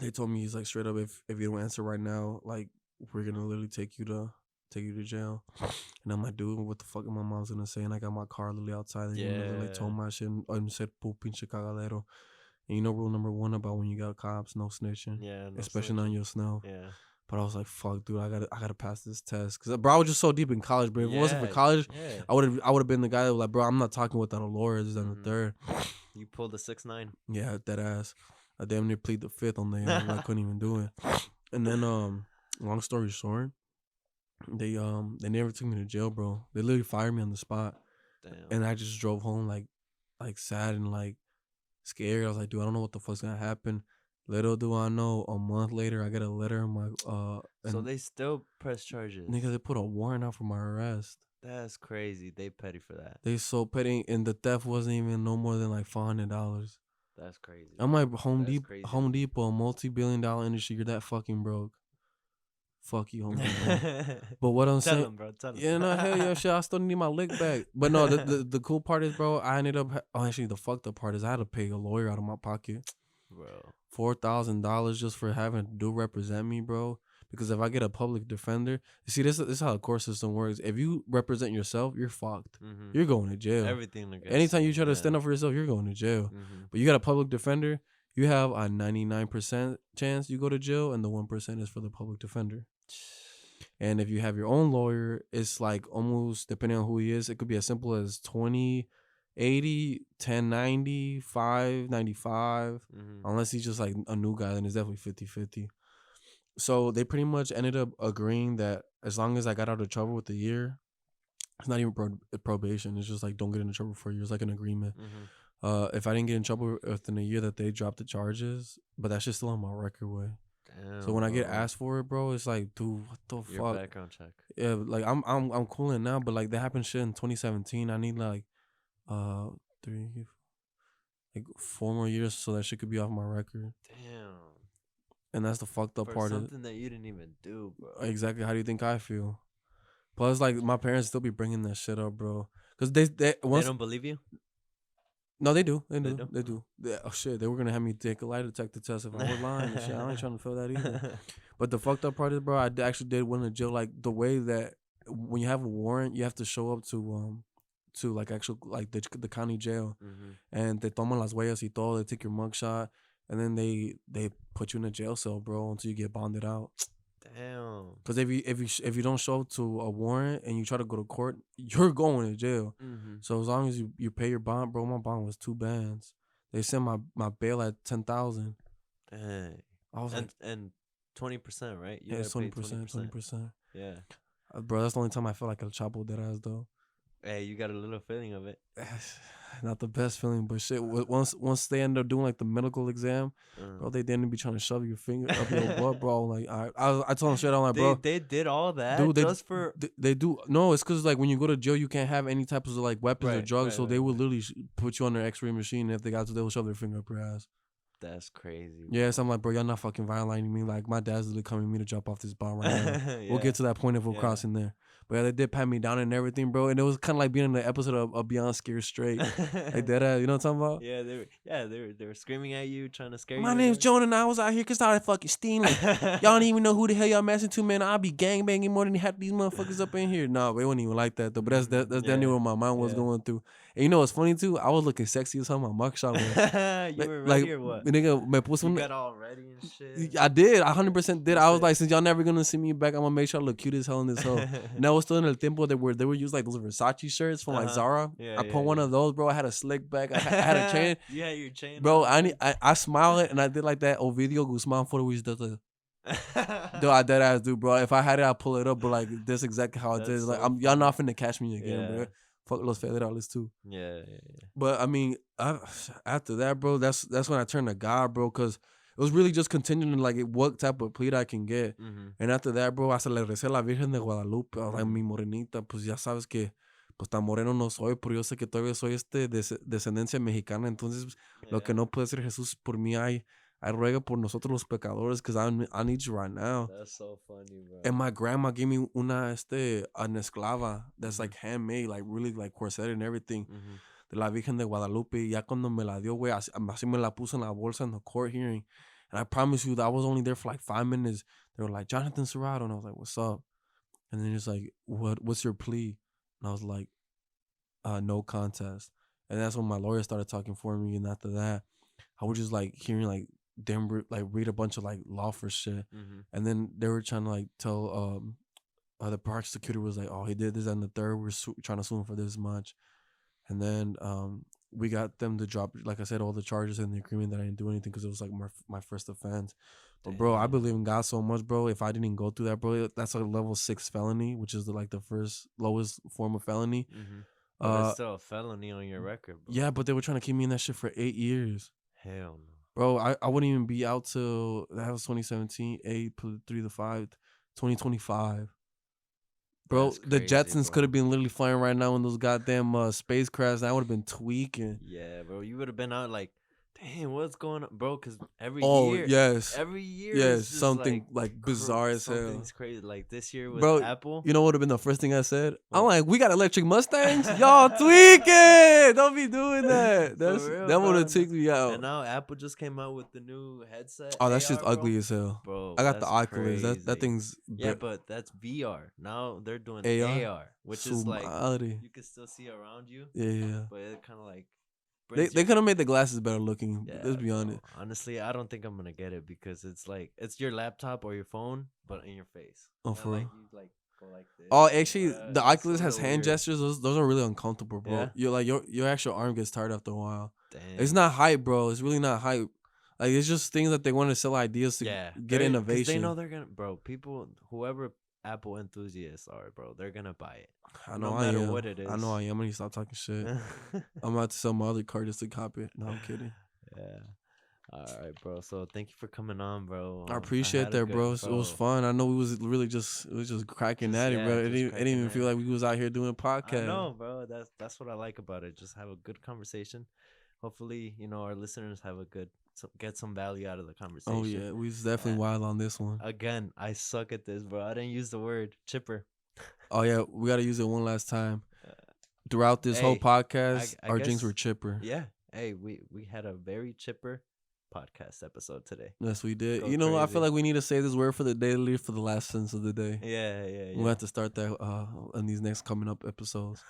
they told me, he's like, straight up, if you don't answer right now, like, we're gonna literally take you to jail. And I'm like, dude, what the fuck am my mom's gonna say? And I got my car literally outside. And literally told my shit and said, "Pu pinche cagadero." And you know rule number 1 about when you got cops, no snitching. Yeah, no especially snitching on your snow. Yeah. But I was like, fuck, dude, I gotta pass this test. Cause bro, I was just so deep in college, bro. If it wasn't for college, I would have been the guy that was like, bro, I'm not talking without a lawyer. This is the third. You pulled the 6'9". Yeah, that ass. I damn near plead the 5th on there. I couldn't even do it. And then long story short, they never took me to jail, bro. They literally fired me on the spot. Damn. And I just drove home like sad and like scared. I was like, dude, I don't know what the fuck's gonna happen. Little do I know, a month later, I get a letter in my so they still press charges. Nigga, they put a warrant out for my arrest. That's crazy. They petty for that. They so petty, and the theft wasn't even no more than like $400. That's crazy. I'm like, Home Depot, a multi-billion-dollar industry. You're that fucking broke. Fuck you, Home Depot. But what I'm saying, him, bro. Tell him. Yeah, no, hell yeah, shit. I still need my lick back. But no, the cool part is, bro, I ended up. Actually, the fucked up part is I had to pay a lawyer out of my pocket. Bro. $4,000 just for having to do represent me, bro. Because if I get a public defender, you see, this is how the court system works. If you represent yourself, you're fucked. You're going to jail. Everything. Anytime you try to stand up for yourself, you're going to jail. But you got a public defender, you have a 99% chance you go to jail, and the 1% is for the public defender. And if you have your own lawyer, it's like almost, depending on who he is, it could be as simple as 20 80, 1090, 595. Mm-hmm. Unless he's just like a new guy, then it's definitely 50-50. So they pretty much ended up agreeing that as long as I got out of trouble with the year, it's not even probation. It's just like don't get into trouble for a year. It's like an agreement. Mm-hmm. If I didn't get in trouble within a year, that they dropped the charges, but that shit's still on my record way. So Damn, when I get bro. asked for it, bro, it's like, dude, what the Your fuck? background check. Yeah, like I'm cooling now, but like that happened shit in 2017. I need like uh 3, like 4 more years so that shit could be off my record. Damn. And that's the fucked up For part of something that you didn't even do, bro. exactly. How do you think I feel? Plus, like my parents still be bringing that shit up, bro. Cause they They once don't believe you? no they do They do? they do. Oh shit, they were gonna have me take a lie detector test if I was lying and shit. I ain't trying to feel that either. But the fucked up part is, bro, actually did went to jail. Like the way that when you have a warrant, you have to show up to like actual like the county jail, Mm-hmm. and they toman las huellas y todo. They take your mugshot, and then they put you in a jail cell, bro, until you get bonded out. Damn. Because if you don't show up to a warrant and you try to go to court, you're going to jail. Mm-hmm. So as long as you pay your bond, bro, my bond was 2 bands. They sent my bail at 10,000. Dang. I was like, And 20%, right? You yeah, gotta it's pay 20%, 20%. Yeah. Bro, that's the only time I felt like El Chapo dead ass though. Hey, you got a little feeling of it. Not the best feeling, but shit. Once they end up doing like the medical exam, bro, they didn't be trying to shove your finger up your butt, bro. Like I told them straight, I'm like, bro, they did all that dude, just for they do. No, it's because like when you go to jail, you can't have any types of like weapons or right, drugs, right, so right, they will right. literally put you on their X-ray machine. And if they got to, they will shove their finger up your ass. That's crazy. Yeah, so I'm like, bro, y'all not fucking violating me. Like my dad's literally coming me to drop off this bomb right now. We'll Yeah. get to that point if we're Yeah. crossing there. But yeah, they did pat me down and everything, bro. And it was kind of like being in the episode of Beyond Scared Straight. Like that, you know what I'm talking about? Yeah, they were screaming at you, trying to scare My you. name's Jonah, and I was out here because I started fucking stealing. Y'all don't even know who the hell y'all messing to, man. I'll be gangbanging more than half these motherfuckers up in here. No, they wasn't even like that, though. But that's definitely what my mind was going through. And you know what's funny, too? I was looking sexy as hell in my mugshot. You were Like, ready or what? nigga, me puse You got all ready and shit. I did. I 100% did. I was Shit. like, since y'all never gonna see me back, I'm gonna make sure I look cute as hell in this hoe. And I was still in el tiempo they were using like those Versace shirts from like Zara. Yeah, I put one of those, bro. I had a slick back. I had a chain. You had your chain, Bro. on, I smiled it and I did like that Ovidio Guzman photo where he's does the. Dude, I dead ass dude, bro. If I had it, I'd pull it up. But like, that's exactly how it is. Like, so y'all not funny. finna catch me again, bro. Fuck Los Federales too. Yeah. But I mean, after that, bro, that's when I turned to God, bro, because it was really just continuing like what type of plead I can get. Mm-hmm. And after that, bro, hasta le recé a la Virgen de Guadalupe. I was like, mi morenita, pues ya sabes que pues tan moreno no soy, pero yo sé que todavía soy descendencia mexicana. Entonces, lo que no puede ser Jesús por mí, I ruega por nosotros los pecadores, because I need you right now. That's so funny, bro. And my grandma gave me an esclava that's like handmade, like really like corset and everything. De la Virgen de Guadalupe. Ya cuando me la dio, güey, así me la puse en la bolsa in the court hearing. And I promise you that I was only there for like 5 minutes. They were like, Jonathan Serrato. And I was like, what's up? And then it's like, what's your plea? And I was like, no contest. And that's when my lawyer started talking for me. And after that, I was just like hearing like them like read a bunch of like law for shit. And then they were trying to like tell the prosecutor was like, oh, he did this and the third. We're trying to sue him for this much. And then we got them to drop, like I said, all the charges in the agreement that I didn't do anything because it was like my first offense. But bro, I believe in God so much, bro. If I didn't go through that, bro, that's like a level 6 felony, which is like the first lowest form of felony. But it's still a felony on your record, bro. Yeah, but they were trying to keep me in that shit for 8 years. Hell no. Bro, I wouldn't even be out till, that was 2017, 8, 3 to 5, 2025. Bro, That's the crazy, Jetsons bro. could have been literally flying right now in those goddamn spacecrafts. I would have been tweaking. Yeah, bro. You would have been out like, damn, what's going on, bro? Because every year, yes, is just something like bizarre as hell. Something's crazy. Like this year with Bro, Apple. you know what would have been the first thing I said? What? I'm like, we got electric Mustangs? Y'all tweaking! Don't be doing that. That would have took me out. And now Apple just came out with the new headset. Oh, that shit's AR, ugly bro. as hell. Bro, I got the Oculus. Crazy. That thing's yeah, but that's VR. Now they're doing AR, which is like you can still see around you. Yeah. But it kind of like they could have made the glasses better looking. Yeah, let's be honest. Honestly, I don't think I'm gonna get it because it's like it's your laptop or your phone, but in your face. Oh, for real? You like go like this. Oh, actually, the That's a Oculus has little hand weird. gestures. Those are really uncomfortable, bro. Yeah. You're like your actual arm gets tired after a while. It's Dang. not hype, bro. It's really not hype. Like it's just things that they want to sell ideas to Yeah. get Because innovation. they know they're gonna, bro. People, whoever Apple enthusiasts are, bro, they're gonna buy it. I know No I matter am. what it is. I know I am. I need to stop talking shit. I'm about to sell my other car just to copy it. No, I'm kidding. Yeah. All right, bro. So thank you for coming on, bro. I appreciate that, bro. It was fun. I know we was really just cracking at it, bro. It didn't even feel like we was out here doing a podcast. I know, bro. That's what I like about it. Just have a good conversation. Hopefully, our listeners have get some value out of the conversation. Oh yeah, we was definitely wild on this one. Again, I suck at this, bro. I didn't use the word chipper. Oh yeah, we gotta use it one last time. Throughout this whole podcast, our drinks were chipper. Yeah. Hey, we had a very chipper podcast episode today. Yes, we did. Go I feel like we need to say this word for the daily for the last sentence of the day. Yeah. We'll have to start that in these next coming up episodes.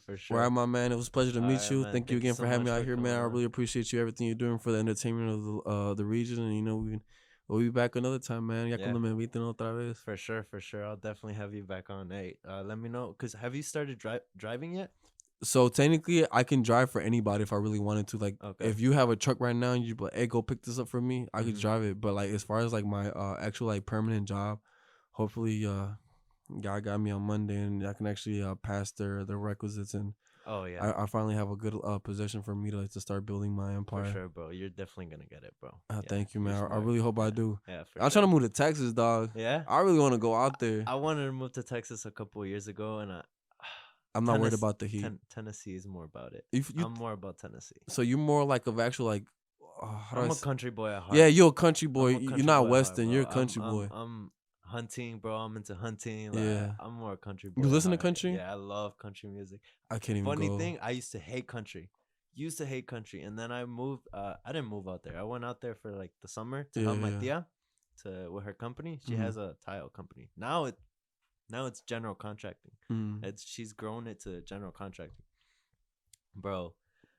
For sure. All right, my man. It was a pleasure to meet you. Man. Thank you again so for having me much out here, man. I really appreciate you, everything you're doing for the entertainment of the region. And we'll be back another time, man. Ya cuando me inviten otra vez. For sure. I'll definitely have you back on. Hey, let me know. Because have you started driving yet? So technically, I can drive for anybody if I really wanted to. Like, if you have a truck right now and you be like, hey, go pick this up for me, I could drive it. But like, as far as like my actual like permanent job, hopefully, God got me on Monday and I can actually pass their requisites and. Oh yeah, I finally have a good position for me to start building my empire. For sure, bro. You're definitely gonna get it, bro. Thank you, man. I really hope I do. Yeah, I'm trying to move to Texas, dog. Yeah, I really want to go out there. I wanted to move to Texas a couple of years ago, and I'm not worried about the heat. Tennessee is more about it. I'm more about Tennessee. So you're more like of actual like. I'm a country boy at heart. Yeah, you're a country boy. You're not Western. You're a country boy. I'm hunting, bro. I'm into hunting. Like, yeah, I'm more a country boy. You listen to country? Yeah, I love country music. I can't even. Funny thing, I used to hate country. And then I moved. I didn't move out there. I went out there for like the summer to help my tia with her company. She has a tile company. Now it's general contracting. She's grown it to general contracting. Bro,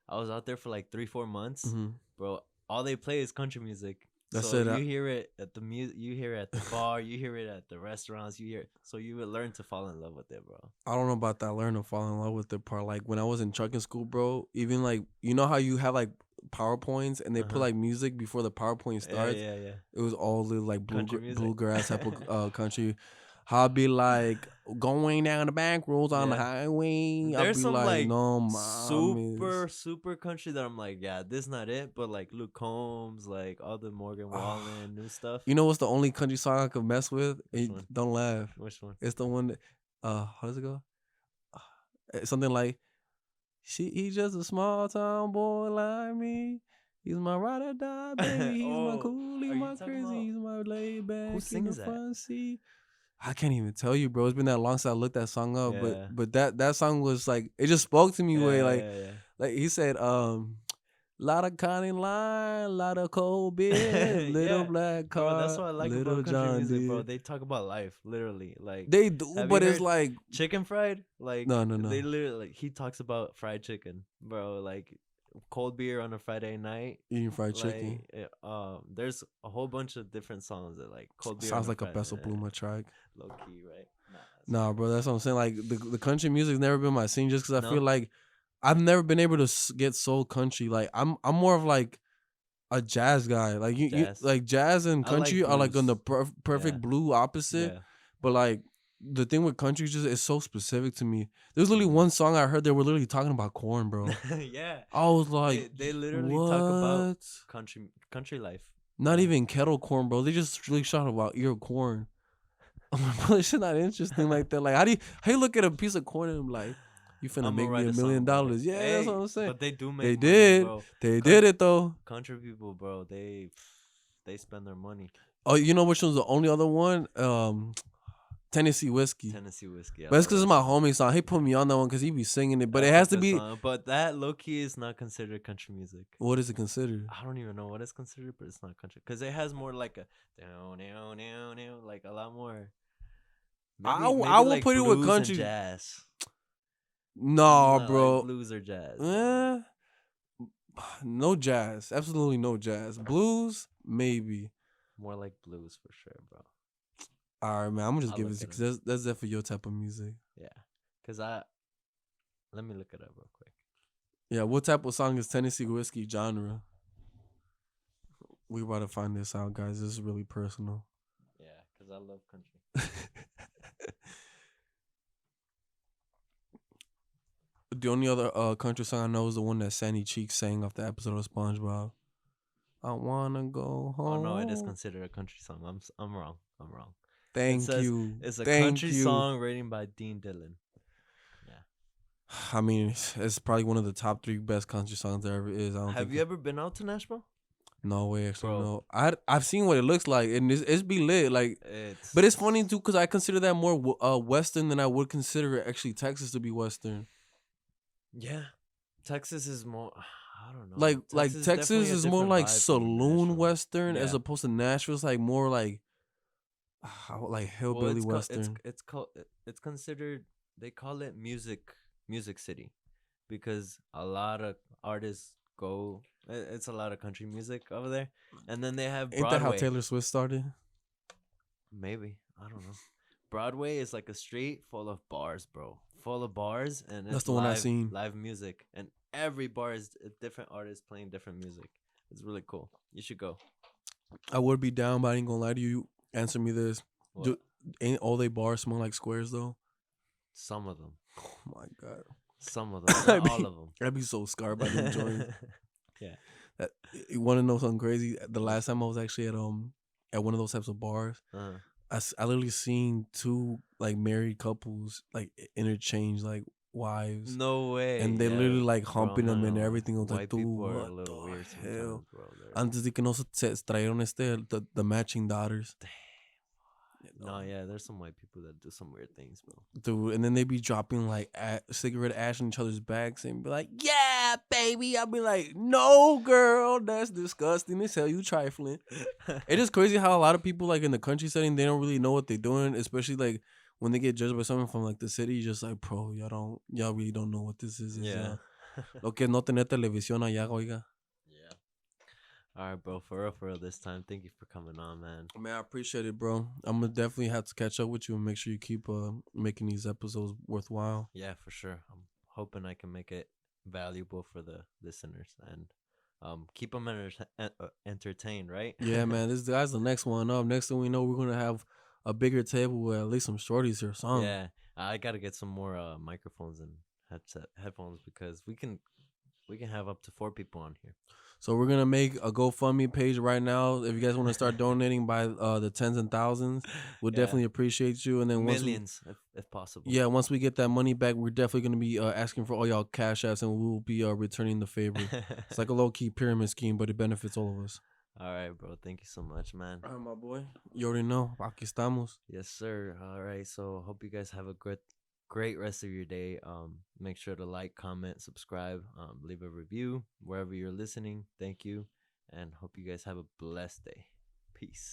I was out there for like 3-4 months. Bro, all they play is country music. That's so you hear it at the you hear it at the bar, you hear it at the restaurants, so you would learn to fall in love with it, bro. I don't know about that learn to fall in love with it part. Like when I was in trucking school, bro, even like how you have like PowerPoints and they put like music before the PowerPoint starts. Yeah. It was all the like bluegrass type of country. I'll be like going down the back roads on the highway. There's some like no, super country that I'm like, yeah, this is not it. But like Luke Combs, like all the Morgan Wallen, new stuff. You know what's the only country song I could mess with? Don't laugh. Which one? It's the one that, how does it go? Something like, he just a small town boy like me. He's my ride or die, baby. He's my cool, he's my crazy, he's my laid back. Who sings that? Front seat. I can't even tell you, bro. It's been that long since I looked that song up. But that song was like, it just spoke to me like he said, lot of Connie line, lot of cold beer, little black car. Bro, that's what I like about country music, bro. They talk about life, literally. Like they do, but it's like chicken fried. Like no. They literally he talks about fried chicken, bro. Like cold beer on a Friday night, eating fried chicken. There's a whole bunch of different songs that like cold beer. Sounds like a Bessel Bloomer track. Low key, right? Nah, bro, that's what I'm saying. Like the country music's never been my scene, just because I feel like I've never been able to get soul country. Like I'm more of like a jazz guy. Like you like jazz and country are like on the perfect blue opposite. But like the thing with country just is so specific to me. There's literally one song I heard they were literally talking about corn, bro. Yeah, I was like, they literally talk about country life. Not even kettle corn, bro. They just really shot about ear corn. I'm like, bro, this shit not interesting like that. Like, how you look at a piece of corn and I'm like, you finna make me $1 million? Yeah, that's what I'm saying. But they do make. They did. Bro. They did it though. Country people, bro, they spend their money. Oh, you know which one's the only other one? Tennessee whiskey. But it's because it's my homie song. He put me on that one because he be singing it. But it has to be. But that low key is not considered country music. What is it considered? I don't even know what it's considered, but it's not country because it has more like a like a lot more. I will like put it with country jazz. No, bro. Like blues or jazz. No jazz. Absolutely no jazz. Blues, maybe. More like blues for sure, bro. All right, man. I'm gonna just I'll give look it to you it up. because that's definitely your type of music. Yeah, cause let me look it up real quick. Yeah. What type of song is Tennessee Whiskey genre? We about to find this out, guys. This is really personal. Yeah, cause I love country. The only other country song I know is the one that Sandy Cheeks sang off the episode of SpongeBob. I wanna go home. Oh no, it is considered a country song. I'm wrong. I'm wrong. It Thank says you. it's a Thank country you. song rating by Dean Dillon. Yeah. I mean, it's probably one of the top 3 best country songs there ever is. I don't Have think. you ever been out to Nashville? No way, actually, Bro. no. I've seen what it looks like, and it's be lit. Like, It's but it's funny too because I consider that more Western than I would consider actually Texas to be Western. yeah. Texas is more. I don't know. Like is Texas definitely a is more different like vibe from saloon Nashville. Western as Yeah. opposed to Nashville's like more like hillbilly Well, Western. it's considered. They call it music city, because a lot of artists go. It's a lot of country music over there, and then they have Ain't that how Broadway. Taylor Swift started? Maybe, I don't know. Broadway is like a street full of bars, bro. Full of bars, and That's it's the one I seen. live music, and every bar is a different artist playing different music. It's really cool. You should go. I would be down, but I ain't gonna lie to you. Answer me this: What? Ain't all they bars smell like squares though? Some of them. Oh my god, Some of them. Not all of them. I'd be so scarred by them joints. Yeah. You want to know something crazy? The last time I was actually at one of those types of bars, Uh-huh. I literally seen 2 like married couples like interchange like wives. No way. And they literally like Bro, humping them and no. everything. I was like, White dude, people are a what little the weird hell? sometimes, bro. Antes de que no se trajeron the matching daughters. No, yeah, there's some white people that do some weird things, bro. Dude, and then they be dropping like cigarette ash on each other's backs and be like, yeah, baby. I'll be like, no, girl, that's disgusting as hell. You trifling. It is crazy how a lot of people like in the country setting, they don't really know what they're doing, especially like when they get judged by someone from like the city. Just like, bro, y'all really don't know what this is. Yeah. Lo que no tener televisión allá, oiga. Yeah. All right, bro. For real this time. Thank you for coming on, man. Man, I appreciate it, bro. I'm gonna definitely have to catch up with you and make sure you keep making these episodes worthwhile. Yeah, for sure. I'm hoping I can make it valuable for the listeners and keep them entertained, right? Yeah, man. This guy's the next one up. Next thing we know, we're gonna have a bigger table with at least some shorties or something. Yeah, I gotta get some more microphones and headphones because we can have up to 4 people on here. So we're gonna make a GoFundMe page right now. If you guys want to start donating by the tens and thousands, we'll definitely appreciate you. And then millions, if possible. Yeah, once we get that money back, we're definitely gonna be asking for all y'all cash apps, and we will be returning the favor. It's like a low key pyramid scheme, but it benefits all of us. All right, bro. Thank you so much, man. All right, my boy. You already know. Aquí estamos. Yes, sir. All right. So hope you guys have a great rest of your day. Make sure to like, comment, subscribe, leave a review wherever you're listening. Thank you, and hope you guys have a blessed day. Peace.